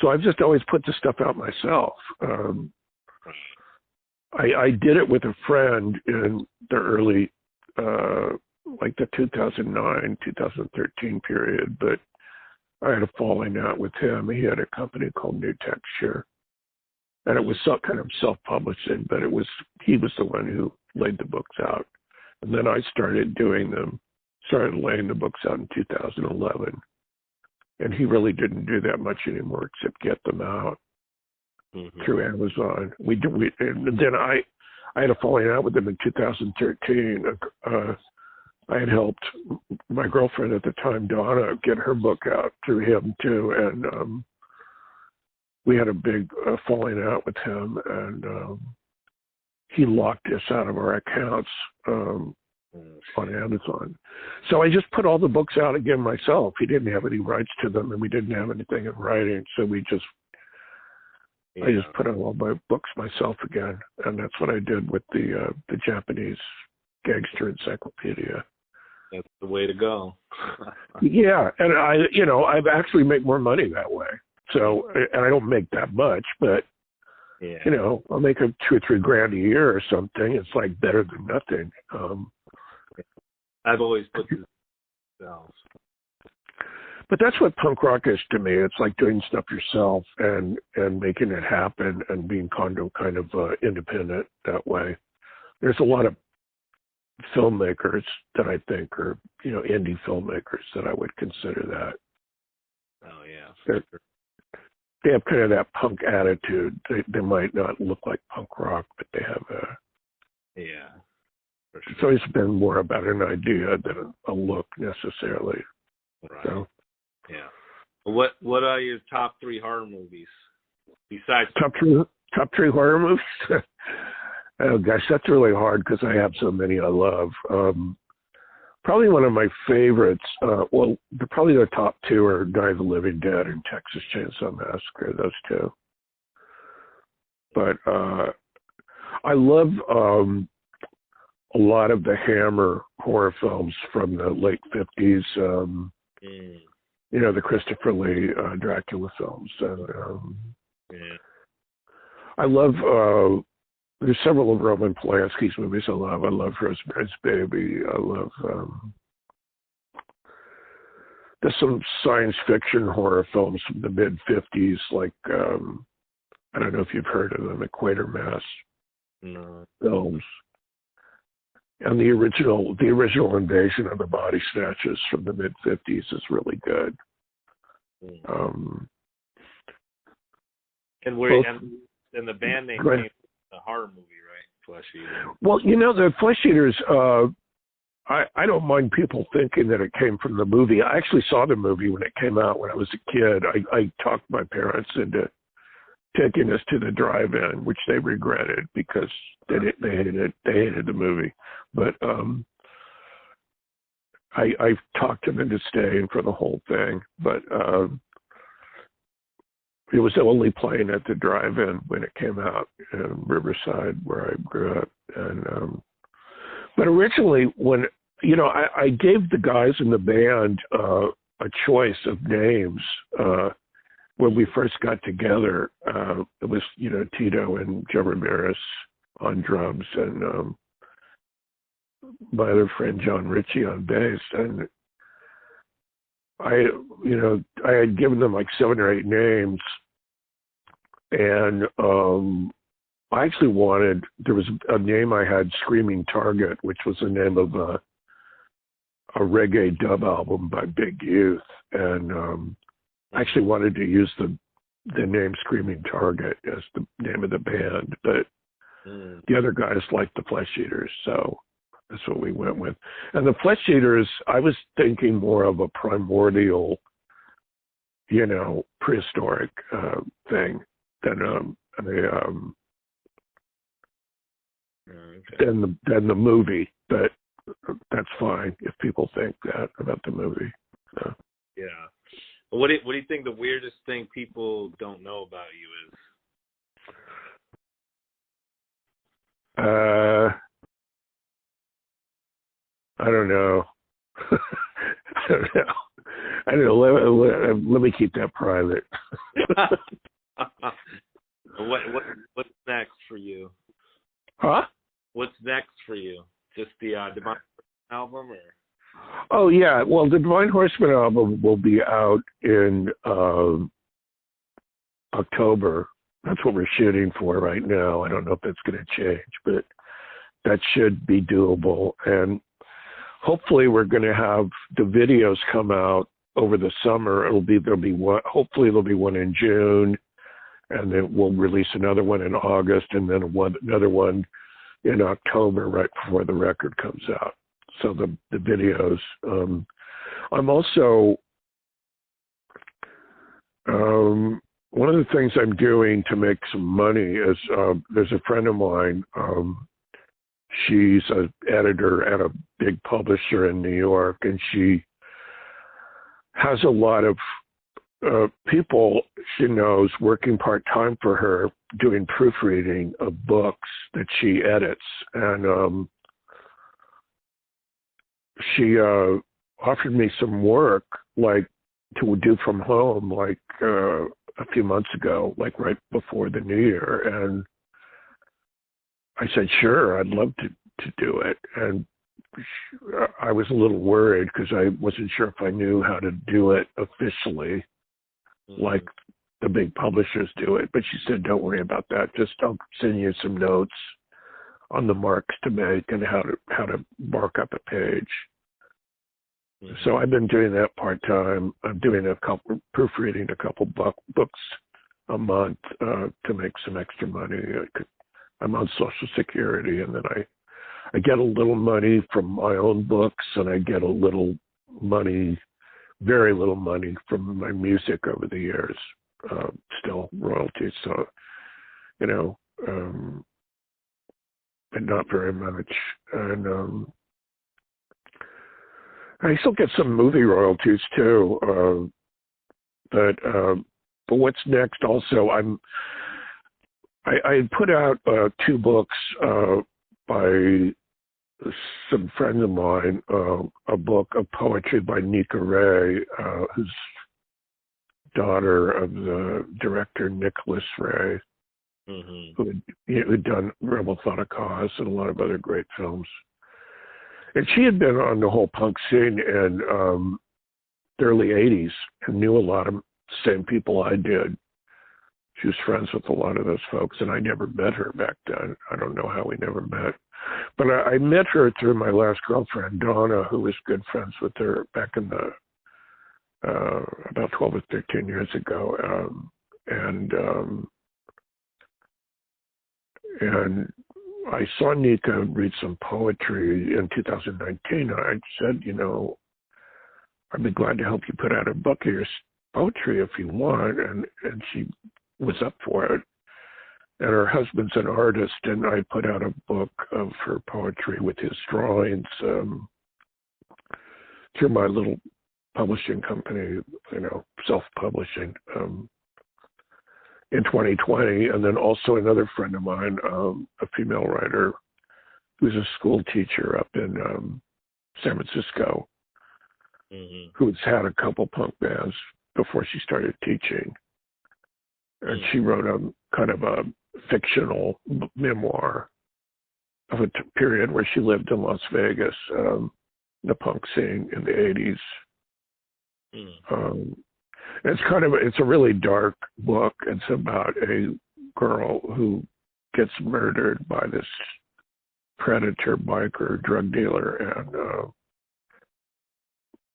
Speaker 1: So I've just always put the stuff out myself. I did it with a friend in the early, like the 2009, 2013 period, but I had a falling out with him. He had a company called New Texture, and it was kind of self-publishing, but he was the one who laid the books out. And then I started laying the books out in 2011. And he really didn't do that much anymore except get them out through Amazon. And then I had a falling out with him in 2013. I had helped my girlfriend at the time, Donna, get her book out through him too. And we had a big falling out with him, and he locked us out of our accounts on Amazon. So I just put all the books out again myself. He didn't have any rights to them, and we didn't have anything in writing. So we just I just put out all my books myself again, and that's what I did with the Japanese gangster encyclopedia.
Speaker 2: That's the way to go.
Speaker 1: Yeah, and I've actually made more money that way. So, and I don't make that much, but I'll make $2 or $3 grand a year or something. It's like better than nothing.
Speaker 2: I've always put this myself.
Speaker 1: But that's what punk rock is to me. It's like doing stuff yourself and making it happen and being kind of independent that way. There's a lot of filmmakers that I think are, indie filmmakers that I would consider that.
Speaker 2: Oh, yeah. For sure.
Speaker 1: They have kind of that punk attitude. They might not look like punk rock, but they have
Speaker 2: yeah. For sure.
Speaker 1: It's always been more about an idea than a look necessarily.
Speaker 2: Right.
Speaker 1: So.
Speaker 2: Yeah. What are your top 3 horror movies besides
Speaker 1: top three horror movies? Oh gosh, that's really hard because I have so many I love. Probably one of my favorites. Probably the top 2 are Night of the Living Dead and Texas Chainsaw Massacre. Those 2. But I love a lot of the Hammer horror films from the late 50s. The Christopher Lee Dracula films. And I love, there's several of Roman Polanski's movies I love. I love Rosemary's Baby. I love, there's some science fiction horror films from the mid-50s, like, I don't know if you've heard of them, the Quatermass films. And the original Invasion of the Body Snatchers from the mid-50s is really good.
Speaker 2: And the band name came from the horror movie, right? Flesh Eater.
Speaker 1: Well, the Flesh Eaters, I don't mind people thinking that it came from the movie. I actually saw the movie when it came out when I was a kid. I talked my parents into taking us to the drive-in, which they regretted because they hated the movie. But I talked them into staying for the whole thing. But it was only playing at the drive-in when it came out in Riverside, where I grew up. And but originally, when I gave the guys in the band a choice of names. When we first got together, it was, Tito and Joe Ramirez on drums and my other friend John Ritchie on bass. And I had given them like 7 or 8 names. And I actually there was a name I had, Screaming Target, which was the name of a reggae dub album by Big Youth. And I actually wanted to use the name Screaming Target as the name of the band, but the other guys liked the Flesh Eaters, so that's what we went with. And the Flesh Eaters, I was thinking more of a primordial, prehistoric thing than than the movie, but that's fine if people think that about the movie. So.
Speaker 2: Yeah. What do you think the weirdest thing people don't know about you is?
Speaker 1: I don't know. I don't know. Let me keep that private.
Speaker 2: What's next for you?
Speaker 1: Huh?
Speaker 2: What's next for you? Just the Divine album, or?
Speaker 1: Oh yeah. Well, the Divine Horseman album will be out in October. That's what we're shooting for right now. I don't know if that's going to change, but that should be doable. And hopefully, we're going to have the videos come out over the summer. There'll be one. Hopefully, there'll be one in June, and then we'll release another one in August, and then another one in October, right before the record comes out. So the videos. I'm also one of the things I'm doing to make some money is there's a friend of mine. She's an editor at a big publisher in New York, and she has a lot of people she knows working part-time for her doing proofreading of books that she edits. And she offered me some work, like, to do from home, like, a few months ago, like right before the new year. And I said, sure, I'd love to do it. And I was a little worried because I wasn't sure if I knew how to do it officially, like the big publishers do it. But she said, don't worry about that. Just I'll send you some notes on the marks to make and how to mark up a page. So I've been doing that part-time. I'm doing proofreading a couple books a month to make some extra money. I'm on Social Security, and then I get a little money from my own books, and I get a little money, very little money from my music over the years, still royalties. So, and not very much. And I still get some movie royalties too. But what's next? Also, I put out 2 books by some friends of mine. A book of poetry by Nika Ray, who's daughter of the director Nicholas Ray, who had done Rebel Without a Cause and a lot of other great films. And she had been on the whole punk scene in the early 80s and knew a lot of the same people I did. She was friends with a lot of those folks, and I never met her back then. I don't know how we never met. But I met her through my last girlfriend, Donna, who was good friends with her back in the about 12 or 13 years ago. And I saw Nika read some poetry in 2019. I said, I'd be glad to help you put out a book of your poetry if you want. And she was up for it. And her husband's an artist, and I put out a book of her poetry with his drawings through my little publishing company, self-publishing, in 2020. And then also another friend of mine, a female writer who's a school teacher up in San Francisco, who's had a couple punk bands before she started teaching. And she wrote a kind of a fictional memoir of a period where she lived in Las Vegas, the punk scene in the 80s. It's a really dark book. It's about a girl who gets murdered by this predator biker drug dealer, and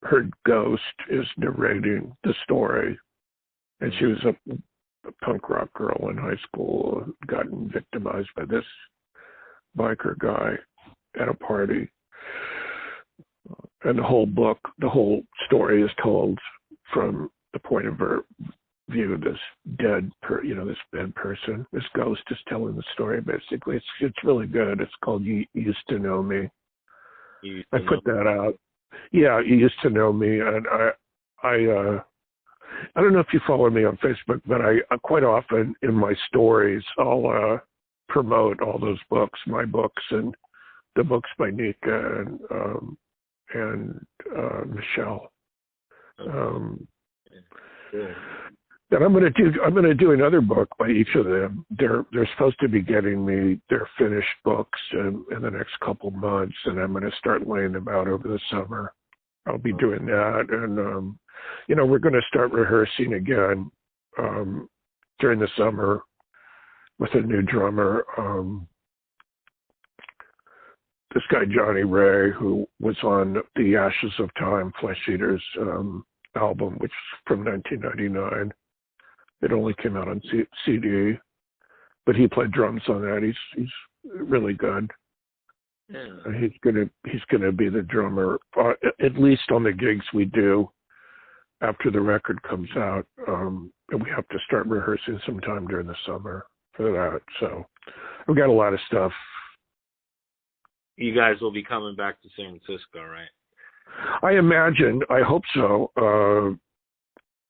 Speaker 1: her ghost is narrating the story. And she was a punk rock girl in high school, gotten victimized by this biker guy at a party. And the whole story is told from the point of her view, this dead person. This ghost is telling the story, basically. It's really good. It's called You Used to Know Me. I put that out. Yeah, You Used to Know Me. And I don't know if you follow me on Facebook, but I quite often in my stories, I'll promote all those books, my books, and the books by Nika and Michelle. And I'm going to do another book by each of them. They're supposed to be getting me their finished books in the next couple months, and I'm going to start laying them out over the summer. I'll be doing that, and we're going to start rehearsing again during the summer with a new drummer. This guy Johnny Ray, who was on the Ashes of Time Flesh Eaters album, which is from 1999. It only came out on CD, but he played drums on that. He's really good. Yeah. He's gonna be the drummer, at least on the gigs we do after the record comes out. And we have to start rehearsing sometime during the summer for that. So we've got a lot of stuff.
Speaker 2: You guys will be coming back to San Francisco, right?
Speaker 1: I imagine. I hope so.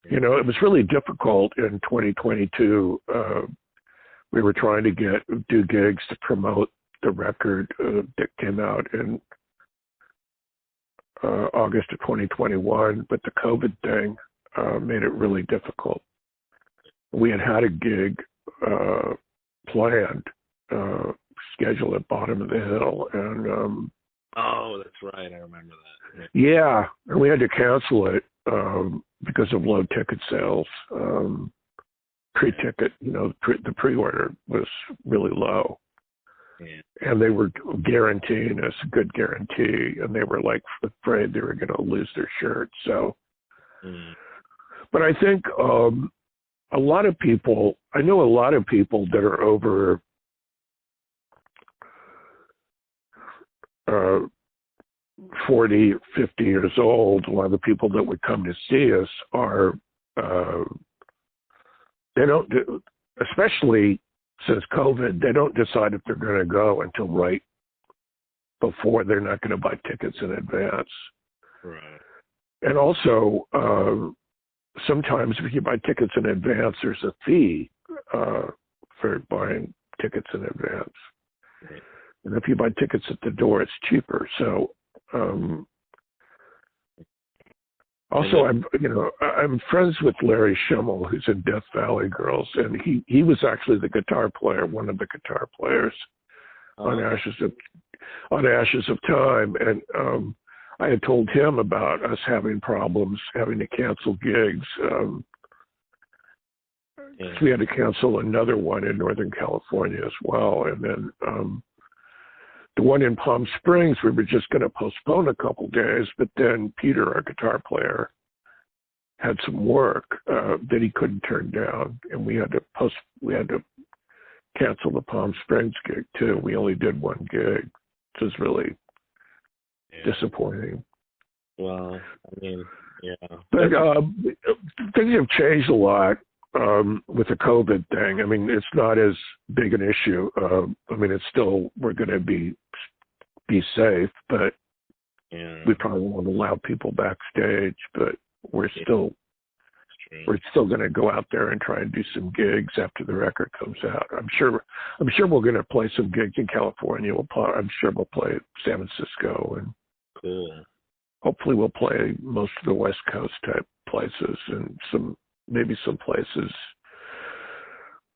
Speaker 1: You know, it was really difficult in 2022. We were trying to do gigs to promote the record that came out in August of 2021, but the COVID thing made it really difficult. We had a gig planned, scheduled at Bottom of the Hill, and
Speaker 2: oh, that's right, I remember that.
Speaker 1: yeah, and we had to cancel it because of low ticket sales. Pre-ticket, you know, the pre-order was really low. Yeah. And they were guaranteeing us a good guarantee, and they were like afraid they were going to lose their shirt. So, but I think a lot of people, I know a lot of people that are over 40, 50 years old. A lot of the people that would come to see us are, they don't do, especially since COVID, they don't decide if they're going to go until right before. They're not going to buy tickets in advance.
Speaker 2: Right.
Speaker 1: And also, sometimes if you buy tickets in advance, there's a fee for buying tickets in advance. Right. And if you buy tickets at the door, it's cheaper. So, also, I'm friends with Larry Schimmel, who's in Death Valley Girls, and he was actually the guitar player, one of the guitar players on Ashes of Time, and I had told him about us having problems having to cancel gigs. We had to cancel another one in Northern California as well, and then the one in Palm Springs, we were just going to postpone a couple days, but then Peter, our guitar player, had some work that he couldn't turn down, and we had to cancel the Palm Springs gig too. We only did one gig, which was really disappointing.
Speaker 2: Well, I mean, yeah.
Speaker 1: But things have changed a lot with the COVID thing. I mean, it's not as big an issue. I mean, it's still, we're going to be safe, but we probably won't allow people backstage, but we're still going to go out there and try and do some gigs after the record comes out. I'm sure we're going to play some gigs in California. I'm sure we'll play San Francisco, and hopefully we'll play most of the West Coast type places, and maybe some places,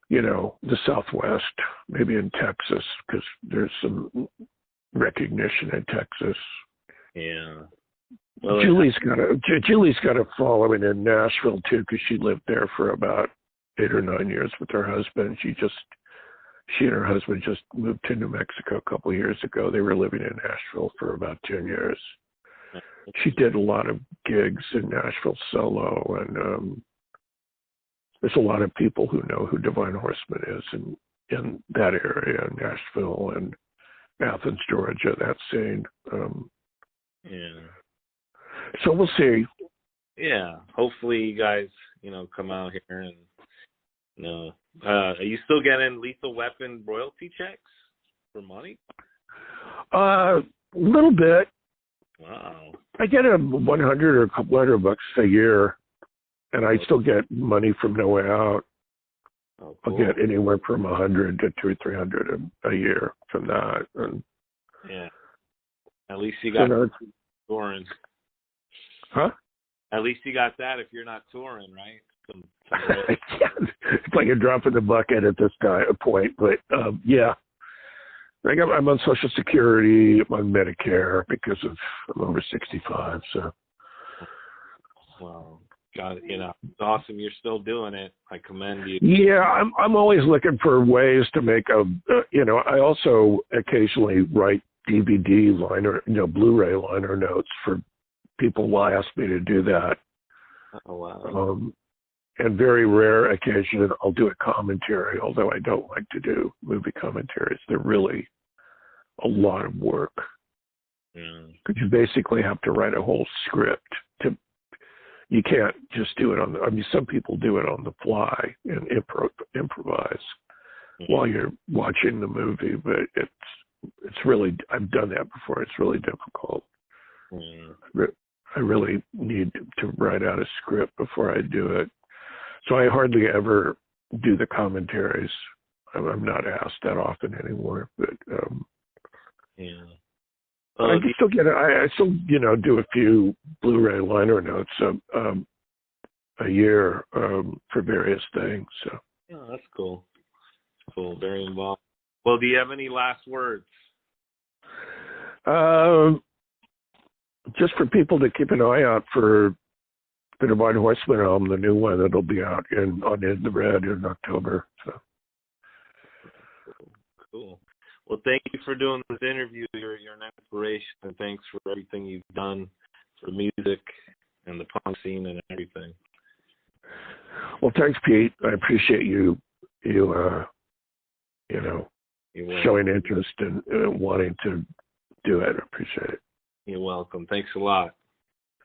Speaker 1: you know, the Southwest, maybe in Texas, because there's some recognition in Texas.
Speaker 2: Yeah. Well,
Speaker 1: Julie's got a following in Nashville too, because she lived there for about 8 or 9 years with her husband. She and her husband just moved to New Mexico a couple of years ago. They were living in Nashville for about 10 years. She did a lot of gigs in Nashville solo, and there's a lot of people who know who Divine Horseman is in that area, Nashville and Athens, Georgia, that scene. So we'll see.
Speaker 2: Yeah, hopefully you guys, come out here and, are you still getting Lethal Weapon royalty checks for money?
Speaker 1: A little bit.
Speaker 2: Wow.
Speaker 1: I get a 100 or a couple $100 a year, and I still get money from No Way Out.
Speaker 2: Oh, cool.
Speaker 1: I'll get anywhere from 100 to 200 or 300 a year from that. And
Speaker 2: yeah. At least you got touring.
Speaker 1: Huh?
Speaker 2: At least you got that if you're not touring, right?
Speaker 1: It's like a drop in the bucket at this point, but yeah. I'm on Social Security, I'm on Medicare because I'm over 65. So.
Speaker 2: Well, God, it's awesome. You're still doing it. I commend you.
Speaker 1: Yeah, I'm always looking for ways to make I also occasionally write DVD liner, Blu-ray liner notes for people will ask me to do that.
Speaker 2: Oh, wow.
Speaker 1: And very rare occasion, I'll do a commentary, although I don't like to do movie commentaries. They're really a lot of work. Because you basically have to write a whole script. You can't just do it some people do it on the fly and improvise while you're watching the movie, but it's really, I've done that before. It's really difficult. I really need to write out a script before I do it. So I hardly ever do the commentaries. I'm not asked that often anymore, but
Speaker 2: Yeah.
Speaker 1: I can still get it. I still, do a few Blu-ray liner notes a year for various things. So.
Speaker 2: Yeah, that's cool. Cool. Very involved. Well, do you have any last words?
Speaker 1: Just for people to keep an eye out for the Divine Horseman album, the new one that'll be out on In the Red in October. So.
Speaker 2: Cool. Well, thank you for doing this interview. You're an inspiration, and thanks for everything you've done for music and the punk scene and everything.
Speaker 1: Well, thanks, Pete. I appreciate you showing interest and wanting to do it. I appreciate it.
Speaker 2: You're welcome. Thanks a lot.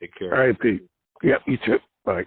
Speaker 2: Take care.
Speaker 1: All right, Pete. Yep, you too. Bye.